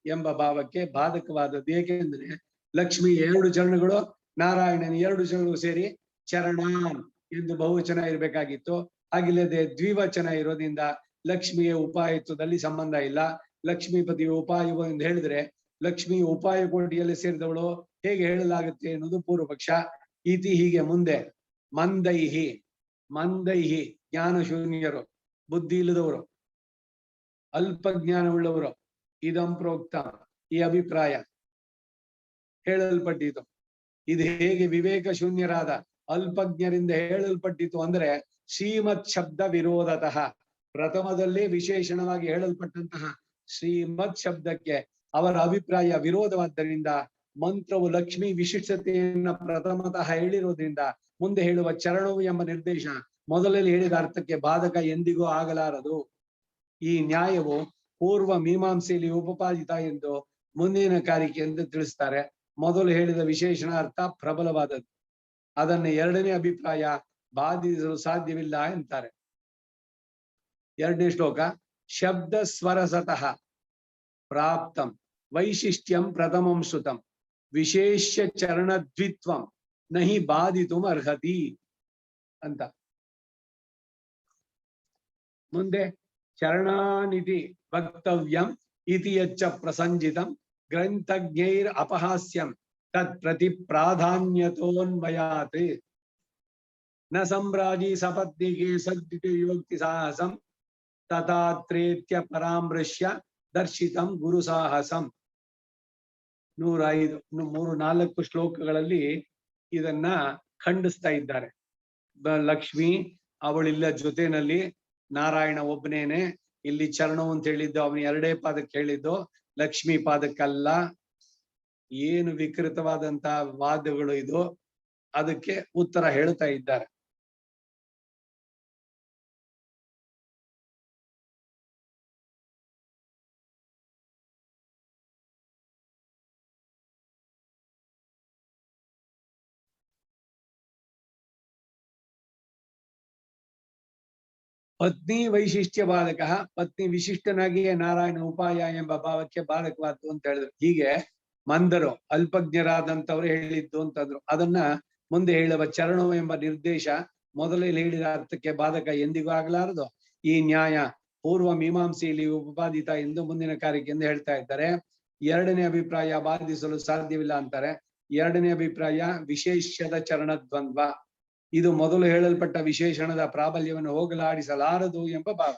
ಎಂಬ ಭಾವಕ್ಕೆ ಬಾಧಕವಾದದ್ದು. ಏಕೆಂದ್ರೆ ಲಕ್ಷ್ಮಿ 2 ಚರಣಗಳು, ನಾರಾಯಣನ 2 ಚರಣಗಳು ಸೇರಿ ಚರಣಾನ್ ಎಂದು ಬಹುವಚನ ಇರಬೇಕಾಗಿತ್ತು. ಹಾಗಿಲ್ಲದೆ ದ್ವಿವಚನ ಇರೋದ್ರಿಂದ ಲಕ್ಷ್ಮಿಯ ಉಪಾಯತ್ವದಲ್ಲಿ ಸಂಬಂಧ ಇಲ್ಲ. ಲಕ್ಷ್ಮೀಪತಿಯ ಉಪಾಯವು ಎಂದು ಹೇಳಿದ್ರೆ ಲಕ್ಷ್ಮಿ ಉಪಾಯ ಕೋಟಿಯಲ್ಲಿ ಸೇರಿದವಳು ಹೇಗೆ ಹೇಳಲಾಗುತ್ತೆ ಅನ್ನೋದು ಪೂರ್ವ ಪಕ್ಷ. ಇತಿ ಹೀಗೆ ಮುಂದೆ ಮಂದೈಹಿ ಮಂದೈಹಿ ಜ್ಞಾನ ಶೂನ್ಯರು, ಬುದ್ಧಿ ಇಲ್ಲದವರು, ಅಲ್ಪ ಜ್ಞಾನವುಳ್ಳವರು, ಇದಂ ಪ್ರೋಕ್ತ ಈ ಅಭಿಪ್ರಾಯ ಹೇಳಲ್ಪಟ್ಟಿತು. ಇದು ಹೇಗೆ ವಿವೇಕ ಶೂನ್ಯರಾದ ಅಲ್ಪಜ್ಞರಿಂದ ಹೇಳಲ್ಪಟ್ಟಿತು ಅಂದ್ರೆ ಶ್ರೀಮತ್ ಶಬ್ದ ವಿರೋಧತಃ, ಪ್ರಥಮದಲ್ಲೇ ವಿಶೇಷಣವಾಗಿ ಹೇಳಲ್ಪಟ್ಟಂತಹ ಶ್ರೀಮತ್ ಶಬ್ದಕ್ಕೆ ಅವರ ಅಭಿಪ್ರಾಯ ವಿರೋಧವಾದ್ದರಿಂದ ಮಂತ್ರವು ಲಕ್ಷ್ಮಿ ವಿಶಿಷ್ಟತೆಯನ್ನ ಪ್ರಥಮತಃ ಹೇಳಿರೋದ್ರಿಂದ ಮುಂದೆ ಹೇಳುವ ಚರಣವು ಎಂಬ ನಿರ್ದೇಶ ಮೊದಲಲ್ಲಿ ಹೇಳಿದ ಅರ್ಥಕ್ಕೆ ಬಾಧಕ ಎಂದಿಗೂ ಆಗಲಾರದು. ಈ ನ್ಯಾಯವು ಪೂರ್ವ ಮೀಮಾಂಸೆಯಲ್ಲಿ ಉಪಪಾದಿತ ಎಂದು ಮುಂದಿನ ಕಾರ್ಯಕ್ಕೆ ಎಂದು ತಿಳಿಸ್ತಾರೆ. ಮೊದಲು ಹೇಳಿದ ವಿಶೇಷಣ ಅರ್ಥ ಪ್ರಬಲವಾದದ್ದು, ಅದನ್ನ ಎರಡನೇ ಅಭಿಪ್ರಾಯ ಬಾಧಿಸಲು ಸಾಧ್ಯವಿಲ್ಲ ಅಂತಾರೆ. 2ನೇ ಶ್ಲೋಕ ಶಬ್ದ ಸ್ವರಸತಃ ಪ್ರಾಪ್ತಂ ವೈಶಿಷ್ಟ್ಯಂ ಪ್ರಥಮಂ ಶ್ರುತಂ ವಿಶೇಷ್ಯ ಚರಣದ್ವಿತ್ವಂ ನಹಿ ಬಾಧಿತುಂ ಅರ್ಹತಿ ಅಂತ. ಮುಂದೆ ಚರಣಾನಿತಿ ವಕ್ತವ್ಯಂ ಇತಿ ಯಚ್ಚ ಪ್ರಸಂಜಿತಂ ಗ್ರಂಥಜ್ಞೈರ್ ಅಪಹಾಸ್ಯಂ ತತ್ ಪ್ರತಿ ಪ್ರಾಧಾನ್ಯತೋನ್ವಯಾತ್ ನ ಸಂಭ್ರಾಜಿ ಸಪತ್ನಿಗೆ ಸದ್ವಿಯೋಕ್ತಿ ಸಾಹಸಂ ತಥಾತ್ರೇತ್ಯ ಪರಾಮೃಶ್ಯ ದರ್ಶಿತಂ ಗುರು ಸಾಹಸಂ. 105 3-4 ಶ್ಲೋಕಗಳಲ್ಲಿ ಇದನ್ನ ಖಂಡಿಸ್ತಾ ಇದ್ದಾರೆ. ಲಕ್ಷ್ಮಿ ಅವಳಿಲ್ಲ ಜೊತೆನಲ್ಲಿ, ನಾರಾಯಣ ಒಬ್ಬನೇನೆ. ಇಲ್ಲಿ ಚರಣವು ಅಂತ ಹೇಳಿದ್ದು ಅವನು 2 ಪಾದಕ್ಕೆ ಹೇಳಿದ್ದು, ಲಕ್ಷ್ಮಿ ಪಾದಕ್ಕಲ್ಲ. ಏನು ವಿಕೃತವಾದಂತಹ ವಾದಗಳು ಇದು, ಅದಕ್ಕೆ ಉತ್ತರ ಹೇಳ್ತಾ ಇದ್ದಾರೆ. ಪತ್ನಿ ವೈಶಿಷ್ಟ್ಯ ಬಾಧಕ, ಪತ್ನಿ ವಿಶಿಷ್ಟನಾಗಿಯೇ ನಾರಾಯಣ ಉಪಾಯ ಎಂಬ ಭಾವಕ್ಕೆ ಬಾಧಕವಾದ್ದು ಅಂತ ಹೇಳಿದ್ರು. ಹೀಗೆ ಮಂದರು ಅಲ್ಪಜ್ಞರಾದಂಥವ್ರು ಹೇಳಿದ್ದು ಅಂತಂದ್ರು. ಅದನ್ನ ಮುಂದೆ ಹೇಳುವ ಚರಣವು ಎಂಬ ನಿರ್ದೇಶ ಮೊದಲೇ ಹೇಳಿದ ಅರ್ಥಕ್ಕೆ ಬಾಧಕ ಎಂದಿಗೂ ಆಗಲಾರದು. ಈ ನ್ಯಾಯ ಪೂರ್ವ ಮೀಮಾಂಸೆಯಲ್ಲಿ ಉಪಪಾದಿತ ಎಂದು ಮುಂದಿನ ಕಾರ್ಯಕ್ಕೆ ಎಂದು ಹೇಳ್ತಾ ಇದ್ದಾರೆ. 2ನೇ ಅಭಿಪ್ರಾಯ ಬಾಧಿಸಲು ಸಾಧ್ಯವಿಲ್ಲ ಅಂತಾರೆ. 2ನೇ ಅಭಿಪ್ರಾಯ ವಿಶೇಷದ ಚರಣ ದ್ವಂದ್ವ, ಇದು ಮೊದಲು ಹೇಳಲ್ಪಟ್ಟ ವಿಶೇಷಣದ ಪ್ರಾಬಲ್ಯವನ್ನು ಹೋಗಲಾಡಿಸಲಾರದು ಎಂಬ ಭಾವ.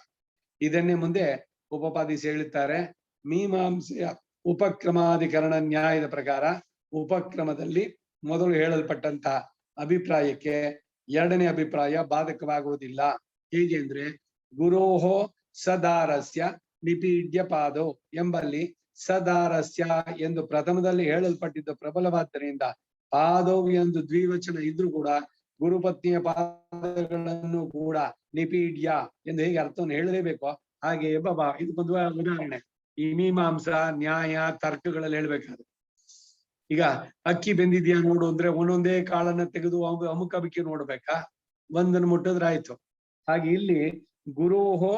ಇದನ್ನೇ ಮುಂದೆ ಉಪಪಾದಿಸಿ ಹೇಳುತ್ತಾರೆ. ಮೀಮಾಂಸೆಯ ಉಪಕ್ರಮಾಧಿಕರಣ ನ್ಯಾಯದ ಪ್ರಕಾರ ಉಪಕ್ರಮದಲ್ಲಿ ಮೊದಲು ಹೇಳಲ್ಪಟ್ಟಂತಹ ಅಭಿಪ್ರಾಯಕ್ಕೆ 2ನೇ ಅಭಿಪ್ರಾಯ ಬಾಧಕವಾಗುವುದಿಲ್ಲ. ಹೇಗೆ ಅಂದ್ರೆ ಗುರೋಹೋ ಸದಾರಸ್ಯ ನಿಪೀಡ್ಯ ಪಾದೋ ಎಂಬಲ್ಲಿ ಸದಾರಸ್ಯ ಎಂದು ಪ್ರಥಮದಲ್ಲಿ ಹೇಳಲ್ಪಟ್ಟಿದ್ದು ಪ್ರಬಲವಾದ್ದರಿಂದ ಪಾದವು ಎಂದು ದ್ವಿವಚನ ಇದ್ರೂ ಕೂಡ ಗುರುಪತ್ನಿಯ ಪಾದಗಳನ್ನು ಕೂಡ ನಿಪೀಡ್ಯ ಎಂದು ಹೇಗೆ ಅರ್ಥವನ್ನು ಹೇಳಲೇಬೇಕು ಹಾಗೆ ಬಾಬಾ ಇದಕ್ಕೊಂದು ಉದಾಹರಣೆ ಈ ಮೀಮಾಂಸ ನ್ಯಾಯ ತರ್ಕಗಳಲ್ಲಿ ಹೇಳ್ಬೇಕಾದ್ರೆ. ಈಗ ಅಕ್ಕಿ ಬೆಂದಿದ್ಯಾ ನೋಡು ಅಂದ್ರೆ ಒಂದೊಂದೇ ಕಾಳನ್ನ ತೆಗೆದು ಅಮುಕ ಅಕ್ಕಿ ನೋಡ್ಬೇಕಾ, ಒಂದನ್ನು ಮುಟ್ಟಿದ್ರೆ ಆಯ್ತು. ಹಾಗೆ ಇಲ್ಲಿ ಗುರೋಹೋ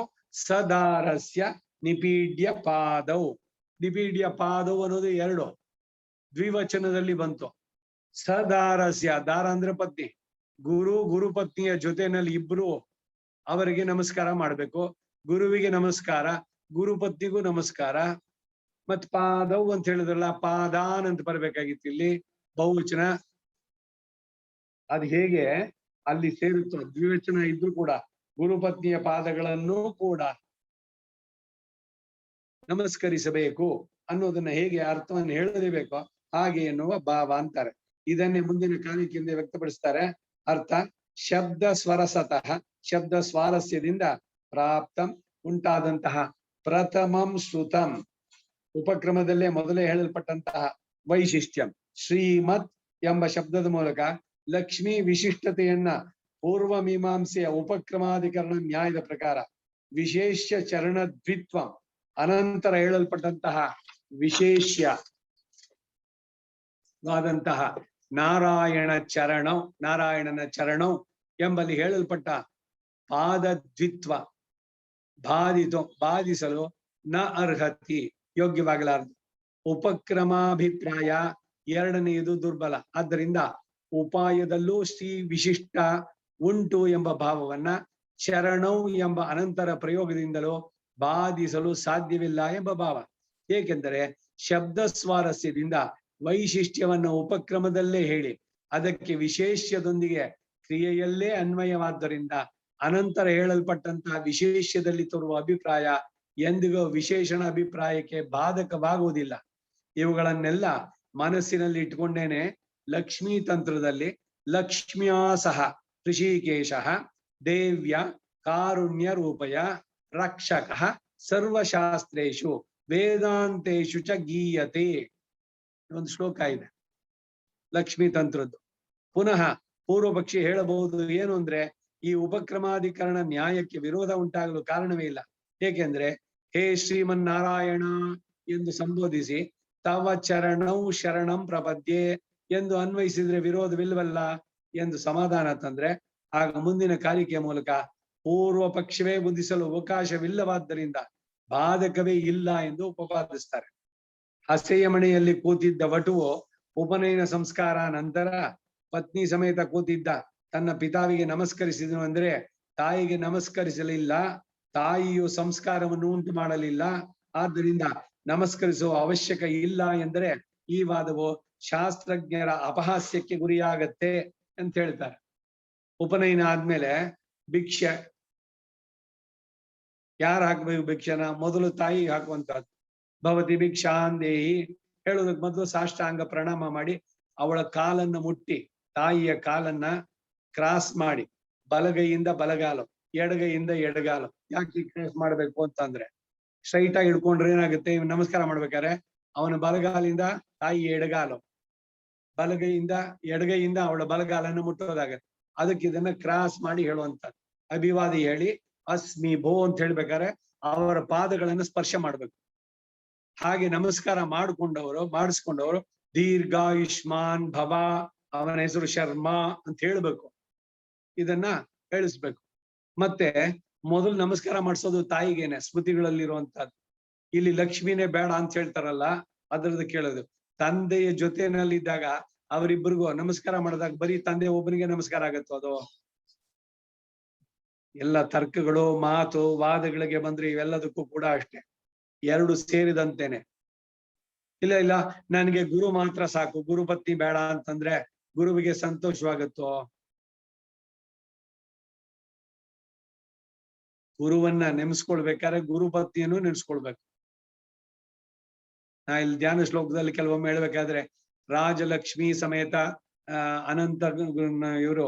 ಸದಾರಸ್ಯ ನಿಪೀಡ್ಯ ಪಾದವು, ನಿಪೀಡ್ಯ ಪಾದವು ಅನ್ನೋದು 2 ದ್ವಿವಚನದಲ್ಲಿ ಬಂತು. ಸದಾರಸ್ಯ, ದಾರ ಅಂದ್ರೆ ಪತ್ನಿ, ಗುರುಪತ್ನಿಯ ಜೊತೆನಲ್ಲಿ ಇಬ್ರು ಅವರಿಗೆ ನಮಸ್ಕಾರ ಮಾಡ್ಬೇಕು. ಗುರುವಿಗೆ ನಮಸ್ಕಾರ, ಗುರುಪತ್ನಿಗೂ ನಮಸ್ಕಾರ. ಮತ್ ಪಾದವು ಅಂತ ಹೇಳಿದ್ರಲ್ಲ, ಪಾದಾನ್ ಅಂತ ಬರ್ಬೇಕಾಗಿತ್ತು, ಇಲ್ಲಿ ಬಹುವಚನ. ಅದು ಹೇಗೆ ಅಲ್ಲಿ ಸೇರುತ್ತೋ, ದ್ವಿವಚನ ಇದ್ರು ಕೂಡ ಗುರುಪತ್ನಿಯ ಪಾದಗಳನ್ನು ಕೂಡ ನಮಸ್ಕರಿಸಬೇಕು ಅನ್ನೋದನ್ನ ಹೇಗೆ ಅರ್ಥವನ್ನು ಹೇಳಲೇಬೇಕು ಹಾಗೆ ಎನ್ನುವ ಭಾವ ಅಂತಾರೆ. ಇದನ್ನೇ ಮುಂದಿನ ಕಾಣಿಕೆಯಿಂದ ವ್ಯಕ್ತಪಡಿಸ್ತಾರೆ. ಅರ್ಥ ಶಬ್ದ ಸ್ವರಸತಃ, ಶಬ್ದ ಸ್ವಾರಸ್ಯದಿಂದ ಪ್ರಾಪ್ತಂ ಉಂಟಾದಂತಹ ಪ್ರಥಮಂ ಶ್ರುತಂ, ಉಪಕ್ರಮದಲ್ಲೇ ಮೊದಲೇ ಹೇಳಲ್ಪಟ್ಟಂತಹ ವೈಶಿಷ್ಟ್ಯಂ ಶ್ರೀಮತ್ ಎಂಬ ಶಬ್ದದ ಮೂಲಕ ಲಕ್ಷ್ಮೀ ವಿಶಿಷ್ಟತೆಯನ್ನ ಪೂರ್ವ ಮೀಮಾಂಸೆಯ ಉಪಕ್ರಮಾಧಿಕರಣ ನ್ಯಾಯದ ಪ್ರಕಾರ ವಿಶೇಷ ಚರಣದ್ವಿತ್ವ ಅನಂತರ ಹೇಳಲ್ಪಟ್ಟಂತಹ ವಿಶೇಷವಾದಂತಹ ನಾರಾಯಣನ ಚರಣಂ ಎಂಬಲ್ಲಿ ಹೇಳಲ್ಪಟ್ಟ ಪಾದದ್ವಿತ್ವ ಬಾಧಿಸಲು ನ ಅರ್ಹತಿ ಯೋಗ್ಯವಾಗಲಾರದು. ಉಪಕ್ರಮಾಭಿಪ್ರಾಯ ಎರಡನೆಯದು ದುರ್ಬಲ. ಆದ್ದರಿಂದ ಉಪಾಯದಲ್ಲೂ ಶ್ರೀ ವಿಶಿಷ್ಟ ಉಂಟು ಎಂಬ ಭಾವವನ್ನ ಚರಣೌ ಎಂಬ ಅನಂತರ ಪ್ರಯೋಗದಿಂದಲೂ ಬಾಧಿಸಲು ಸಾಧ್ಯವಿಲ್ಲ ಎಂಬ ಭಾವ. ಏಕೆಂದರೆ ಶಬ್ದ ಸ್ವಾರಸ್ಯದಿಂದ ವೈಶಿಷ್ಟ್ಯವನ್ನು ಉಪಕ್ರಮದಲ್ಲೇ ಹೇಳಿ ಅದಕ್ಕೆ ವಿಶೇಷ್ಯದೊಂದಿಗೆ ಕ್ರಿಯೆಯಲ್ಲೇ ಅನ್ವಯವಾದ್ದರಿಂದ ಅನಂತರ ಹೇಳಲ್ಪಟ್ಟಂತಹ ವಿಶೇಷ್ಯದಲ್ಲಿ ತೋರುವ ಅಭಿಪ್ರಾಯ ಎಂದಿಗೂ ವಿಶೇಷಣ ಅಭಿಪ್ರಾಯಕ್ಕೆ ಬಾಧಕವಾಗುವುದಿಲ್ಲ. ಇವುಗಳನ್ನೆಲ್ಲ ಮನಸ್ಸಿನಲ್ಲಿ ಇಟ್ಕೊಂಡೇನೆ ಲಕ್ಷ್ಮೀ ತಂತ್ರದಲ್ಲಿ ಲಕ್ಷ್ಮ್ಯಾ ಸಹ ಋಷಿಕೇಶ ದೇವ್ಯ ಕಾರುಣ್ಯ ರೂಪಯ ರಕ್ಷಕ ಸರ್ವಶಾಸ್ತ್ರೇಷು ವೇದಾಂತೇಶು ಚ ಗೀಯತೆ ಒಂದು ಶ್ಲೋಕ ಇದೆ ಲಕ್ಷ್ಮೀ ತಂತ್ರದ್ದು. ಪುನಃ ಪೂರ್ವ ಪಕ್ಷಿ ಹೇಳಬಹುದು ಏನು ಅಂದ್ರೆ ಈ ಉಪಕ್ರಮಾಧಿಕರಣ ನ್ಯಾಯಕ್ಕೆ ವಿರೋಧ ಉಂಟಾಗಲು ಕಾರಣವೇ ಇಲ್ಲ. ಏಕೆಂದ್ರೆ ಹೇ ಶ್ರೀಮನ್ನಾರಾಯಣ ಎಂದು ಸಂಬೋಧಿಸಿ ತವ ಚರಣೌ ಶರಣಂ ಪ್ರಪದ್ಯೆ ಎಂದು ಅನ್ವಯಿಸಿದ್ರೆ ವಿರೋಧವಿಲ್ವಲ್ಲ ಎಂದು ಸಮಾಧಾನ ತಂದ್ರೆ ಆಗ ಮುಂದಿನ ಕಾರಿಕೆಯ ಮೂಲಕ ಪೂರ್ವ ಪಕ್ಷವೇ ಬುದ್ಧಿಸಲು ಅವಕಾಶವಿಲ್ಲವಾದ್ದರಿಂದ ಬಾಧಕವೇ ಇಲ್ಲ ಎಂದು ಉಪಪಾದಿಸ್ತಾರೆ. ಹಸೆಯ ಮನೆಯಲ್ಲಿ ಕೂತಿದ್ದ ವಟುವು ಉಪನಯನ ಸಂಸ್ಕಾರ ನಂತರ ಪತ್ನಿ ಸಮೇತ ಕೂತಿದ್ದ ತನ್ನ ಪಿತಾವಿಗೆ ನಮಸ್ಕರಿಸಿದನು ಅಂದ್ರೆ ತಾಯಿಗೆ ನಮಸ್ಕರಿಸಲಿಲ್ಲ, ತಾಯಿಯು ಸಂಸ್ಕಾರವನ್ನು ಉಂಟು ಮಾಡಲಿಲ್ಲ, ಆದ್ದರಿಂದ ನಮಸ್ಕರಿಸುವ ಅವಶ್ಯಕ ಇಲ್ಲ ಎಂದರೆ ಈ ವಾದವು ಶಾಸ್ತ್ರಜ್ಞರ ಅಪಹಾಸ್ಯಕ್ಕೆ ಗುರಿಯಾಗತ್ತೆ ಅಂತ ಹೇಳ್ತಾರೆ. ಉಪನಯನ ಆದ್ಮೇಲೆ ಭಿಕ್ಷೆ ಯಾರು ಹಾಕ್ಬೇಕು? ಭಿಕ್ಷೆನ ಮೊದಲು ತಾಯಿಗೆ ಹಾಕುವಂತಹದ್ದು. ಭವತಿ ಭಿಕ್ಷಾಂದೇಹಿ ಹೇಳೋದಕ್ಕೆ ಮೊದಲು ಸಾಷ್ಟಾಂಗ ಪ್ರಣಾಮ ಮಾಡಿ ಅವಳ ಕಾಲನ್ನು ಮುಟ್ಟಿ ತಾಯಿಯ ಕಾಲನ್ನ ಕ್ರಾಸ್ ಮಾಡಿ ಬಲಗೈಯಿಂದ ಬಲಗಾಲು ಎಡಗೈಯಿಂದ ಎಡಗಾಲು. ಯಾಕೆ ಕ್ರಾಸ್ ಮಾಡ್ಬೇಕು ಅಂತಂದ್ರೆ ಸ್ಟ್ರೈಟ್ ಆಗಿ ಹಿಡ್ಕೊಂಡ್ರೆ ಏನಾಗುತ್ತೆ, ನಮಸ್ಕಾರ ಮಾಡ್ಬೇಕಾದ್ರೆ ಅವನ ಬಲಗಾಲಿಂದ ತಾಯಿ ಎಡಗಾಲು, ಬಲಗೈಯಿಂದ ಎಡಗೈಯಿಂದ ಅವಳ ಬಲಗಾಲನ್ನು ಮುಟ್ಟೋದಾಗತ್ತೆ. ಅದಕ್ಕೆ ಇದನ್ನ ಕ್ರಾಸ್ ಮಾಡಿ ಹೇಳುವಂತದ್ದು. ಅಭಿವಾದಿ ಹೇಳಿ ಅಸ್ಮಿ ಭೋ ಅಂತ ಹೇಳ್ಬೇಕಾದ್ರೆ ಅವರ ಪಾದಗಳನ್ನು ಸ್ಪರ್ಶ ಮಾಡ್ಬೇಕು. ಹಾಗೆ ನಮಸ್ಕಾರ ಮಾಡಿಸ್ಕೊಂಡವರು ದೀರ್ಘಾಯುಷ್ಮಾನ್ ಭವ, ಅವನ ಹೆಸರು ಶರ್ಮಾ ಅಂತ ಹೇಳ್ಬೇಕು. ಇದನ್ನ ಹೇಳಿಸ್ಬೇಕು. ಮತ್ತೆ ಮೊದಲು ನಮಸ್ಕಾರ ಮಾಡಿಸೋದು ತಾಯಿಗೇನೆ ಸ್ಮೃತಿಗಳಲ್ಲಿರುವಂತಹದ್ದು. ಇಲ್ಲಿ ಲಕ್ಷ್ಮಿನೇ ಬೇಡ ಅಂತ ಹೇಳ್ತಾರಲ್ಲ, ಅದರದ್ದು ಕೇಳೋದು. ತಂದೆಯ ಜೊತೆನಲ್ಲಿದ್ದಾಗ ಅವರಿಬ್ಬರಿಗೂ ನಮಸ್ಕಾರ ಮಾಡಿದಾಗ ಬರೀ ತಂದೆ ಒಬ್ಬನಿಗೆ ನಮಸ್ಕಾರ ಆಗತ್ತೋ? ಅದು ಎಲ್ಲ ತರ್ಕಗಳು ಮಾತು ವಾದಗಳಿಗೆ ಬಂದ್ರೆ ಇವೆಲ್ಲದಕ್ಕೂ ಕೂಡ ಅಷ್ಟೇ, ಎರಡು ಸೇರಿದಂತೇನೆ. ಇಲ್ಲ ನನಗೆ ಗುರು ಮಾತ್ರ ಸಾಕು, ಗುರುಪತ್ನಿ ಬೇಡ ಅಂತಂದ್ರೆ ಗುರುವಿಗೆ ಸಂತೋಷವಾಗತ್ತೋ? ಗುರುವನ್ನ ನೆನೆಸ್ಕೊಳ್ಬೇಕಾದ್ರೆ ಗುರುಪತ್ನಿಯನ್ನು ನೆನೆಸ್ಕೊಳ್ಬೇಕು. ನಾ ಇಲ್ಲಿ ಧ್ಯಾನ ಶ್ಲೋಕದಲ್ಲಿ ಕೆಲವೊಮ್ಮೆ ಹೇಳ್ಬೇಕಾದ್ರೆ ರಾಜಲಕ್ಷ್ಮಿ ಸಮೇತ ಇವರು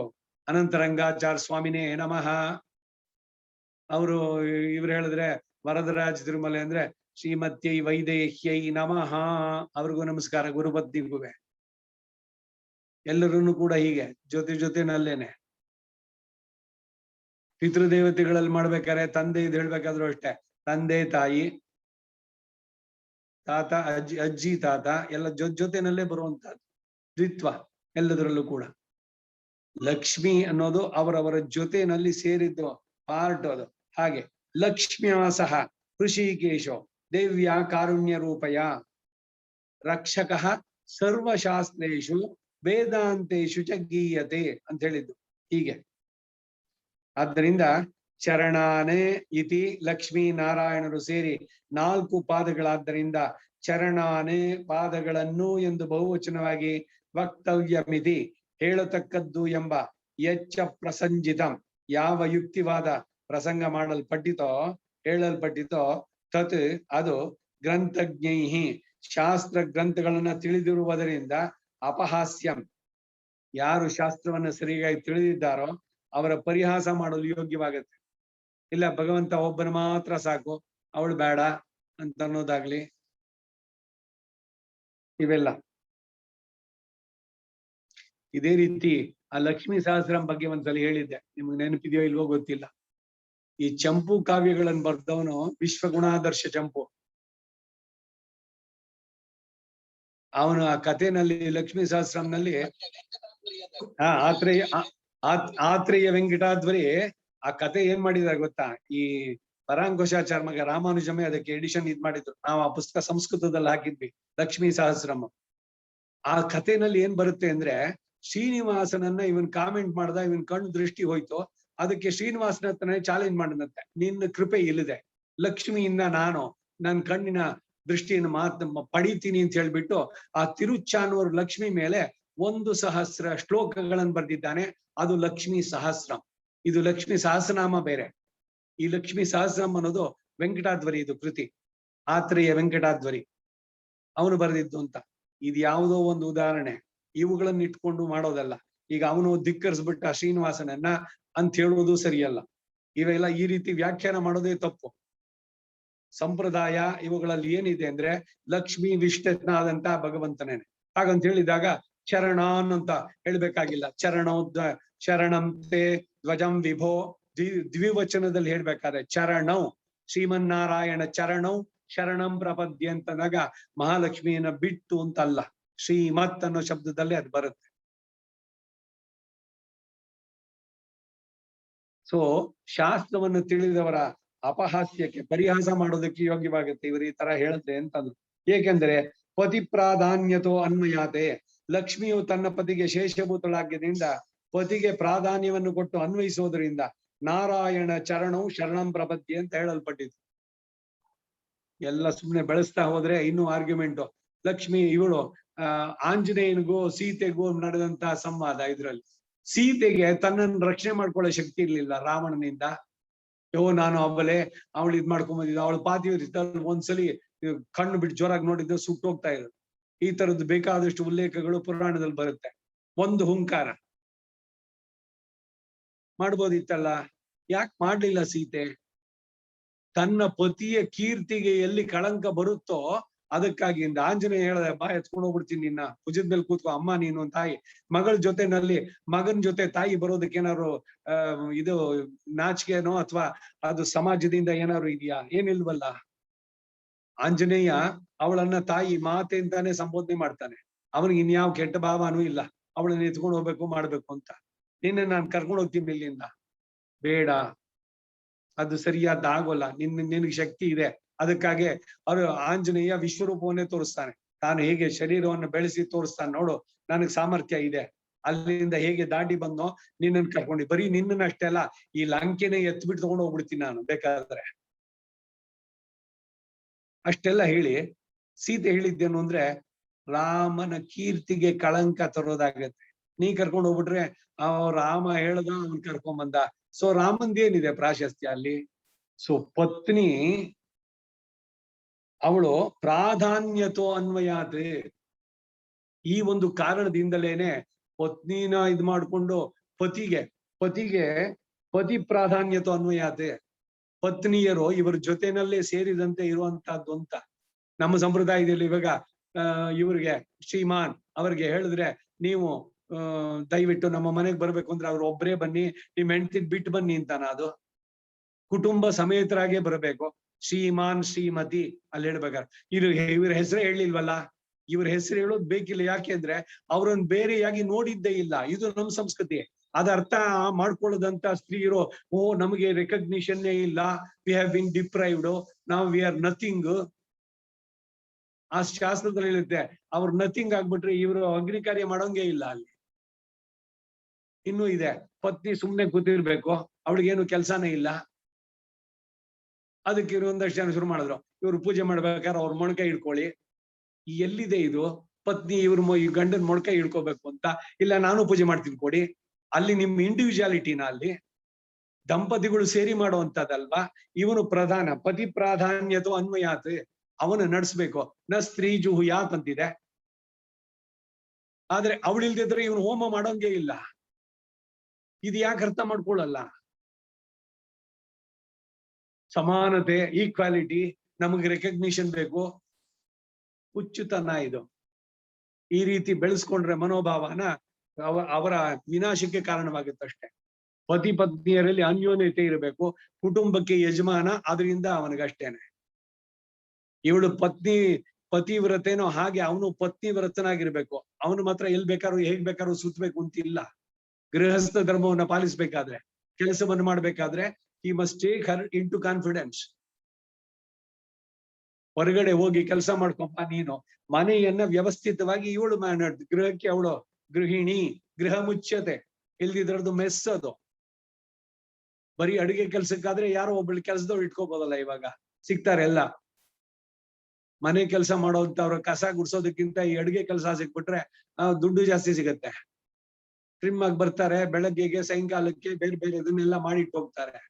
ಅನಂತರಂಗಾಚಾರ್ಯ ಸ್ವಾಮಿನೇ ನಮಃ. ಅವರು ಇವ್ರು ಹೇಳಿದ್ರೆ ವರದರಾಜ ತಿರುಮಲೆ ಅಂದ್ರೆ ಶ್ರೀಮತ್ಯೈ ವೈದೇಹ್ಯೈ ನಮಃ, ಅವ್ರಿಗೂ ನಮಸ್ಕಾರ, ಗುರುಪತ್ನಿಗೂ. ಎಲ್ಲರನ್ನು ಕೂಡ ಹೀಗೆ ಜೊತೆನಲ್ಲೇನೆ. ಪಿತೃದೇವತೆಗಳಲ್ಲಿ ಮಾಡ್ಬೇಕಾದ್ರೆ ತಂದೆ ಇದು ಹೇಳ್ಬೇಕಾದ್ರೂ ಅಷ್ಟೇ, ತಂದೆ ತಾಯಿ ತಾತ ಅಜ್ಜಿ ತಾತ ಎಲ್ಲ ಜೊತೆನಲ್ಲೇ ಬರುವಂತಹದ್ದು ದ್ವಿತ್ವ ಎಲ್ಲದರಲ್ಲೂ ಕೂಡ. ಲಕ್ಷ್ಮಿ ಅನ್ನೋದು ಅವರವರ ಜೊತೆನಲ್ಲಿ ಸೇರಿದ್ದು ಪಾರ್ಟ್ ಅದು. ಹಾಗೆ ಲಕ್ಷ್ಮ್ಯಾ ಸಹ ಋಷಿಕೇಶೋ ದೇವ್ಯ ಕಾರುಣ್ಯ ರೂಪಯ ರಕ್ಷಕ ಸರ್ವಶಾಸ್ತ್ರೇಷು ವೇದಾಂತೇಶು ಚ ಗೀಯತೆ ಅಂತ ಹೇಳಿದ್ದು ಹೀಗೆ. ಆದ್ದರಿಂದ ಚರಣಾನೇ ಇತಿ ಲಕ್ಷ್ಮೀ ನಾರಾಯಣರು ಸೇರಿ 4 ಪಾದಗಳಾದ್ದರಿಂದ ಚರಣಾನೇ ಪಾದಗಳನ್ನು ಎಂದು ಬಹುವಚನವಾಗಿ ವಕ್ತವ್ಯಮಿತಿ ಹೇಳತಕ್ಕದ್ದು ಎಂಬ ಯಚ್ಚ ಪ್ರಸಂಜಿತಂ ಯಾವ ಯುಕ್ತಿವಾದ ಪ್ರಸಂಗ ಹೇಳಲ್ಪಟ್ಟಿತೋ ತತ್ ಅದು ಗ್ರಂಥಜ್ಞೈಹಿ ಶಾಸ್ತ್ರ ಗ್ರಂಥಗಳನ್ನ ತಿಳಿದಿರುವುದರಿಂದ ಅಪಹಾಸ್ಯಂ ಯಾರು ಶಾಸ್ತ್ರವನ್ನ ಸರಿಯಾಗಿ ತಿಳಿದಿದ್ದಾರೋ ಅವರ ಪರಿಹಾಸ ಮಾಡಲು ಯೋಗ್ಯವಾಗತ್ತೆ. ಇಲ್ಲ ಭಗವಂತ ಒಬ್ಬನ ಮಾತ್ರ ಸಾಕು, ಅವಳು ಬೇಡ ಅಂತ ಅನ್ನೋದಾಗ್ಲಿ ಇವೆಲ್ಲ. ಇದೇ ರೀತಿ ಆ ಲಕ್ಷ್ಮೀ ಸಹಸ್ರಂ ಬಗ್ಗೆ ಒಂದ್ಸಲ ಹೇಳಿದ್ದೆ, ನಿಮ್ಗೆ ನೆನಪಿದೆಯೋ ಇಲ್ವೋ ಗೊತ್ತಿಲ್ಲ. ಈ ಚಂಪು ಕಾವ್ಯಗಳನ್ನು ಬರ್ದವನು ವಿಶ್ವಗುಣಾದರ್ಶ ಚಂಪು. ಅವನು ಆ ಕಥೆನಲ್ಲಿ ಲಕ್ಷ್ಮೀ ಸಹಸ್ರಂನಲ್ಲಿ ಆತ್ರೇಯ ವೆಂಕಟಾದ್ವರಿ ಆ ಕತೆ ಏನ್ ಮಾಡಿದಾರೆ ಗೊತ್ತಾ? ಈ ಪರಾಂಕುಶಾಚಾರ್ಯ ಮಗ ರಾಮಾನುಜಮೇ ಅದಕ್ಕೆ ಎಡಿಷನ್ ಇದ್ ಮಾಡಿದ್ರು. ನಾವು ಆ ಪುಸ್ತಕ ಸಂಸ್ಕೃತದಲ್ಲಿ ಹಾಕಿದ್ವಿ, ಲಕ್ಷ್ಮೀ ಸಹಸ್ರಂ. ಆ ಕಥೆನಲ್ಲಿ ಏನ್ ಬರುತ್ತೆ ಅಂದ್ರೆ, ಶ್ರೀನಿವಾಸನನ್ನ ಇವನ್ ಕಾಮೆಂಟ್ ಮಾಡ್ದ, ಇವನ್ ಕಣ್ಣು ದೃಷ್ಟಿ ಹೋಯ್ತು. ಅದಕ್ಕೆ ಶ್ರೀನಿವಾಸನ ಹತ್ರನೇ ಚಾಲೆಂಜ್ ಮಾಡಿದಂತೆ, ನಿನ್ನ ಕೃಪೆ ಇಲ್ಲದೆ ಲಕ್ಷ್ಮಿಯಿಂದ ನಾನು ನನ್ನ ಕಣ್ಣಿನ ದೃಷ್ಟಿಯನ್ನು ಪಡಿತೀನಿ ಅಂತ ಹೇಳ್ಬಿಟ್ಟು ಆ ತಿರುಚಾನೂರು ಲಕ್ಷ್ಮಿ ಮೇಲೆ 1,000 ಶ್ಲೋಕಗಳನ್ನು ಬರೆದಿದ್ದಾನೆ. ಅದು ಲಕ್ಷ್ಮೀ ಸಹಸ್ರಂ. ಇದು ಲಕ್ಷ್ಮೀ ಸಹಸ್ರನಾಮ ಬೇರೆ. ಈ ಲಕ್ಷ್ಮೀ ಸಹಸ್ರಂ ಅನ್ನೋದು ವೆಂಕಟಾದ್ವರಿ, ಇದು ಕೃತಿ ಆತ್ರೇಯ ವೆಂಕಟಾದ್ವರಿ ಅವನು ಬರೆದಿದ್ದು ಅಂತ. ಇದು ಯಾವುದೋ ಒಂದು ಉದಾಹರಣೆ, ಇವುಗಳನ್ನ ಇಟ್ಕೊಂಡು ಮಾಡೋದಲ್ಲ. ಈಗ ಅವನು ಧಿಕ್ಕರಿಸ್ಬಿಟ್ಟ ಶ್ರೀನಿವಾಸನನ್ನ ಅಂತ ಹೇಳುವುದು ಸರಿಯಲ್ಲ. ಇವೆಲ್ಲ ಈ ರೀತಿ ವ್ಯಾಖ್ಯಾನ ಮಾಡೋದೇ ತಪ್ಪು. ಸಂಪ್ರದಾಯ ಇವುಗಳಲ್ಲಿ ಏನಿದೆ ಅಂದ್ರೆ, ಲಕ್ಷ್ಮೀ ವಿಷ್ಣುನಾದಂತ ಭಗವಂತನೇನೆ. ಹಾಗಂತ ಹೇಳಿದಾಗ ಚರಣಾನ್ ಅಂತ ಹೇಳ್ಬೇಕಾಗಿಲ್ಲ. ಶರಣಂತೆ ಧ್ವಜಂ ವಿಭೋ ದ್ವಿವಚನದಲ್ಲಿ ಹೇಳ್ಬೇಕಾದ್ರೆ ಚರಣೌ ಶ್ರೀಮನ್ನಾರಾಯಣ ಚರಣೌ ಶರಣಂ ಪ್ರಪದ್ಯ ಅಂತಂದಾಗ ಮಹಾಲಕ್ಷ್ಮಿಯನ್ನ ಬಿಟ್ಟು ಅಂತಲ್ಲ, ಶ್ರೀಮತ್ ಅನ್ನೋ ಶಬ್ದದಲ್ಲಿ ಅದು ಬರುತ್ತೆ. ಸೊ ಶಾಸ್ತ್ರವನ್ನು ತಿಳಿದವರ ಅಪಹಾಸ್ಯಕ್ಕೆ, ಪರಿಹಾಸ ಮಾಡೋದಕ್ಕೆ ಯೋಗ್ಯವಾಗುತ್ತೆ ಇವರು ಈ ತರ ಹೇಳಿದ್ರೆ ಅಂತಂದು. ಏಕೆಂದ್ರೆ ಪತಿ ಪ್ರಾಧಾನ್ಯತೋ ಅನ್ವಯಾತೆ, ಲಕ್ಷ್ಮಿಯು ತನ್ನ ಪತಿಗೆ ಶೇಷಭೂತಳಾಗ್ಯದಿಂದ ಪತಿಗೆ ಪ್ರಾಧಾನ್ಯವನ್ನು ಕೊಟ್ಟು ಅನ್ವಯಿಸೋದ್ರಿಂದ ನಾರಾಯಣ ಚರಣವು ಶರಣಂ ಪ್ರಪದ್ಯ ಅಂತ ಹೇಳಲ್ಪಟ್ಟಿತ್ತು. ಎಲ್ಲ ಸುಮ್ನೆ ಬೆಳೆಸ್ತಾ ಹೋದ್ರೆ ಇನ್ನೂ ಆರ್ಗ್ಯುಮೆಂಟು. ಲಕ್ಷ್ಮಿ ಇವಳು ಆಂಜನೇಯನಿಗೂ ಸೀತೆಗೂ ನಡೆದಂತಹ ಸಂವಾದ. ಇದ್ರಲ್ಲಿ ಸೀತೆಗೆ ತನ್ನನ್ನು ರಕ್ಷಣೆ ಮಾಡ್ಕೊಳ್ಳೋ ಶಕ್ತಿ ಇರ್ಲಿಲ್ಲ ರಾವಣನಿಂದ. ನಾನು ಅವಳು ಇದ್ ಮಾಡ್ಕೊಂಬಂದಿದ್ದ, ಅವಳು ಪಾತಿ ಒಂದ್ಸಲಿ ಕಣ್ಣು ಬಿಟ್ಟು ಜೋರಾಗಿ ನೋಡಿದ್ದು ಸುಟ್ಟೋಗ್ತಾ ಇರೋದು. ಈ ತರದ್ದು ಬೇಕಾದಷ್ಟು ಉಲ್ಲೇಖಗಳು ಪುರಾಣದಲ್ಲಿ ಬರುತ್ತೆ. ಒಂದು ಹುಂಕಾರ ಮಾಡ್ಬೋದಿತ್ತಲ್ಲ, ಯಾಕೆ ಮಾಡ್ಲಿಲ್ಲ ಸೀತೆ? ತನ್ನ ಪತಿಯ ಕೀರ್ತಿಗೆ ಎಲ್ಲಿ ಕಳಂಕ ಬರುತ್ತೋ ಅದಕ್ಕಾಗಿ ಆಂಜನೇಯ ಹೇಳದೆ, ಬಾ ಎತ್ಕೊಂಡು ಹೋಗ್ಬಿಡ್ತೀನಿ ನಿನ್ನ, ಭುಜದ ಮೇಲೆ ಕೂತ್ಕೋ ಅಮ್ಮ ನೀನು ತಾಯಿ. ಮಗಳ ಮಗನ ಜೊತೆ ತಾಯಿ ಬರೋದಕ್ಕೆ ಏನಾದ್ರು ಇದು ನಾಚಿಕೆನೋ ಅಥವಾ ಅದು ಸಮಾಜದಿಂದ ಏನಾದ್ರು ಇದೆಯಾ? ಏನಿಲ್ವಲ್ಲ. ಆಂಜನೇಯ ಅವಳನ್ನ ತಾಯಿ ಮಾತೆ ಅಂತಾನೆ ಸಂಬೋಧನೆ ಮಾಡ್ತಾನೆ. ಅವನಿಗೆ ಇನ್ಯಾವ ಕೆಟ್ಟ ಭಾವನೂ ಇಲ್ಲ, ಅವಳನ್ನ ಎತ್ಕೊಂಡು ಹೋಗ್ಬೇಕು ಮಾಡ್ಬೇಕು ಅಂತ. ನಿನ್ನೆ ನಾನು ಕರ್ಕೊಂಡು ಹೋಗ್ತೀನಿ ಇಲ್ಲಿಂದ, ಬೇಡ, ಅದು ಸರಿಯಾದ ಆಗೋಲ್ಲ, ನಿನಗೆ ಶಕ್ತಿ ಇದೆ. ಅದಕ್ಕಾಗಿ ಅವರು ಆಂಜನೇಯ ವಿಶ್ವರೂಪವನ್ನೇ ತೋರಿಸ್ತಾನೆ. ತಾನು ಹೇಗೆ ಶರೀರವನ್ನು ಬೆಳೆಸಿ ತೋರಿಸ್ತಾನೆ, ನೋಡು ನನಗ್ ಸಾಮರ್ಥ್ಯ ಇದೆ, ಅಲ್ಲಿಂದ ಹೇಗೆ ದಾಟಿ ಬಂದೋ ನಿನ್ನನ್ನು ಕರ್ಕೊಂಡು, ಬರೀ ನಿನ್ನನ್ನು ಅಷ್ಟೇ ಅಲ್ಲ, ಈ ಲಂಕೆನೇ ಎತ್ಬಿಟ್ಟು ತಗೊಂಡು ಹೋಗ್ಬಿಡ್ತೀನಿ ನಾನು ಬೇಕಾದ್ರೆ. ಅಷ್ಟೆಲ್ಲ ಹೇಳಿ ಸೀತೆ ಹೇಳಿದ್ದೇನು ಅಂದ್ರೆ, ರಾಮನ ಕೀರ್ತಿಗೆ ಕಳಂಕ ತರೋದಾಗತ್ತೆ. ನೀ ಕರ್ಕೊಂಡು ಹೋಗ್ಬಿಟ್ರೆ ರಾಮ ಹೇಳ್ದ, ಅವನ್ ಕರ್ಕೊಂಡ್ ಬಂದ. ಸೊ ರಾಮಂದೇನಿದೆ ಪ್ರಾಶಸ್ತ್ಯ ಅಲ್ಲಿ? ಸೊ ಪತ್ನಿ ಅವಳು ಪ್ರಾಧಾನ್ಯತೋ ಅನ್ವಯಾತ್, ಈ ಒಂದು ಕಾರಣದಿಂದಲೇನೆ ಪತ್ನಿನ ಇದ್ ಮಾಡ್ಕೊಂಡು ಪತಿ ಪ್ರಾಧಾನ್ಯತೋ ಅನ್ವಯಾತ್, ಪತ್ನಿಯರು ಇವರ ಜೊತೆನಲ್ಲೇ ಸೇರಿದಂತೆ ಇರುವಂತಹದ್ದು ಅಂತ. ನಮ್ಮ ಸಂಪ್ರದಾಯದಲ್ಲಿ ಇವಾಗ ಇವ್ರಿಗೆ ಶ್ರೀಮಾನ್ ಅವ್ರಿಗೆ ಹೇಳಿದ್ರೆ, ನೀವು ದಯವಿಟ್ಟು ನಮ್ಮ ಮನೆಗೆ ಬರ್ಬೇಕು ಅಂದ್ರೆ ಅವ್ರು ಒಬ್ಬರೇ ಬನ್ನಿ, ನಿಮ್ ಹೆಂಡ್ತಿದ್ ಬಿಟ್ಟು ಬನ್ನಿ ಅಂತಾನ? ಅದು ಕುಟುಂಬ ಸಮೇತರಾಗೆ ಬರಬೇಕು. ಶ್ರೀಮಾನ್ ಶ್ರೀಮತಿ ಅಲ್ಲಿ ಹೇಳ್ಬೇಕಾದ್ರೆ ಇವ್ರ ಹೆಸರೇ ಹೇಳಿಲ್ವಲ್ಲ, ಇವ್ರ ಹೆಸರು ಹೇಳೋದು ಬೇಕಿಲ್ಲ. ಯಾಕೆ ಅಂದ್ರೆ ಅವ್ರನ್ನ ಬೇರೆಯಾಗಿ ನೋಡಿದ್ದೇ ಇಲ್ಲ. ಇದು ನಮ್ಮ ಸಂಸ್ಕೃತಿ. ಅದ ಅರ್ಥ ಮಾಡ್ಕೊಳ್ಳೋದಂತ ಸ್ತ್ರೀಯರು, ನಮಗೆ ರೆಕಗ್ನಿಷನ್ನೇ ಇಲ್ಲ, ವಿ ಹ್ಯಾವ್ ಬಿನ್ ಡಿಪ್ರೈವ್ಡ್, ನಾವು ವಿ ಆರ್ ನಥಿಂಗ್. ಆ ಶಾಸ್ತ್ರದಲ್ಲಿ ಹೇಳುತ್ತೆ, ಅವ್ರು ನಥಿಂಗ್ ಆಗ್ಬಿಟ್ರೆ ಇವರು ಅಗ್ನಿ ಕಾರ್ಯ ಮಾಡೋಂಗೇ ಇಲ್ಲ ಅಲ್ಲಿ. ಇನ್ನೂ ಇದೆ, ಪತ್ನಿ ಸುಮ್ನೆ ಕೂತಿರ್ಬೇಕು, ಅವಳಿಗೇನು ಕೆಲ್ಸಾನೇ ಇಲ್ಲ. ಅದಕ್ಕೆ ಇವರು ಒಂದಷ್ಟು ಜನ ಶುರು ಮಾಡಿದ್ರು, ಇವ್ರು ಪೂಜೆ ಮಾಡ್ಬೇಕಾದ್ರೆ ಅವ್ರ ಮೊಣಕೈ ಹಿಡ್ಕೊಳ್ಳಿ. ಎಲ್ಲಿದೆ ಇದು? ಪತ್ನಿ ಈ ಗಂಡನ ಮೊಣಕೈ ಹಿಡ್ಕೋಬೇಕು ಅಂತ ಇಲ್ಲ, ನಾನು ಪೂಜೆ ಮಾಡ್ತೀನಿ ಕೊಡಿ. ಅಲ್ಲಿ ನಿಮ್ ಇಂಡಿವಿಜುವಾಲಿಟಿನ ಅಲ್ಲಿ ದಂಪತಿಗಳು ಸೇರಿ ಮಾಡುವಂತದಲ್ವಾ? ಇವನು ಪ್ರಧಾನ, ಪತಿ ಪ್ರಾಧಾನ್ಯತೋ ಅನ್ವಯಾತ್, ಅವನು ನಡೆಸ್ಬೇಕು. ನ ಸ್ತ್ರೀ ಜುಹುಯಾತ್ ಅಂತಿದೆ. ಆದ್ರೆ ಅವಳಿಲ್ದಿದ್ರೆ ಇವನು ಹೋಮ ಮಾಡೋಂಗೇ ಇಲ್ಲ. ಇದು ಯಾಕೆ ಅರ್ಥ ಮಾಡ್ಕೊಳ್ಳಲ್ಲ? ಸಮಾನತೆ, ಈಕ್ವಾಲಿಟಿ, ನಮಗೆ ರೆಕಗ್ನಿಷನ್ ಬೇಕು. ಹುಚ್ಚುತನ ಇದು. ಈ ರೀತಿ ಬೆಳೆಸ್ಕೊಂಡ್ರೆ ಮನೋಭಾವನ ಅವರ ವಿನಾಶಕ್ಕೆ ಕಾರಣವಾಗುತ್ತಷ್ಟೆ. ಪತಿ ಪತ್ನಿಯರಲ್ಲಿ ಅನ್ಯೋನ್ಯತೆ ಇರಬೇಕು, ಕುಟುಂಬಕ್ಕೆ ಯಜಮಾನ, ಅದರಿಂದ ಅವನಿಗಷ್ಟೇನೆ. ಇವಳು ಪತಿವ್ರತೇನೋ ಹಾಗೆ ಅವನು ಪತ್ನಿ ವ್ರತನಾಗಿರ್ಬೇಕು. ಅವನು ಮಾತ್ರ ಎಲ್ ಬೇಕಾದ್ರೂ ಹೇಗ್ ಬೇಕಾದ್ರೂ ಸುತ್ತಬೇಕು ಅಂತಿಲ್ಲ. ಗೃಹಸ್ಥ ಧರ್ಮವನ್ನ ಪಾಲಿಸ್ಬೇಕಾದ್ರೆ, ಕೆಲಸವನ್ನು ಮಾಡ್ಬೇಕಾದ್ರೆ he must take her into confidence. ಹೊರಗಡೆ ಹೋಗಿ ಕೆಲಸ ಮಾಡ್ಕೊಂಪ ನೀನು, ಮನೆಯನ್ನ ವ್ಯವಸ್ಥಿತವಾಗಿ ಇವಳು ಗೃಹಕ್ಕೆ ಅವಳು ಗೃಹಿಣಿ, ಗೃಹ ಮುಚ್ಚತೆ, ಇಲ್ದಿದ್ರದ್ದು ಮೆಸ್ ಅದು. ಬರೀ ಅಡುಗೆ ಕೆಲ್ಸಕ್ಕಾದ್ರೆ ಯಾರೋ ಒಬ್ಬಳು ಕೆಲ್ಸದವ್ರು ಇಟ್ಕೋಬೋದಲ್ಲ, ಇವಾಗ ಸಿಗ್ತಾರೆ ಎಲ್ಲ. ಮನೆ ಕೆಲಸ ಮಾಡೋಂಥವ್ರ ಕಸ ಗುಡ್ಸೋದಕ್ಕಿಂತ ಈ ಅಡುಗೆ ಕೆಲಸ ಸಿಕ್ಬಿಟ್ರೆ ದುಡ್ಡು ಜಾಸ್ತಿ ಸಿಗತ್ತೆ. ಟ್ರಿಮ್ ಆಗಿ ಬರ್ತಾರೆ, ಬೆಳಗ್ಗೆಗೆ ಸಾಯಂಕಾಲಕ್ಕೆ ಬೇರೆ ಬೇರೆ ಇದನ್ನೆಲ್ಲ ಮಾಡಿಟ್ಟು ಹೋಗ್ತಾರೆ.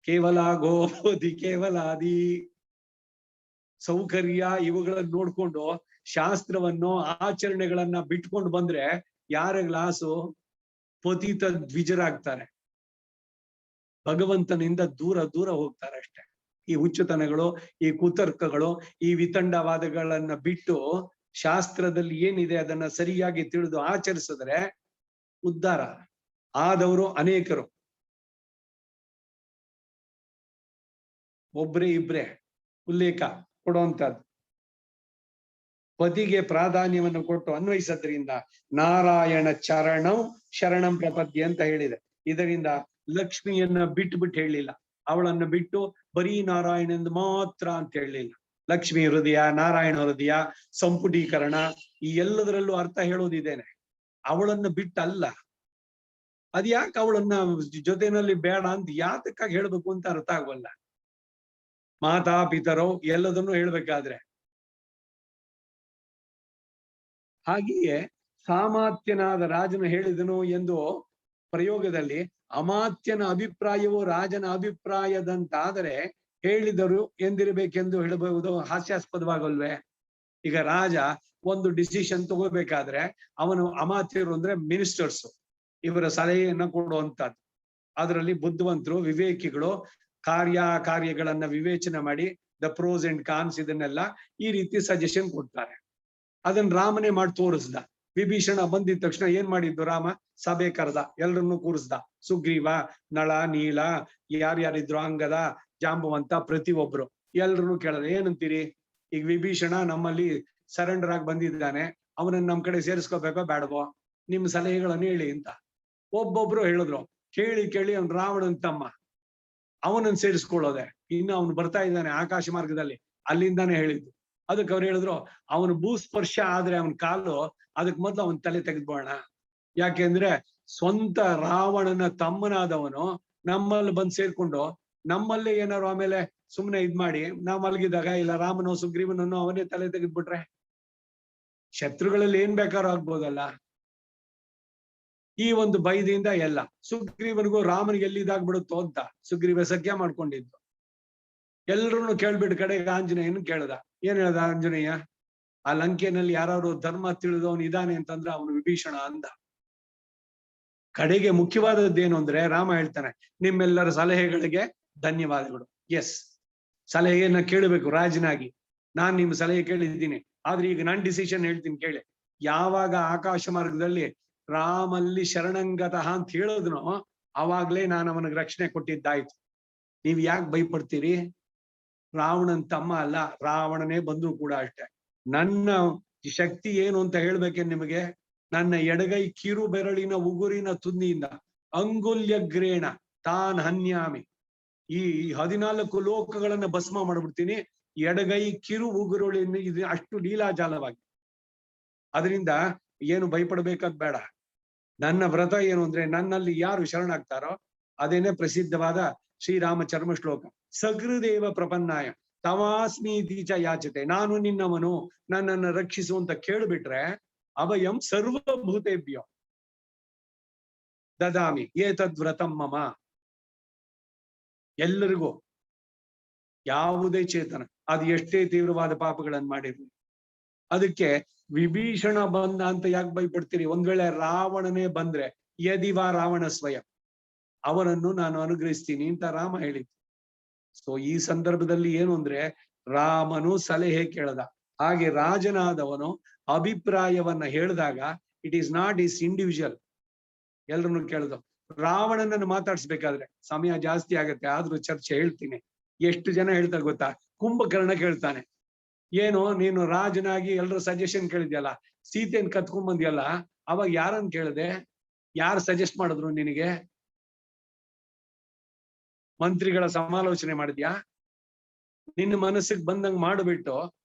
ಕೇವಲ ಗೋಧಿ ಕೇವಲಾದಿ ಸೌಕರ್ಯ ಇವುಗಳನ್ನ ನೋಡ್ಕೊಂಡು ಶಾಸ್ತ್ರವನ್ನು ಆಚರಣೆಗಳನ್ನ ಬಿಟ್ಕೊಂಡು ಬಂದ್ರೆ ಯಾರ ಲಾಸು? ಪತಿತ ದ್ವಿಜರಾಗ್ತಾರೆ, ಭಗವಂತನಿಂದ ದೂರ ದೂರ ಹೋಗ್ತಾರೆ ಅಷ್ಟೇ. ಈ ಹುಚ್ಚುತನಗಳು, ಈ ಕುತರ್ಕಗಳು, ಈ ವಿತಂಡವಾದಗಳನ್ನ ಬಿಟ್ಟು ಶಾಸ್ತ್ರದಲ್ಲಿ ಏನಿದೆ ಅದನ್ನ ಸರಿಯಾಗಿ ತಿಳಿದು ಆಚರಿಸಿದ್ರೆ ಉದ್ಧಾರ ಆದವರು ಅನೇಕರು. ಒಬ್ರೇ ಇಬ್ರೇ ಉಲ್ಲೇಖ ಕೊಡುವಂತದ್ದು. ಪತಿಗೆ ಪ್ರಾಧಾನ್ಯವನ್ನು ಕೊಟ್ಟು ಅನ್ವಯಿಸೋದ್ರಿಂದ ನಾರಾಯಣ ಶರಣಂ ಪ್ರಪದ್ಯೆ ಅಂತ ಹೇಳಿದೆ. ಇದರಿಂದ ಲಕ್ಷ್ಮಿಯನ್ನ ಬಿಟ್ಟು ಹೇಳಿಲ್ಲ, ಅವಳನ್ನು ಬಿಟ್ಟು ಬರೀ ನಾರಾಯಣಂದು ಮಾತ್ರ ಅಂತ ಹೇಳಲಿಲ್ಲ. ಲಕ್ಷ್ಮಿ ಹೃದಯ, ನಾರಾಯಣ ಹೃದಯ, ಸಂಪುಟೀಕರಣ, ಈ ಎಲ್ಲದರಲ್ಲೂ ಅರ್ಥ ಹೇಳೋದಿದ್ದೇನೆ. ಅವಳನ್ನು ಬಿಟ್ಟಲ್ಲ. ಅದ್ಯಾಕೆ ಅವಳನ್ನ ಜೊತೆನಲ್ಲಿ ಬೇಡ ಅಂತ ಯಾತಕ್ಕಾಗಿ ಹೇಳ್ಬೇಕು ಅಂತ ಅರ್ಥ ಆಗೋಲ್ಲ. ಮಾತಾ ಪಿತರೋ ಎಲ್ಲದನ್ನು ಹೇಳ್ಬೇಕಾದ್ರೆ. ಹಾಗೆಯೇ ಸಾಮಾತ್ಯನಾದ ರಾಜನು ಹೇಳಿದನು ಎಂದು ಪ್ರಯೋಗದಲ್ಲಿ ಅಮಾತ್ಯನ ಅಭಿಪ್ರಾಯವು ರಾಜನ ಅಭಿಪ್ರಾಯದಂತಾದರೆ ಹೇಳಿದರು ಎಂದಿರಬೇಕೆಂದು ಹೇಳಬಹುದು. ಹಾಸ್ಯಾಸ್ಪದವಾಗಲ್ವೇ? ಈಗ ರಾಜ ಒಂದು ಡಿಸಿಷನ್ ತಗೋಬೇಕಾದ್ರೆ ಅವನು ಅಮಾತ್ಯರು ಅಂದ್ರೆ ಮಿನಿಸ್ಟರ್ಸ್, ಇವರ ಸಲಹೆಯನ್ನ ಕೊಡುವಂತದ್ದು. ಅದರಲ್ಲಿ ಬುದ್ಧಿವಂತರು, ವಿವೇಕಿಗಳು ಕಾರ್ಯಗಳನ್ನ ವಿವೇಚನೆ ಮಾಡಿ ದ ಪ್ರೋಸ್ ಅಂಡ್ ಕಾನ್ಸ್ ಇದನ್ನೆಲ್ಲ ಈ ರೀತಿ ಸಜೆಷನ್ ಕೊಡ್ತಾರೆ. ಅದನ್ನ ರಾಮನೇ ಮಾಡಿ ತೋರಿಸ್ದ. ವಿಭೀಷಣ ಬಂದಿದ ತಕ್ಷಣ ಏನ್ ಮಾಡಿದ್ದು? ರಾಮ ಸಭೆ ಕರೆದ, ಎಲ್ರನ್ನು ಕೂರಿಸ್ದ. ಸುಗ್ರೀವ, ನಳ, ನೀಲ, ಯಾರ್ಯಾರಿದ್ರು, ಅಂಗದ, ಜಾಂಬವಂತ, ಪ್ರತಿಯೊಬ್ರು ಎಲ್ರನ್ನು ಕೇಳದ. ಏನಂತೀರಿ? ಈಗ ವಿಭೀಷಣ ನಮ್ಮಲ್ಲಿ ಸರೆಂಡರ್ ಆಗಿ ಬಂದಿದ್ದಾನೆ, ಅವನನ್ನ ನಮ್ ಕಡೆ ಸೇರಿಸ್ಕೋಬೇಕೋ ಬೇಡವೋ? ನಿಮ್ ಸಲಹೆಗಳನ್ನು ಹೇಳಿ ಅಂತ ಒಬ್ಬೊಬ್ರು ಹೇಳಿದ್ರು. ಕೇಳಿ ಅವ್ನು ರಾವಣನ್ ತಮ್ಮ, ಅವನನ್ನ ಸೇರಿಸ್ಕೊಳ್ಳೋದೆ. ಇನ್ನು ಅವನು ಬರ್ತಾ ಇದ್ದಾನೆ ಆಕಾಶ ಮಾರ್ಗದಲ್ಲಿ, ಅಲ್ಲಿಂದಾನೆ ಹೇಳಿದ್ದು. ಅದಕ್ಕೆ ಅವ್ರು ಹೇಳಿದ್ರು, ಅವನು ಭೂಸ್ಪರ್ಶ ಆದ್ರೆ ಅವನ ಕಾಲು, ಅದಕ್ ಮೊದ್ಲು ಅವನ್ ತಲೆ ತೆಗೆದ್ಬೋಣ. ಯಾಕೆಂದ್ರೆ ಸ್ವಂತ ರಾವಣನ ತಮ್ಮನಾದವನು ನಮ್ಮಲ್ಲಿ ಬಂದು ಸೇರ್ಕೊಂಡು ನಮ್ಮಲ್ಲೇ ಏನಾರು ಆಮೇಲೆ ಸುಮ್ನೆ ಇದ್ ಮಾಡಿ ನಾವ್ ಮಲಗಿದಾಗ ಇಲ್ಲ ರಾಮನೋ ಸುಗ್ರೀವನನ್ನು ಅವನೇ ತಲೆ ತೆಗೆದ್ಬಿಟ್ರೆ ಶತ್ರುಗಳಲ್ಲಿ ಏನ್ ಬೇಕಾದ್ರೂ ಆಗ್ಬೋದಲ್ಲ. ಈ ಒಂದು ಭಯದಿಂದ ಎಲ್ಲ ಸುಗ್ರೀವನಿಗೂ ರಾಮನಿಗೆ ಎಲ್ಲಿದಾಗ್ಬಿಡುತ್ತೋ ಅಂತ ಸುಗ್ರೀವ ಸಖ್ಯ ಮಾಡ್ಕೊಂಡಿದ್ದು. ಎಲ್ರನ್ನು ಕೇಳ್ಬಿಟ್ಟು ಕಡೆಗೆ ಆಂಜನೇಯನು ಕೇಳ್ದ. ಏನ್ ಹೇಳ್ದ ಆಂಜನೇಯ? ಆ ಲಂಕೆನಲ್ಲಿ ಯಾರು ಧರ್ಮ ತಿಳಿದವನು ಇದ್ದಾನೆ ಅಂತಂದ್ರೆ ಅವನು ವಿಭೀಷಣ ಅಂದ. ಕಡೆಗೆ ಮುಖ್ಯವಾದದ್ದೇನು ಅಂದ್ರೆ ರಾಮ ಹೇಳ್ತಾನೆ, ನಿಮ್ಮೆಲ್ಲರ ಸಲಹೆಗಳಿಗೆ ಧನ್ಯವಾದಗಳು. ಎಸ್, ಸಲಹೆಯನ್ನ ಕೇಳಬೇಕು ರಾಜನಾಗಿ. ನಾನ್ ನಿಮ್ ಸಲಹೆ ಕೇಳಿದ್ದೀನಿ, ಆದ್ರೆ ಈಗ ನಾನ್ ಡಿಸಿಷನ್ ಹೇಳ್ತೀನಿ ಕೇಳಿ. ಯಾವಾಗ ಆಕಾಶ ಮಾರ್ಗದಲ್ಲಿ ರಾಮಲ್ಲಿ ಶರಣಂಗತಃ ಅಂತ ಹೇಳಿದ್ನೋ ಅವಾಗ್ಲೇ ನಾನು ಅವನಿಗೆ ರಕ್ಷಣೆ ಕೊಟ್ಟಿದ್ದಾಯ್ತು. ನೀವ್ ಯಾಕೆ ಭಯಪಡ್ತೀರಿ? ರಾವಣನ್ ತಮ್ಮ ಅಲ್ಲ, ರಾವಣನೇ ಬಂದ್ರು ಕೂಡ ಅಷ್ಟೇ. ನನ್ನ ಶಕ್ತಿ ಏನು ಅಂತ ಹೇಳ್ಬೇಕೇನ್ ನಿಮಗೆ? ನನ್ನ ಎಡಗೈ ಕಿರು ಬೆರಳಿನ ಉಗುರಿನ ತುದಿಯಿಂದ ಅಂಗುಲ್ಯಗ್ರೇಣ ತಾನ್ ಹನ್ಯಾಮಿ. ಈ 14 ಲೋಕಗಳನ್ನ ಭಸ್ಮ ಮಾಡ್ಬಿಡ್ತೀನಿ ಎಡಗೈ ಕಿರು ಉಗುರುಳಿನ. ಇದು ಅಷ್ಟು ಲೀಲಾಜಾಲವಾಗಿ. ಅದರಿಂದ ಏನು ಭಯಪಡ್ಬೇಕಾದ್ ಬೇಡ. ನನ್ನ ವ್ರತ ಏನು ಅಂದ್ರೆ ನನ್ನಲ್ಲಿ ಯಾರು ಶರಣಾಗ್ತಾರೋ ಅದೇನೆ ಪ್ರಸಿದ್ಧವಾದ ಶ್ರೀರಾಮ ಚರ್ಮ ಶ್ಲೋಕ. ಸಹೃದೇವ ಪ್ರಪನ್ನಾಯ ತವಾಸ್ಮೀತಿಚ ಯಾಚತೆ. ನಾನು ನಿನ್ನವನು, ನನ್ನನ್ನು ರಕ್ಷಿಸು ಅಂತ ಕೇಳ್ಬಿಟ್ರೆ ಅಭಯಂ ಸರ್ವಭೂತೇಭ್ಯೋ ದದಾಮಿ ಏತದ್ವ್ರತಂ ಮಮ. ಎಲ್ಲರಿಗೂ, ಯಾವುದೇ ಚೇತನ ಅದು ಎಷ್ಟೇ ತೀವ್ರವಾದ ಪಾಪಗಳನ್ನು ಮಾಡಿರ್ಲಿ. ಅದಕ್ಕೆ ವಿಭೀಷಣ ಬಂದ ಅಂತ ಯಾಕೆ ಭಯಪಡ್ತೀರಿ? ಒಂದ್ ವೇಳೆ ರಾವಣನೇ ಬಂದ್ರೆ ಯದಿವಾ ರಾವಣ ಸ್ವಯಂ, ಅವನನ್ನು ನಾನು ಅನುಗ್ರಹಿಸ್ತೀನಿ ಅಂತ ರಾಮ ಹೇಳಿದ್ದು. ಸೊ ಈ ಸಂದರ್ಭದಲ್ಲಿ ಏನು ಅಂದ್ರೆ ರಾಮನು ಸಲಹೆ ಕೇಳ್ದ. ಹಾಗೆ ರಾಜನಾದವನು ಅಭಿಪ್ರಾಯವನ್ನ ಹೇಳಿದಾಗ it is not is individual. ಎಲ್ರನ್ನು ಕೇಳ್ದು ರಾವಣನನ್ನು ಮಾತಾಡ್ಸ್ಬೇಕಾದ್ರೆ ಸಮಯ ಜಾಸ್ತಿ ಆಗತ್ತೆ, ಆದ್ರೂ ಚರ್ಚೆ ಹೇಳ್ತೀನಿ. ಎಷ್ಟು ಜನ ಹೇಳ್ತಾರೆ ಗೊತ್ತಾ? ಕುಂಭಕರ್ಣ ಕೇಳ್ತಾನೆ, ಏನು ನೀನು ರಾಜನಾಗಿ ಎಲ್ರ ಸಜೆಷನ್ ಕೇಳಿದ್ಯಲ್ಲ, ಸೀತೆಯನ್ನು ಕತ್ಕೊಂಡ್ ಬಂದ್ಯಲ್ಲ, ಅವಾಗ ಯಾರನ್ನ ಕೇಳಿದೆ? ಯಾರು ಸಜೆಸ್ಟ್ ಮಾಡಿದ್ರು ನಿನಗೆ? ಮಂತ್ರಿಗಳ ಸಮಾಲೋಚನೆ ಮಾಡಿದ್ಯಾ? ನಿನ್ನ ಮನಸ್ಸಿಗೆ ಬಂದಂಗ್ ಮಾಡ್ಬಿಟ್ಟು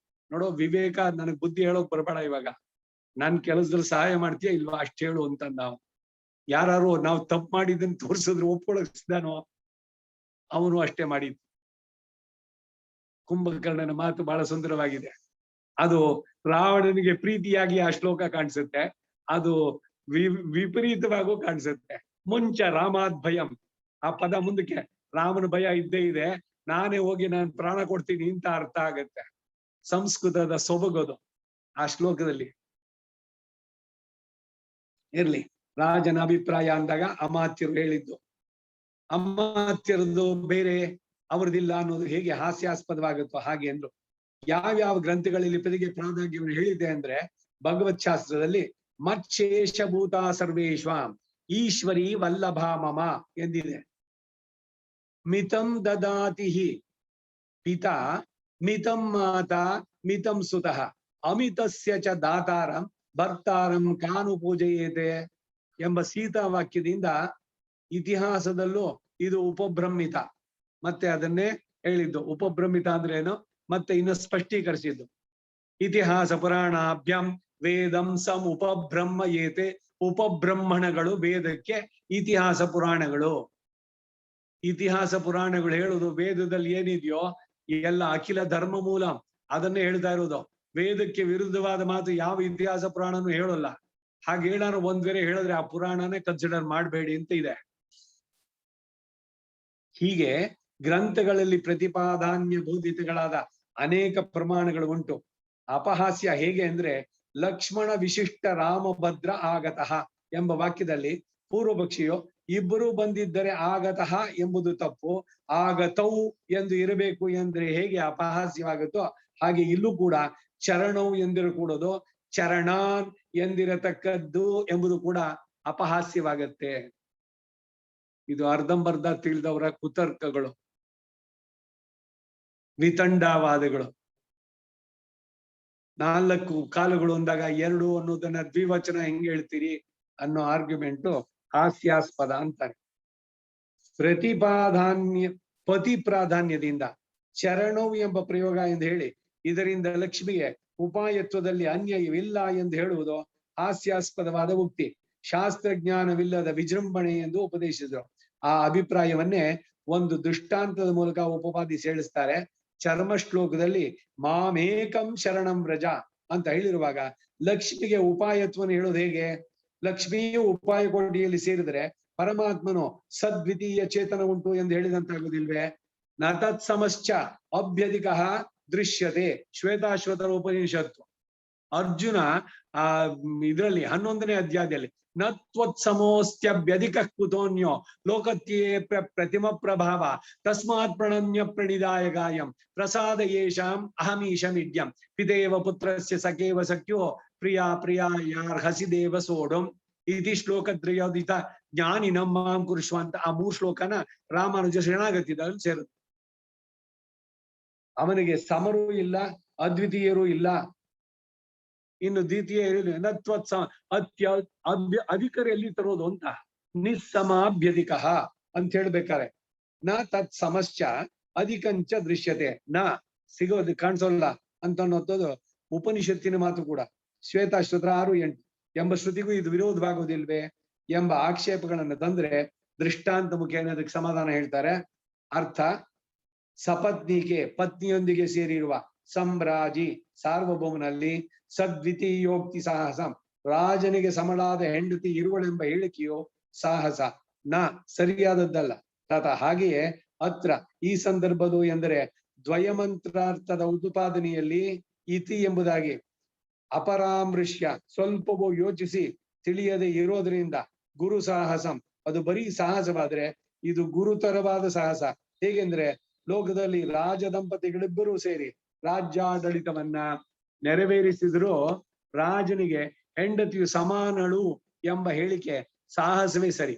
ನೋಡೋ ವಿವೇಕ, ನನಗ್ ಬುದ್ಧಿ ಹೇಳೋಕ್ ಬರಬೇಡ, ಇವಾಗ ನನ್ ಕೆಲಸದಲ್ಲಿ ಸಹಾಯ ಮಾಡ್ತೀಯ ಇಲ್ವಾ ಅಷ್ಟ್ ಹೇಳು ಅಂತ. ನಾವು ನಾವು ತಪ್ಪು ಮಾಡಿದ್ದನ್ನು ತೋರ್ಸಿದ್ರು ಒಪ್ಕೊಳಕ್ ಸಿದ್ಧಾನೋ? ಅವನು ಅಷ್ಟೇ ಮಾಡಿದ್. ಕುಂಭಕರ್ಣನ ಮಾತು ಬಹಳ ಸುಂದರವಾಗಿದೆ. ಅದು ರಾವಣನಿಗೆ ಪ್ರೀತಿಯಾಗಿ ಆ ಶ್ಲೋಕ ಕಾಣಿಸುತ್ತೆ, ಅದು ವಿಪರೀತವಾಗೂ ಕಾಣಿಸುತ್ತೆ. ಮುಂಚ ರಾಮಾದ್ ಭಯಂ, ಆ ಪದ ಮುಂದಕ್ಕೆ ರಾಮನ ಭಯ ಇದ್ದೇ ಇದೆ, ನಾನೇ ಹೋಗಿ ನಾನು ಪ್ರಾಣ ಕೊಡ್ತೀನಿ ಅಂತ ಅರ್ಥ ಆಗತ್ತೆ. ಸಂಸ್ಕೃತದ ಸೊಬಗೋದು ಆ ಶ್ಲೋಕದಲ್ಲಿ. ಇರ್ಲಿ, ರಾಜನ ಅಭಿಪ್ರಾಯ ಅಂದಾಗ ಅಮಾತ್ಯರು ಹೇಳಿದ್ದು. ಅಮಾತ್ಯರದ್ದು ಬೇರೆ, ಅವ್ರದಿಲ್ಲ ಅನ್ನೋದು ಹೇಗೆ ಹಾಸ್ಯಾಸ್ಪದವಾಗುತ್ತೋ ಹಾಗೆ ಅಂದ್ರು. ಯಾವ್ಯಾವ ಗ್ರಂಥಗಳಲ್ಲಿ ಪದಿಗೆ ಪ್ರಾಧಾನ್ಯವನ್ನು ಹೇಳಿದೆ ಅಂದ್ರೆ, ಭಗವತ್ ಶಾಸ್ತ್ರದಲ್ಲಿ ಮಚ್ಚೇಷಭೂತ ಸರ್ವೇಶ್ವಾಂ ಈಶ್ವರಿ ವಲ್ಲಭಾ ಮಮ ಎಂದಿದೆ. ಮಿತಂ ದದಾತಿ ಪಿತಾ ಮಿತಂ ಮಾತಾ ಮಿತಂ ಸುತಃ ಅಮಿತಸ್ಯ ಚ ದಾತಾರಂ ಭರ್ತಾರಂ ಕಾನು ಪೂಜೆಯೇತೆ ಎಂಬ ಸೀತಾ ವಾಕ್ಯದಿಂದ ಇತಿಹಾಸದಲ್ಲೂ ಇದು ಉಪಬ್ರಹ್ಮಿತ. ಮತ್ತೆ ಅದನ್ನೇ ಹೇಳಿದ್ದು. ಉಪಬ್ರಹ್ಮಿತ ಅಂದ್ರೆ ಏನು ಮತ್ತೆ ಇನ್ನು ಸ್ಪಷ್ಟೀಕರಿಸಿದ್ದು. ಇತಿಹಾಸ ಪುರಾಣಾಭ್ಯಂ ವೇದಂ ಸಂ ಉಪಬ್ರಹ್ಮಯೇತೆ. ಉಪಬ್ರಹ್ಮಣಗಳು ವೇದಕ್ಕೆ ಇತಿಹಾಸ ಪುರಾಣಗಳು. ಇತಿಹಾಸ ಪುರಾಣಗಳು ಹೇಳುದು ವೇದದಲ್ಲಿ ಏನಿದೆಯೋ ಎಲ್ಲ ಅಖಿಲ ಧರ್ಮ ಮೂಲ, ಅದನ್ನೇ ಹೇಳ್ತಾ ಇರೋದು. ವೇದಕ್ಕೆ ವಿರುದ್ಧವಾದ ಮಾತು ಯಾವ ಇತಿಹಾಸ ಪುರಾಣನೂ ಹೇಳಲ್ಲ. ಹಾಗೆ ಹೇಳಾನು ಒಂದ್ ವೇಳೆ ಹೇಳಿದ್ರೆ ಆ ಪುರಾಣನೇ ಕನ್ಸಿಡರ್ ಮಾಡಬೇಡಿ ಅಂತ ಇದೆ. ಹೀಗೆ ಗ್ರಂಥಗಳಲ್ಲಿ ಪ್ರತಿಪಾದಾನ್ಯ ಬೋಧಿತಗಳಾದ ಅನೇಕ ಪ್ರಮಾಣಗಳು ಉಂಟು. ಅಪಹಾಸ್ಯ ಹೇಗೆ ಅಂದ್ರೆ, ಲಕ್ಷ್ಮಣ ವಿಶಿಷ್ಟ ರಾಮಭದ್ರ ಆಗತಃ ಎಂಬ ವಾಕ್ಯದಲ್ಲಿ ಪೂರ್ವಪಕ್ಷಿಯು ಇಬ್ಬರು ಬಂದಿದ್ದರೆ ಆಗತಃ ಎಂಬುದು ತಪ್ಪು, ಆಗತೌ ಎಂದು ಇರಬೇಕು ಎಂದ್ರೆ ಹೇಗೆ ಅಪಹಾಸ್ಯವಾಗುತ್ತೋ ಹಾಗೆ ಇಲ್ಲೂ ಕೂಡ ಚರಣೌ ಎಂದಿರು ಕೂಡೋದು ಚರಣಾನ್ ಎಂದಿರತಕ್ಕದ್ದು ಎಂಬುದು ಕೂಡ ಅಪಹಾಸ್ಯವಾಗತ್ತೆ. ಇದು ಅರ್ಧಂಬರ್ಧ ತಿಳಿದವರ ಕುತರ್ಕಗಳು, ವಿತಂಡವಾದಗಳು. 4 ಕಾಲುಗಳು ಅಂದಾಗ 2 ಅನ್ನೋದನ್ನ ದ್ವಿವಚನ ಹೆಂಗ್ ಹೇಳ್ತೀರಿ ಅನ್ನೋ ಆರ್ಗ್ಯುಮೆಂಟು ಹಾಸ್ಯಾಸ್ಪದ ಅಂತಾರೆ. ಪತಿ ಪ್ರಾಧಾನ್ಯದಿಂದ ಚರಣವು ಎಂಬ ಪ್ರಯೋಗ ಎಂದು ಹೇಳಿ ಇದರಿಂದ ಲಕ್ಷ್ಮಿಗೆ ಉಪಾಯತ್ವದಲ್ಲಿ ಅನ್ಯಯವಿಲ್ಲ ಎಂದು ಹೇಳುವುದು ಹಾಸ್ಯಾಸ್ಪದವಾದ ಉಕ್ತಿ. ಶಾಸ್ತ್ರಜ್ಞಾನವಿಲ್ಲದ ವಿಜೃಂಭಣೆ ಎಂದು ಉಪದೇಶಿಸಿದರು. ಆ ಅಭಿಪ್ರಾಯವನ್ನೇ ಒಂದು ದೃಷ್ಟಾಂತದ ಮೂಲಕ ಉಪಪಾದಿಸಿ ಹೇಳಿಸ್ತಾರೆ. ಚರ್ಮ ಶ್ಲೋಕದಲ್ಲಿ ಮಾಮೇಕಂ ಶರಣಂ ವ್ರಜ ಅಂತ ಹೇಳಿರುವಾಗ ಲಕ್ಷ್ಮಿಗೆ ಉಪಾಯತ್ವವನ್ನು ಹೇಳೋದು ಹೇಗೆ? ಲಕ್ಷ್ಮಿಯು ಉಪಾಯ ಕೋಟಿಯಲ್ಲಿ ಸೇರಿದರೆ ಪರಮಾತ್ಮನು ಸದ್ವಿತೀಯ ಚೇತನ ಉಂಟು ಎಂದು ಹೇಳಿದಂತಾಗುವುದಿಲ್ವೇ? ನ ತತ್ ಸಮಶ್ಚ ಅಭ್ಯಧಿಕ ದೃಶ್ಯತೆ ಶ್ವೇತಾಶ್ವತರ ಉಪನಿಷತ್ತು. ಅರ್ಜುನ ಇದರಲ್ಲಿ 11ನೇ ಅಧ್ಯಾಯದಲ್ಲಿ ನತ್ವತ್ಸಮೋಸ್ತ್ಯಭ್ಯಧಿಕ ಕುತೋನ್ಯೋ ಲೋಕತ್ಯೇ ಪ್ರತಿಮ ಪ್ರಭಾವ ತಸ್ಮಾತ್ ಪ್ರಣಮ್ಯ ಪ್ರಣಿದಾಯ ಗಾಯಂ ಪ್ರಸಾದ ಯೇಷಾಂ ಅಹಮೀಶಮಿಡ್ಯಂ ಪಿತೇವ ಪುತ್ರಸ್ಯ ಸಖೇವ ಸಖ್ಯೋ ಪ್ರಿಯಾ ಪ್ರಿಯಾ ಯಾರ್ಹಸಿ ದೇವ ಸೋಢಂ ಇತಿ ಶ್ಲೋಕತ್ರಯೋದಿತ ಜ್ಞಾನಿ ನಮ್ಮಾಂ ಕುರುಷ್ವ ಅಂತ ಆ 3 ಶ್ಲೋಕನ ರಾಮಾನುಜ ಶರಣಾಗತಿದಲ್ಲಿ ಸೇರುತ್ತೆ. ಅವನಿಗೆ ಸಮರೂ ಇಲ್ಲ, ಅದ್ವಿತೀಯರೂ ಇಲ್ಲ, ಇನ್ನು ದ್ವಿತೀಯ ನತ್ವತ್ಸ ಅಧಿಕರು ಎಲ್ಲಿ ತರೋದು ಅಂತ ನಿಸ್ಸಮಾಭ್ಯಧಿಕ ಅಂತ ಹೇಳ್ಬೇಕಾರೆ ನ ತತ್ ಸಮಶ್ಚ ಅಧಿಕಂಚ ದೃಶ್ಯತೆ ನ ಸಿಗೋದು ಕಾಣಿಸೋಲ್ಲ ಅಂತ ಅನ್ನೋದು ಉಪನಿಷತ್ತಿನ ಮಾತು ಕೂಡ. ಶ್ವೇತಾಶ್ವತರ 6:8 ಎಂಬ ಶ್ರುತಿಗೂ ಇದು ವಿರೋಧವಾಗುವುದಿಲ್ವೇ ಎಂಬ ಆಕ್ಷೇಪಗಳನ್ನು ತಂದ್ರೆ ದೃಷ್ಟಾಂತ ಮುಖೇನ ಅದಕ್ಕೆ ಸಮಾಧಾನ ಹೇಳ್ತಾರೆ. ಅರ್ಥ, ಸಪತ್ನಿಕೆ ಪತ್ನಿಯೊಂದಿಗೆ ಸೇರಿರುವ ಸಂಭ್ರಾಜಿ ಸಾರ್ವಭೌಮನಲ್ಲಿ ಸದ್ವಿತೀಯೋಕ್ತಿ ಸಾಹಸಂ ರಾಜನಿಗೆ ಸಮಳಾದ ಹೆಂಡತಿ ಇರುವಳೆಂಬ ಹೇಳಿಕೆಯು ಸಾಹಸ ನ ಸರಿಯಾದದ್ದಲ್ಲ. ತತ ಹಾಗೆಯೇ ಅತ್ರ ಈ ಸಂದರ್ಭದು ಎಂದರೆ ದ್ವಯಮಂತ್ರಾರ್ಥದ ಉತ್ಪಾದನೆಯಲ್ಲಿ ಇತಿ ಎಂಬುದಾಗಿ ಅಪರಾಮೃಶ್ಯ ಸ್ವಲ್ಪವೂ ಯೋಚಿಸಿ ತಿಳಿಯದೆ ಇರೋದ್ರಿಂದ ಗುರು ಸಾಹಸಂ ಅದು ಬರೀ ಸಾಹಸವಾದ್ರೆ ಇದು ಗುರುತರವಾದ ಸಾಹಸ. ಹೇಗೆಂದ್ರೆ ಲೋಕದಲ್ಲಿ ರಾಜ ದಂಪತಿಗಳಿಬ್ಬರೂ ಸೇರಿ ರಾಜ್ಯಾಡಳಿತವನ್ನ ನೆರವೇರಿಸಿದ್ರು ರಾಜನಿಗೆ ಹೆಂಡತಿಯು ಸಮಾನಳು ಎಂಬ ಹೇಳಿಕೆ ಸಾಹಸವೇ ಸರಿ.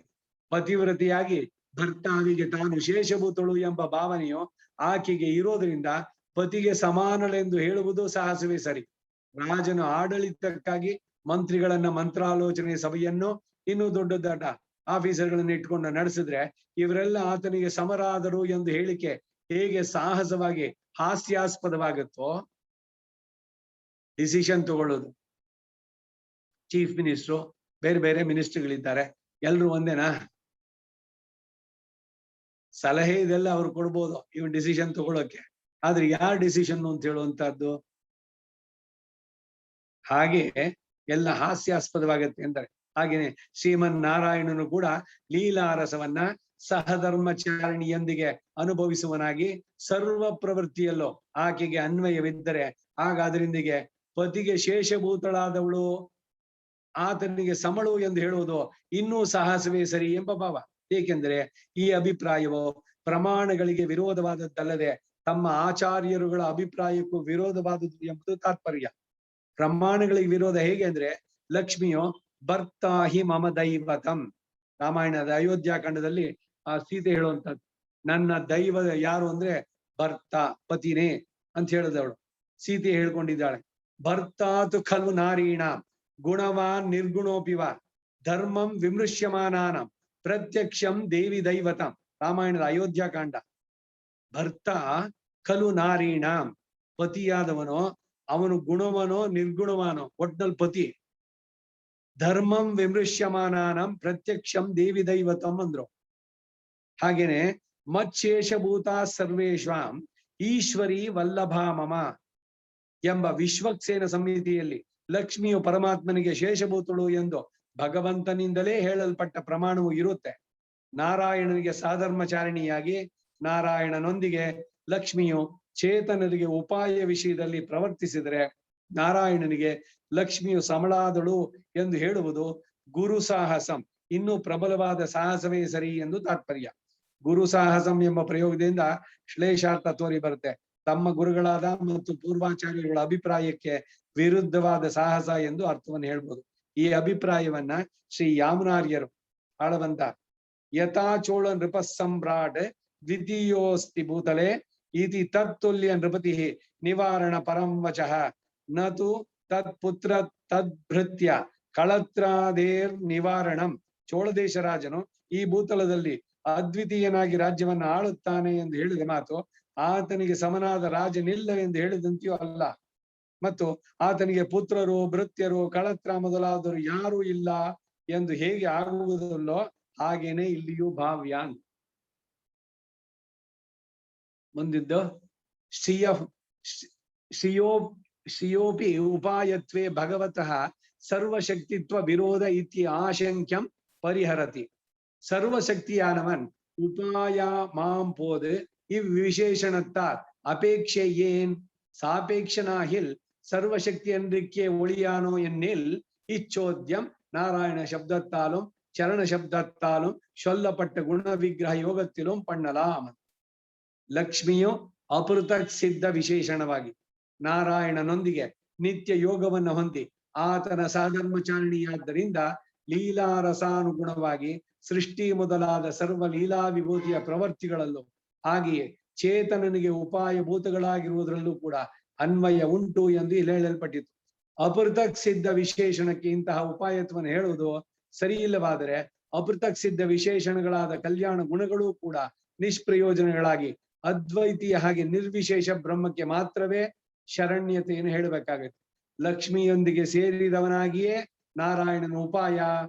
ಪತಿವ್ರತಿಯಾಗಿ ಭರ್ತಾವಿಗೆ ತಾನು ಶೇಷಭೂತಳು ಎಂಬ ಭಾವನೆಯು ಆಕೆಗೆ ಇರೋದ್ರಿಂದ ಪತಿಗೆ ಸಮಾನಳೆಂದು ಹೇಳುವುದು ಸಾಹಸವೇ ಸರಿ. ರಾಜನು ಆಡಳಿತಕ್ಕಾಗಿ ಮಂತ್ರಿಗಳನ್ನ ಮಂತ್ರಾಲೋಚನೆ ಸಭೆಯನ್ನು ಇನ್ನೂ ದೊಡ್ಡ ದೊಡ್ಡ ಆಫೀಸರ್ಗಳನ್ನ ಇಟ್ಕೊಂಡು ನಡೆಸಿದ್ರೆ ಇವರೆಲ್ಲ ಆತನಿಗೆ ಸಮರಾದರು ಎಂದು ಹೇಳಿಕೆ ಹೇಗೆ ಸಾಹಸವಾಗಿ ಹಾಸ್ಯಾಸ್ಪದವಾಗುತ್ತೋ, ಡಿಸಿಷನ್ ತಗೊಳ್ಳೋದು. ಚೀಫ್ ಮಿನಿಸ್ಟ್ರು, ಬೇರೆ ಬೇರೆ ಮಿನಿಸ್ಟರ್ಗಳಿದ್ದಾರೆ, ಎಲ್ರು ಒಂದೇನಾ? ಸಲಹೆ ಇದೆಲ್ಲ ಅವ್ರು ಕೊಡ್ಬೋದು ಇವನ್ ಡಿಸಿಷನ್ ತಗೊಳಕ್ಕೆ, ಆದ್ರೆ ಯಾರ ಡಿಸಿಷನ್ ಅಂತ ಹೇಳುವಂತಹದ್ದು ಹಾಗೆ ಎಲ್ಲ ಹಾಸ್ಯಾಸ್ಪದವಾಗತ್ತೆ ಅಂತಾರೆ. ಹಾಗೇನೆ ಶ್ರೀಮನ್ ನಾರಾಯಣನು ಕೂಡ ಲೀಲಾರಸವನ್ನ ಸಹಧರ್ಮಚಾರಿಣಿಯೊಂದಿಗೆ ಅನುಭವಿಸುವನಾಗಿ ಸರ್ವ ಪ್ರವೃತ್ತಿಯಲ್ಲೋ ಆಕೆಗೆ ಅನ್ವಯವಿದ್ದರೆ ಆಗ ಅದರಿಂದಿಗೆ ಪತಿಗೆ ಶೇಷಭೂತಳಾದವಳು ಆತನಿಗೆ ಸಮಳು ಎಂದು ಹೇಳುವುದು ಇನ್ನೂ ಸಾಹಸವೇ ಸರಿ ಎಂಬ ಭಾವ. ಏಕೆಂದರೆ ಈ ಅಭಿಪ್ರಾಯವು ಪ್ರಮಾಣಗಳಿಗೆ ವಿರೋಧವಾದದ್ದಲ್ಲದೆ ತಮ್ಮ ಆಚಾರ್ಯರುಗಳ ಅಭಿಪ್ರಾಯಕ್ಕೂ ವಿರೋಧವಾದದ್ದು ಎಂಬುದು ತಾತ್ಪರ್ಯ. ಪ್ರಮಾಣಗಳಿಗೆ ವಿರೋಧ ಹೇಗೆ ಅಂದ್ರೆ, ಲಕ್ಷ್ಮಿಯು ಭರ್ತಾಹಿ ಮಮ ದೈವತಂ, ರಾಮಾಯಣದ ಅಯೋಧ್ಯಾಕಾಂಡದಲ್ಲಿ ಆ ಸೀತೆ ಹೇಳುವಂತದ್ದು, ನನ್ನ ದೈವ ಯಾರು ಅಂದ್ರೆ ಭರ್ತ, ಪತಿನೇ ಅಂತ ಹೇಳಿದವಳು ಸೀತೆ ಹೇಳ್ಕೊಂಡಿದ್ದಾಳೆ. ಭರ್ತಾತು ಖಲು ನಾರೀಣ ಗುಣವಾನ್ ನಿರ್ಗುಣೋಪಿವ ಧರ್ಮಂ ವಿಮೃಶ್ಯಮಾನಾನ ಪ್ರತ್ಯಕ್ಷಂ ದೇವಿ ದೈವತಂ, ರಾಮಾಯಣದ ಅಯೋಧ್ಯಾಕಾಂಡ. ಭರ್ತ ಖಲು ನಾರೀಣ, ಪತಿಯಾದವನೋ ಅವನು ಗುಣವನೋ ನಿರ್ಗುಣವಾನೋ ಒಟ್ನಲ್ಲಿ ಪತಿ. ಧರ್ಮಂ ವಿಮೃಶ್ಯಮಾನಾನಂ ಪ್ರತ್ಯಕ್ಷಂ ದೇವಿ ದೈವತಂ ಅಂದ್ರು. ಹಾಗೇನೆ ಮಚ್ಚೇಷಭೂತ ಸರ್ವೇಶ್ವಾಂ ಈಶ್ವರಿ ವಲ್ಲಭಾ ಮಮ ಎಂಬ ವಿಶ್ವಕ್ಸೇನ ಸಂಹಿತೆಯಲ್ಲಿ ಲಕ್ಷ್ಮಿಯು ಪರಮಾತ್ಮನಿಗೆ ಶೇಷಭೂತಳು ಎಂದು ಭಗವಂತನಿಂದಲೇ ಹೇಳಲ್ಪಟ್ಟ ಪ್ರಮಾಣವು ಇರುತ್ತೆ. ನಾರಾಯಣನಿಗೆ ಸಾಧರ್ಮಚಾರಿಣಿಯಾಗಿ ನಾರಾಯಣನೊಂದಿಗೆ ಲಕ್ಷ್ಮಿಯು ಚೇತನರಿಗೆ ಉಪಾಯ ವಿಷಯದಲ್ಲಿ ಪ್ರವರ್ತಿಸಿದರೆ ನಾರಾಯಣನಿಗೆ ಲಕ್ಷ್ಮಿಯು ಸಮಳಾದಳು ಎಂದು ಹೇಳುವುದು ಗುರು ಸಾಹಸಂ, ಇನ್ನೂ ಪ್ರಬಲವಾದ ಸಾಹಸವೇ ಸರಿ ಎಂದು ತಾತ್ಪರ್ಯ. ಗುರು ಸಾಹಸಂ ಎಂಬ ಪ್ರಯೋಗದಿಂದ ಶ್ಲೇಷಾರ್ಥ ತೋರಿ ಬರುತ್ತೆ. ತಮ್ಮ ಗುರುಗಳಾದ ಮತ್ತು ಪೂರ್ವಾಚಾರ್ಯರುಗಳ ಅಭಿಪ್ರಾಯಕ್ಕೆ ವಿರುದ್ಧವಾದ ಸಾಹಸ ಎಂದು ಅರ್ಥವನ್ನು ಹೇಳ್ಬೋದು. ಈ ಅಭಿಪ್ರಾಯವನ್ನ ಶ್ರೀ ಯಾಮುನಾರ್ಯರು ಆಳವಂತ ಯಥಾ ಚೋಳ ನೃಪ ಸಮ್ರಾಟ್ ದ್ವಿತೀಯೋಸ್ತಿ ಭೂತಲೆ ಇತಿ ತತ್ತುಲ್ಯ ನೃಪತಿ ನಿವಾರಣ ಪರಂ ವಚಃ ನತು ತತ್ಪುತ್ರ ತದ್ಭೃತ್ಯ ಕಳತ್ರಾದೇರ್ ನಿವಾರಣಂ. ಚೋಳದೇಶ ರಾಜನು ಈ ಭೂತಲದಲ್ಲಿ ಅದ್ವಿತೀಯನಾಗಿ ರಾಜ್ಯವನ್ನ ಆಳುತ್ತಾನೆ ಎಂದು ಹೇಳಿದ ಮಾತು ಆತನಿಗೆ ಸಮನಾದ ರಾಜನಿಲ್ಲವೆಂದು ಹೇಳಿದಂತೆಯೂ ಅಲ್ಲ, ಮತ್ತು ಆತನಿಗೆ ಪುತ್ರರು ಭೃತ್ಯರು ಕಳತ್ರ ಮೊದಲಾದರು ಯಾರೂ ಇಲ್ಲ ಎಂದು ಹೇಗೆ ಆಗುವುದಲ್ಲೋ ಹಾಗೇನೆ ಇಲ್ಲಿಯೂ ಭಾವ್ಯಾನ್. ಮುಂದಿದ್ದು ಶ್ರಿಯೋಪಿ ಉಪಾಯತ್ವೇ ಭಗವತಃ ಸರ್ವಶಕ್ತಿತ್ವ ವಿರೋಧ ಇತಿ ಆಶಂಕ್ಯಂ ಪರಿಹರತಿ. ಸರ್ವಶಕ್ತಿಯಾನವನ್ ಉಪಾಯ ಮಾಂ போது இவ்விசேஷணத்தால் அபேட்சை ஏன் சாபேட்சனாகில் சர்வசக்தி என்றிக்கே ஒளியானோ என்னில் இச்சோத்தியம் நாராயண சப்தத்தாலும் சரண சப்தத்தாலும் சொல்லப்பட்ட குண விக்கிரக யோகத்திலும் பண்ணலாம். ಲಕ್ಷ್ಮಿಯು ಅಪೃಥಕ್ ಸಿದ್ಧ ವಿಶೇಷಣವಾಗಿ ನಾರಾಯಣನೊಂದಿಗೆ ನಿತ್ಯ ಯೋಗವನ್ನು ಹೊಂದಿ ಆತನ ಸಹಧರ್ಮಚಾರಿಣಿಯಾದ್ದರಿಂದ ಲೀಲಾರಸಾನುಗುಣವಾಗಿ ಸೃಷ್ಟಿ ಮೊದಲಾದ ಸರ್ವ ಲೀಲಾ ವಿಭೂತಿಯ ಪ್ರವರ್ತಿಗಳಲ್ಲೂ ಹಾಗೆಯೇ ಚೇತನನಿಗೆ ಉಪಾಯಭೂತಗಳಾಗಿರುವುದರಲ್ಲೂ ಕೂಡ ಅನ್ವಯ ಉಂಟು ಎಂದು ಇಲ್ಲಿ ಹೇಳಲ್ಪಟ್ಟಿತು. ಅಪೃಥಕ್ ಸಿದ್ಧ ವಿಶೇಷಣಕ್ಕೆ ಇಂತಹ ಉಪಾಯತ್ವವನ್ನು ಹೇಳುವುದು ಸರಿಯಿಲ್ಲವಾದರೆ ಅಪೃಥಕ್ ಸಿದ್ಧ ವಿಶೇಷಣಗಳಾದ ಕಲ್ಯಾಣ ಗುಣಗಳೂ ಕೂಡ ನಿಷ್ಪ್ರಯೋಜನಗಳಾಗಿ ಅದ್ವೈತಿಯ ಹಾಗೆ ನಿರ್ವಿಶೇಷ ಬ್ರಹ್ಮಕ್ಕೆ ಮಾತ್ರವೇ ಶರಣ್ಯತೆಯನ್ನು ಹೇಳಬೇಕಾಗುತ್ತೆ. ಲಕ್ಷ್ಮಿಯೊಂದಿಗೆ ಸೇರಿದವನಾಗಿಯೇ ನಾರಾಯಣನ ಉಪಾಯ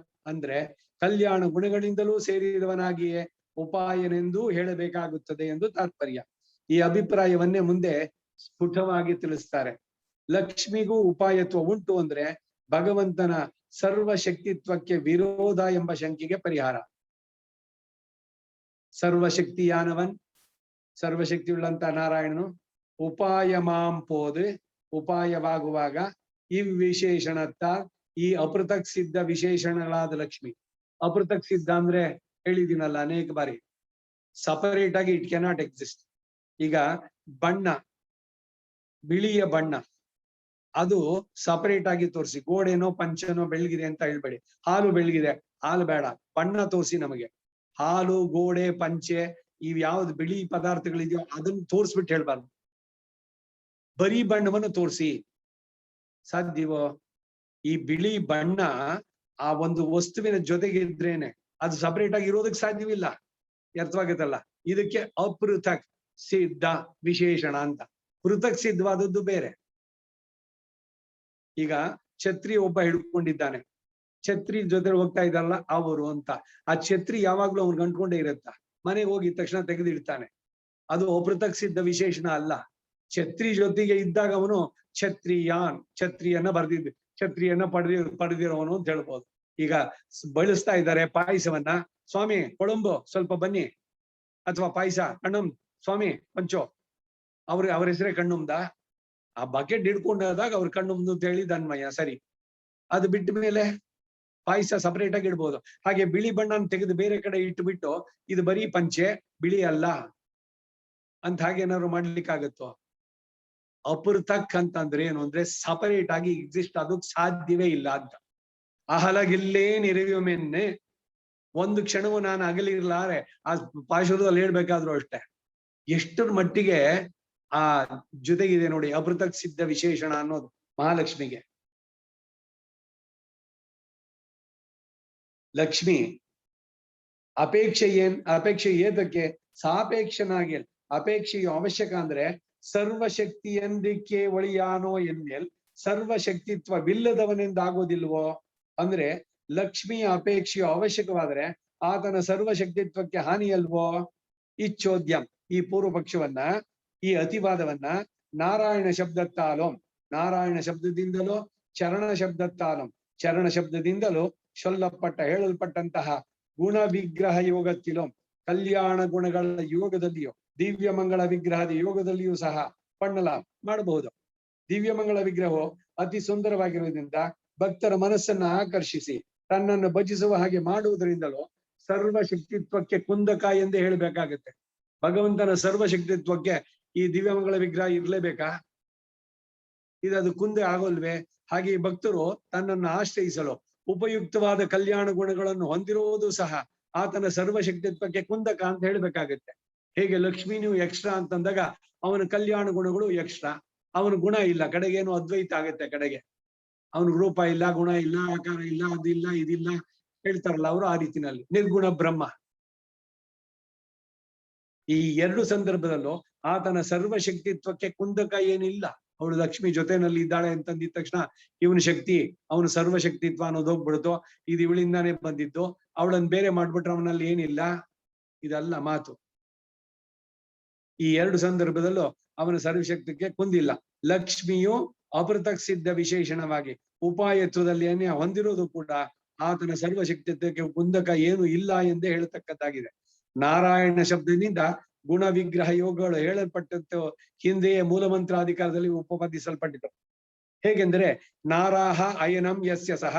ಅಂದ್ರೆ ಕಲ್ಯಾಣ ಗುಣಗಳಿಂದಲೂ ಸೇರಿದವನಾಗಿಯೇ ಉಪಾಯನೆಂದು ಹೇಳಬೇಕಾಗುತ್ತದೆ ಎಂದು ತಾತ್ಪರ್ಯ. ಈ ಅಭಿಪ್ರಾಯವನ್ನೇ ಮುಂದೆ ಸ್ಫುಟವಾಗಿ ತಿಳಿಸ್ತಾರೆ. ಲಕ್ಷ್ಮಿಗೂ ಉಪಾಯತ್ವ ಉಂಟು ಅಂದ್ರೆ ಭಗವಂತನ ಸರ್ವಶಕ್ತಿತ್ವಕ್ಕೆ ವಿರೋಧ ಎಂಬ ಶಂಕೆಗೆ ಪರಿಹಾರ. ಸರ್ವಶಕ್ತಿಯಾನವನ್, ಸರ್ವಶಕ್ತಿಯುಳ್ಳಂತ ನಾರಾಯಣನು ಉಪಾಯ ಮಾಂ போது ಉಪಾಯವಾಗುವಾಗ ವಿಶೇಷಣತ್ತ ಈ ಅಪೃಥಕ್ ಸಿದ್ಧ ವಿಶೇಷಣಗಳಾದ ಲಕ್ಷ್ಮಿ. ಅಪೃಥಕ್ ಸಿದ್ಧ ಅಂದ್ರೆ ಹೇಳಿದಿನಲ್ಲ ಅನೇಕ ಬಾರಿ, ಸಪರೇಟ್ ಆಗಿ ಇಟ್ ಕೆನಾಟ್ ಎಕ್ಸಿಸ್ಟ್. ಈಗ ಬಣ್ಣ, ಬಿಳಿಯ ಬಣ್ಣ ಅದು ಸಪರೇಟ್ ಆಗಿ ತೋರಿಸಿ, ಗೋಡೆನೋ ಪಂಚನೋ ಬೆಳಗಿದೆ ಅಂತ ಹೇಳ್ಬೇಡಿ. ಹಾಲು ಬೆಳಗಿದೆ, ಹಾಲು ಬೇಡ, ಬಣ್ಣ ತೋರಿಸಿ ನಮಗೆ. ಹಾಲು, ಗೋಡೆ, ಪಂಚೆ ಇವ್ ಯಾವ್ದು ಬಿಳಿ ಪದಾರ್ಥಗಳಿದೆಯೋ ಅದನ್ನ ತೋರಿಸ್ಬಿಟ್ಟು ಹೇಳ್ಬಾರ್ದು. ಬರೀ ಬಣ್ಣವನ್ನು ತೋರಿಸಿ. ಸಾಧ್ಯವೋ? ಈ ಬಿಳಿ ಬಣ್ಣ ಆ ಒಂದು ವಸ್ತುವಿನ ಜೊತೆಗೆ ಇದ್ರೇನೆ ಅದು ಸಪರೇಟ್ ಆಗಿ ಇರೋದಕ್ಕೆ ಸಾಧ್ಯವಿಲ್ಲ. ಅರ್ಥವಾಗುತ್ತಲ್ಲ? ಇದಕ್ಕೆ ಅಪೃಥಕ್ ಸಿದ್ಧ ವಿಶೇಷಣ ಅಂತ. ಪೃಥಕ್ ಸಿದ್ಧವಾದದ್ದು ಬೇರೆ. ಈಗ ಛತ್ರಿ ಒಬ್ಬ ಹಿಡ್ಕೊಂಡಿದ್ದಾನೆ, ಛತ್ರಿ ಜೊತೆ ಹೋಗ್ತಾ ಇದ್ದಾರಲ್ಲ ಅವರು ಅಂತ. ಆ ಛತ್ರಿ ಯಾವಾಗ್ಲೂ ಅವ್ನ್ ಗಂಟ್ಕೊಂಡೇ ಇರುತ್ತ. ಮನೆಗೆ ಹೋಗಿದ ತಕ್ಷಣ ತೆಗೆದಿಡ್ತಾನೆ. ಅದು ಅಪೃಥಕ್ ಸಿದ್ಧ ವಿಶೇಷಣ ಅಲ್ಲ. ಛತ್ರಿ ಜೊತೆಗೆ ಇದ್ದಾಗ ಅವನು ಛತ್ರಿಯಾನ್, ಛತ್ರಿಯನ್ನ ಛತ್ರಿಯನ್ನ ಪಡೆದಿರೋವನು ಅಂತ ಹೇಳ್ಬೋದು. ಈಗ ಬಳಸ್ತಾ ಇದ್ದಾರೆ ಪಾಯಸವನ್ನ. ಸ್ವಾಮಿ ಕೊಳಂಬು ಸ್ವಲ್ಪ ಬನ್ನಿ, ಅಥವಾ ಪಾಯಸ ಕಣ್ಣುಮ್ ಸ್ವಾಮಿ ಪಂಚೋ, ಅವ್ರ ಹೆಸರೇ ಕಣ್ಣುಮ್ದ. ಆ ಬಕೆಟ್ ಹಿಡ್ಕೊಂಡಾದಾಗ ಅವ್ರ ಕಣ್ಣುಮ್ದು ಅಂತ ಹೇಳಿ ಅನ್ವಯ ಸರಿ. ಅದು ಬಿಟ್ಟ ಮೇಲೆ ಪಾಯಸ ಸಪರೇಟ್ ಆಗಿ ಇಡ್ಬೋದು. ಹಾಗೆ ಬಿಳಿ ಬಣ್ಣನ ತೆಗೆದು ಬೇರೆ ಕಡೆ ಇಟ್ಬಿಟ್ಟು ಇದು ಬರೀ ಪಂಚೆ ಬಿಳಿ ಅಲ್ಲ ಅಂತ ಹಾಗೆ ಏನಾದ್ರು ಮಾಡ್ಲಿಕ್ಕಾಗತ್ತೋ? ಅಪೃಥಕ್ ಅಂತಂದ್ರೆ ಏನು ಅಂದ್ರೆ ಸಪರೇಟ್ ಆಗಿ ಎಕ್ಸಿಸ್ಟ್ ಆಗೋಕ್ ಸಾಧ್ಯವೇ ಇಲ್ಲ ಅಂತ. ಅಹಲಗಿಲ್ಲೇ ನಿರವಿಮೆನ್ನೆ, ಒಂದು ಕ್ಷಣವು ನಾನು ಅಗಲಿರ್ಲಾರೆ ಆ ಪಾಶುರದಲ್ಲಿ ಹೇಳ್ಬೇಕಾದ್ರು ಅಷ್ಟೇ. ಎಷ್ಟರ ಮಟ್ಟಿಗೆ ಆ ಜೊತೆಗಿದೆ ನೋಡಿ ಅಪೃಥಕ್ ಸಿದ್ಧ ವಿಶೇಷಣ ಅನ್ನೋದು ಮಹಾಲಕ್ಷ್ಮಿಗೆ. ಲಕ್ಷ್ಮಿ ಅಪೇಕ್ಷೆ ಏತಕ್ಕೆ? ಸಾಪೇಕ್ಷನಾಗಿ. ಅಪೇಕ್ಷೆಯು ಅವಶ್ಯಕ ಅಂದ್ರೆ ಸರ್ವಶಕ್ತಿಯಂದಿಕ್ಕೆ ಒಳಿಯಾನೋ ಎನ್ಮೇಲ್ ಸರ್ವಶಕ್ತಿತ್ವವಿಲ್ಲದವನೆಂದಾಗೋದಿಲ್ವೋ? ಅಂದ್ರೆ ಲಕ್ಷ್ಮಿಯ ಅಪೇಕ್ಷೆಯು ಅವಶ್ಯಕವಾದ್ರೆ ಆತನ ಸರ್ವಶಕ್ತಿತ್ವಕ್ಕೆ ಹಾನಿಯಲ್ವೋ? ಇಚ್ಛೋದ್ಯಂ, ಈ ಪೂರ್ವ ಪಕ್ಷವನ್ನ, ಈ ಅತಿವಾದವನ್ನ ನಾರಾಯಣ ಶಬ್ದತ್ತಾಲೋಂ, ನಾರಾಯಣ ಶಬ್ದದಿಂದಲೋ ಚರಣ ಶಬ್ದತ್ತಾಲೋಂ, ಚರಣ ಶಬ್ದದಿಂದಲೂ ಹೇಳಲ್ಪಟ್ಟಂತಹ ಗುಣ ವಿಗ್ರಹ ಯೋಗತ್ತಿಲೋಂ, ಕಲ್ಯಾಣ ಗುಣಗಳ ಯೋಗದಲ್ಲಿಯೋ ದಿವ್ಯ ಮಂಗಳ ವಿಗ್ರಹದ ಯೋಗದಲ್ಲಿಯೂ ಸಹ ಮಾಡಬಹುದು. ದಿವ್ಯ ಮಂಗಳ ವಿಗ್ರಹವು ಅತಿ ಸುಂದರವಾಗಿರುವುದರಿಂದ ಭಕ್ತರ ಮನಸ್ಸನ್ನ ಆಕರ್ಷಿಸಿ ತನ್ನನ್ನು ಭಜಿಸುವ ಹಾಗೆ ಮಾಡುವುದರಿಂದಲೂ ಸರ್ವಶಕ್ತಿತ್ವಕ್ಕೆ ಕುಂದಕ ಎಂದೇ ಹೇಳಬೇಕಾಗತ್ತೆ. ಭಗವಂತನ ಸರ್ವಶಕ್ತಿತ್ವಕ್ಕೆ ಈ ದಿವ್ಯಮಂಗಳ ವಿಗ್ರಹ ಇರ್ಲೇಬೇಕಾ? ಇದು ಕುಂದೆ ಆಗೋಲ್ವೇ? ಹಾಗೆ ಭಕ್ತರು ತನ್ನನ್ನು ಆಶ್ರಯಿಸಲು ಉಪಯುಕ್ತವಾದ ಕಲ್ಯಾಣ ಗುಣಗಳನ್ನು ಹೊಂದಿರುವುದು ಸಹ ಆತನ ಸರ್ವಶಕ್ತಿತ್ವಕ್ಕೆ ಕುಂದಕ ಅಂತ ಹೇಳ್ಬೇಕಾಗತ್ತೆ. ಹೇಗೆ ಲಕ್ಷ್ಮೀನು ಎಕ್ಸ್ಟ್ರಾ ಅಂತಂದಾಗ ಅವನ ಕಲ್ಯಾಣ ಗುಣಗಳು ಎಕ್ಸ್ಟ್ರಾ, ಅವನ ಗುಣ ಇಲ್ಲ, ಕಡೆಗೇನು ಅದ್ವೈತ ಆಗತ್ತೆ. ಕಡೆಗೆ ಅವನ ರೂಪ ಇಲ್ಲ, ಗುಣ ಇಲ್ಲ, ಆಕಾರ ಇಲ್ಲ, ಅದಿಲ್ಲ ಇದಿಲ್ಲ ಹೇಳ್ತಾರಲ್ಲ ಅವರು, ಆ ರೀತಿನಲ್ಲಿ ನಿರ್ಗುಣ ಬ್ರಹ್ಮ. ಈ ಎರಡು ಸಂದರ್ಭದಲ್ಲೂ ಆತನ ಸರ್ವಶಕ್ತಿತ್ವಕ್ಕೆ ಕುಂದಕ ಏನಿಲ್ಲ. ಅವಳು ಲಕ್ಷ್ಮಿ ಜೊತೆನಲ್ಲಿ ಇದ್ದಾಳೆ ಅಂತಂದಿದ ತಕ್ಷಣ ಇವನ ಶಕ್ತಿ, ಅವನು ಸರ್ವಶಕ್ತಿತ್ವ ಅನ್ನೋದು ಹೋಗ್ಬಿಡುತ್ತೋ, ಇದು ಇವಳಿಂದಾನೇ ಬಂದಿದ್ದು, ಅವಳನ್ನ ಬೇರೆ ಮಾಡ್ಬಿಟ್ರೆ ಅವನಲ್ಲಿ ಏನಿಲ್ಲ. ಇದಲ್ಲ ಮಾತು. ಈ ಎರಡು ಸಂದರ್ಭದಲ್ಲೂ ಅವನ ಸರ್ವಶಕ್ತಿಗೆ ಕುಂದಿಲ್ಲ. ಲಕ್ಷ್ಮಿಯು ಅಪೃಥಕ್ ಸಿದ್ಧ ವಿಶೇಷಣವಾಗಿ ಉಪಾಯತ್ವದಲ್ಲಿ ಹೊಂದಿರೋದು ಕೂಡ ಆತನ ಸರ್ವಶಕ್ತಿತ್ವಕ್ಕೆ ಕುಂದಕ ಏನು ಇಲ್ಲ ಎಂದೇ ಹೇಳತಕ್ಕದ್ದಾಗಿದೆ. ನಾರಾಯಣ ಶಬ್ದದಿಂದ ಗುಣ ವಿಗ್ರಹ ಯೋಗಗಳು ಹೇಳಲ್ಪಟ್ಟದ್ದು ಹಿಂದೆಯೇ ಮೂಲಮಂತ್ರಾಧಿಕಾರದಲ್ಲಿ ಉಪಪದಿಸಲ್ಪಟ್ಟಿತು. ಹೇಗೆಂದರೆ ನಾರಾಹ ಅಯನಂ ಯಸ್ಯ ಸಹ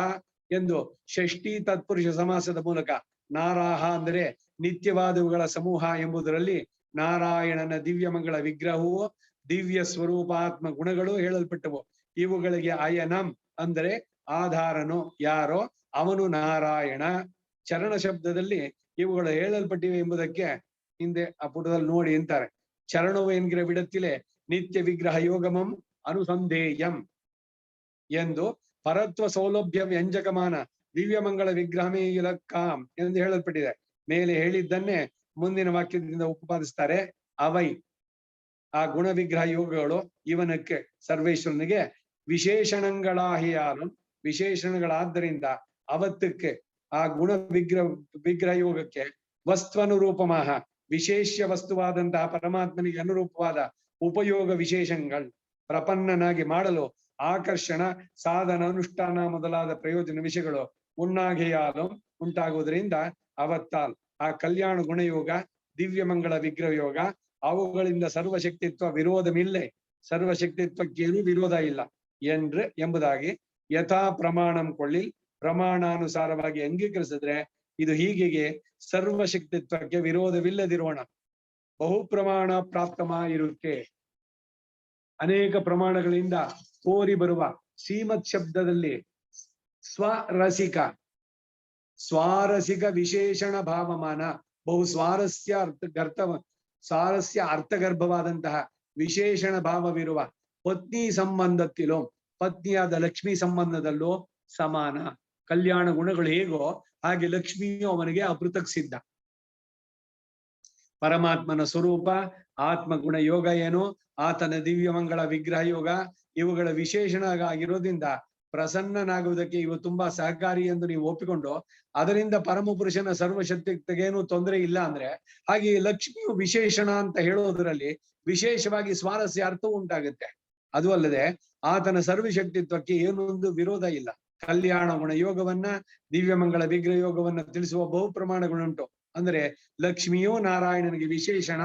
ಎಂದು ಷಷ್ಠಿ ತತ್ಪುರುಷ ಸಮಾಸದ ಮೂಲಕ ನಾರಾಹ ಅಂದರೆ ನಿತ್ಯವಾದವುಗಳ ಸಮೂಹ ಎಂಬುದರಲ್ಲಿ ನಾರಾಯಣನ ದಿವ್ಯಮಂಗಳ ವಿಗ್ರಹವು ದಿವ್ಯ ಸ್ವರೂಪಾತ್ಮ ಗುಣಗಳು ಹೇಳಲ್ಪಟ್ಟವು. ಇವುಗಳಿಗೆ ಅಯನಂ ಅಂದರೆ ಆಧಾರನು ಯಾರೋ ಅವನು ನಾರಾಯಣ. ಚರಣ ಶಬ್ದದಲ್ಲಿ ಇವುಗಳು ಹೇಳಲ್ಪಟ್ಟಿವೆ ಎಂಬುದಕ್ಕೆ ಹಿಂದೆ ಆ ಪುಟದಲ್ಲಿ ನೋಡಿ ಅಂತಾರೆ. ಚರಣವು ಎನ್ಗಿರ ಬಿಡತ್ತಿಲೆ ನಿತ್ಯ ವಿಗ್ರಹ ಯೋಗಮಂ ಅನುಸಂಧೇಯಂ ಎಂದು ಪರತ್ವ ಸೌಲಭ್ಯ ವ್ಯಂಜಕಮಾನ ದಿವ್ಯಮಂಗಳ ವಿಗ್ರಹಮೇ ಇಲಕ್ಕಾಂ ಎಂದು ಹೇಳಲ್ಪಟ್ಟಿದೆ. ಮೇಲೆ ಹೇಳಿದ್ದನ್ನೇ ಮುಂದಿನ ವಾಕ್ಯದಿಂದ ಉಪಪಾದಿಸ್ತಾರೆ. ಅವೈ ಆ ಗುಣ ವಿಗ್ರಹ ಯೋಗಗಳು ಇವನಕ್ಕೆ ಸರ್ವೇಶ್ವರನಿಗೆ ವಿಶೇಷಣಗಳಾಹಿಯಾಲು, ವಿಶೇಷಣಗಳಾದ್ದರಿಂದ ಅವತ್ತಕ್ಕೆ ಆ ಗುಣ ವಿಗ್ರಹ ಯೋಗಕ್ಕೆ ವಸ್ತ್ವನುರೂಪಮಾಹ ವಿಶೇಷ ವಸ್ತುವಾದಂತಹ ಪರಮಾತ್ಮನಿಗೆ ಅನುರೂಪವಾದ ಉಪಯೋಗ ವಿಶೇಷಗಳು ಪ್ರಪನ್ನನಾಗಿ ಮಾಡಲು ಆಕರ್ಷಣ ಸಾಧನ ಅನುಷ್ಠಾನ ಮೊದಲಾದ ಪ್ರಯೋಜನ ವಿಷಯಗಳು ಉಣ್ಣಾಗೆಯಾಲು ಉಂಟಾಗುವುದರಿಂದ ಅವತ್ತಾಲ್ ಆ ಕಲ್ಯಾಣ ಗುಣಯೋಗ ದಿವ್ಯಮಂಗಳ ವಿಗ್ರಹ ಯೋಗ ಅವುಗಳಿಂದ ಸರ್ವಶಕ್ತಿತ್ವ ವಿರೋಧವಿಲ್ಲೇ, ಸರ್ವಶಕ್ತಿತ್ವಕ್ಕೇನೂ ವಿರೋಧ ಇಲ್ಲ ಎಂಬುದಾಗಿ ಯಥಾ ಪ್ರಮಾಣಂ ಕೊಳ್ಳಿ ಪ್ರಮಾಣಾನುಸಾರವಾಗಿ ಅಂಗೀಕರಿಸಿದ್ರೆ ಇದು ಹೀಗೆ ಸರ್ವಶಕ್ತಿತ್ವಕ್ಕೆ ವಿರೋಧವಿಲ್ಲದಿರೋಣ. ಬಹುಪ್ರಮಾಣ ಪ್ರಾಪ್ತಮ ಇರುತ್ತೆ. ಅನೇಕ ಪ್ರಮಾಣಗಳಿಂದ ತೋರಿ ಬರುವ ಶ್ರೀಮತ್ ಶಬ್ದದಲ್ಲಿ ಸ್ವಾರಸಿಕ ವಿಶೇಷಣ ಭಾವಮಾನ ಬಹು ಸ್ವಾರಸ್ಯ ಅರ್ಥಗರ್ಭವಾದಂತಹ ವಿಶೇಷಣ ಭಾವವಿರುವ ಪತ್ನಿ ಸಂಬಂಧತ್ತಿಲೋ ಪತ್ನಿಯಾದ ಲಕ್ಷ್ಮಿ ಸಂಬಂಧದಲ್ಲೋ ಸಮಾನ. ಕಲ್ಯಾಣ ಗುಣಗಳು ಹೇಗೋ ಹಾಗೆ ಲಕ್ಷ್ಮಿಯು ಅವನಿಗೆ ಅಪೃತಕ್ ಸಿದ್ಧ. ಪರಮಾತ್ಮನ ಸ್ವರೂಪ, ಆತ್ಮಗುಣ ಯೋಗ ಏನು, ಆತನ ದಿವ್ಯಮಂಗಳ ವಿಗ್ರಹ ಯೋಗ, ಇವುಗಳ ವಿಶೇಷಣ ಆಗಿರೋದ್ರಿಂದ ಪ್ರಸನ್ನನಾಗುವುದಕ್ಕೆ ಇವು ತುಂಬಾ ಸಹಕಾರಿ ಎಂದು ನೀವು ಒಪ್ಪಿಕೊಂಡು ಅದರಿಂದ ಪರಮಪುರುಷನ ಸರ್ವಶಕ್ತಿಗೇನು ತೊಂದರೆ ಇಲ್ಲ ಅಂದ್ರೆ, ಹಾಗೆ ಲಕ್ಷ್ಮಿಯು ವಿಶೇಷಣ ಅಂತ ಹೇಳೋದರಲ್ಲಿ ವಿಶೇಷವಾಗಿ ಸ್ವಾರಸ್ಯ ಅರ್ಥವೂ ಉಂಟಾಗುತ್ತೆ. ಅದು ಅಲ್ಲದೆ ಆತನ ಸರ್ವಶಕ್ತಿತ್ವಕ್ಕೆ ಏನೊಂದು ವಿರೋಧ ಇಲ್ಲ. ಕಲ್ಯಾಣ ಗುಣ ಯೋಗವನ್ನ, ದಿವ್ಯಮಂಗಳ ವಿಗ್ರಹ ಯೋಗವನ್ನ ತಿಳಿಸುವ ಬಹು ಪ್ರಮಾಣಗಳುಂಟು. ಅಂದ್ರೆ ಲಕ್ಷ್ಮಿಯೂ ನಾರಾಯಣನಿಗೆ ವಿಶೇಷಣ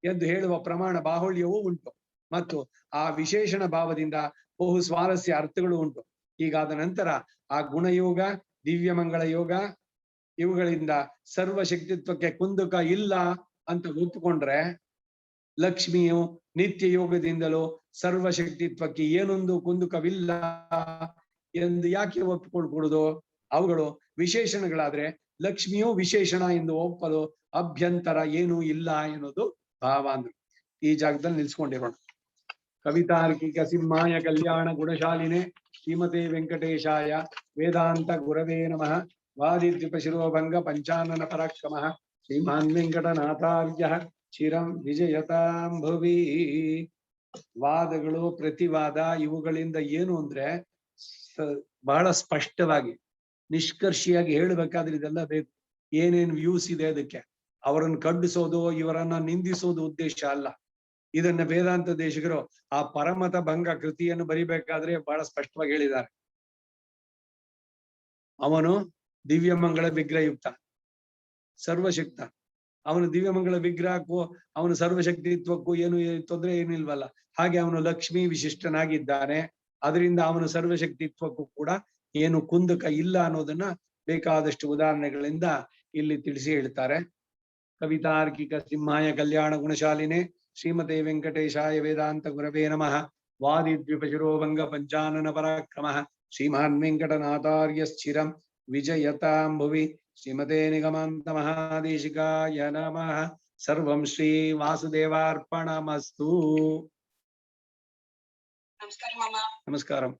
ಎಂದು ಹೇಳುವ ಪ್ರಮಾಣ ಬಾಹುಳ್ಯವೂ ಉಂಟು ಮತ್ತು ಆ ವಿಶೇಷಣ ಭಾವದಿಂದ ಬಹು ಸ್ವಾರಸ್ಯ ಅರ್ಥಗಳು ಉಂಟು. ಹೀಗಾದ ನಂತರ ಆ ಗುಣಯೋಗ, ದಿವ್ಯಮಂಗಳ ಯೋಗ ಇವುಗಳಿಂದ ಸರ್ವಶಕ್ತಿತ್ವಕ್ಕೆ ಕುಂದುಕ ಇಲ್ಲ ಅಂತ ಒಪ್ಪಿಕೊಂಡ್ರೆ, ಲಕ್ಷ್ಮಿಯು ನಿತ್ಯ ಯೋಗದಿಂದಲೂ ಸರ್ವಶಕ್ತಿತ್ವಕ್ಕೆ ಏನೊಂದು ಕುಂದುಕವಿಲ್ಲ ಎಂದು ಯಾಕೆ ಒಪ್ಪಿಕೊಳ್ಕೊಡುದು? ಅವುಗಳು ವಿಶೇಷಣಗಳಾದ್ರೆ ಲಕ್ಷ್ಮಿಯೂ ವಿಶೇಷಣ ಎಂದು ಒಪ್ಪಲು ಅಭ್ಯಂತರ ಏನೂ ಇಲ್ಲ ಎನ್ನುವುದು ಭಾವ ಅಂದ್ರು. ಈ ಜಾಗದಲ್ಲಿ ನಿಲ್ಸ್ಕೊಂಡಿರೋಣ. ಕವಿತಾರ್ಕಿಕ ಸಿಂಹಾಯ ಕಲ್ಯಾಣ ಗುಣಶಾಲಿನೇ ಶ್ರೀಮತೆ ವೆಂಕಟೇಶಾಯ ವೇದಾಂತ ಗುರವೇ ನಮಃ. ವಾದಿದ್ವಿಪ ಶಿರೋಭಂಗ ಪಂಚಾನನ ಪರಾಕ್ರಮಃ ಶ್ರೀಮಾನ್ ವೆಂಕಟನಾಥಾರ್ಯ ಚಿರಂ ವಿಜಯತಾಂ ಭುವಿ. ವಾದಗಳು, ಪ್ರತಿವಾದ ಇವುಗಳಿಂದ ಏನು ಅಂದ್ರೆ ಬಹಳ ಸ್ಪಷ್ಟವಾಗಿ ನಿಷ್ಕರ್ಷಿಯಾಗಿ ಹೇಳಬೇಕಾದ್ರೆ ಇದೆಲ್ಲ ಬೇಕು. ಏನೇನ್ ವ್ಯೂಸ್ ಇದೆ ಅದಕ್ಕೆ. ಅವರನ್ನು ಖಂಡಿಸೋದು, ಇವರನ್ನ ನಿಂದಿಸೋದು ಉದ್ದೇಶ ಅಲ್ಲ. ಇದನ್ನ ವೇದಾಂತ ದೇಶಿಗರು ಆ ಪರಮತ ಭಂಗ ಕೃತಿಯನ್ನು ಬರಿಬೇಕಾದ್ರೆ ಬಹಳ ಸ್ಪಷ್ಟವಾಗಿ ಹೇಳಿದ್ದಾರೆ. ಅವನು ದಿವ್ಯಮಂಗಳ ವಿಗ್ರಹಯುಕ್ತ, ಸರ್ವಶಕ್ತ. ಅವನು ದಿವ್ಯಮಂಗಳ ವಿಗ್ರಹಕ್ಕೂ ಅವನು ಸರ್ವಶಕ್ತಿತ್ವಕ್ಕೂ ಏನು ತೊಂದರೆ ಏನಿಲ್ವಲ್ಲ. ಹಾಗೆ ಅವನು ಲಕ್ಷ್ಮೀ ವಿಶಿಷ್ಟನಾಗಿದ್ದಾನೆ. ಅದರಿಂದ ಅವನು ಸರ್ವಶಕ್ತಿತ್ವಕ್ಕೂ ಕೂಡ ಏನು ಕುಂದಕ ಇಲ್ಲ ಅನ್ನೋದನ್ನ ಬೇಕಾದಷ್ಟು ಉದಾಹರಣೆಗಳಿಂದ ಇಲ್ಲಿ ತಿಳಿಸಿ ಹೇಳ್ತಾರೆ. ಕವಿತಾರ್ಕಿಕ ಸಿಂಹಾಯ ಕಲ್ಯಾಣ ಗುಣಶಾಲಿನೇ ಶ್ರೀಮತೆ ವೆಂಕಟೇಶಾಯ ವೇದಾಂತ ಗುರವೇ ನಮಃ. ವಾದಿದ್ವಿಪ ಶಿರೋಭಂಗ ಪಂಚಾನನ ಪರಾಕ್ರಮಃ ಶ್ರೀಮಾನ್ ವೆಂಕಟನಾಥಾರ್ಯ ಸ್ಥಿರಂ ವಿಜಯತಾಂ ಭುವಿ. ಶ್ರೀಮತೆ ನಿಗಮಾಂತ ಮಹಾದೇಶಿಕಾಯ ನಮಃ. ಸರ್ವಂ ಶ್ರೀ ವಾಸುದೇವಾರ್ಪಣಮಸ್ತು.
ನಮಸ್ಕಾರ ಮಾಮ.
ನಮಸ್ಕಾರಂ.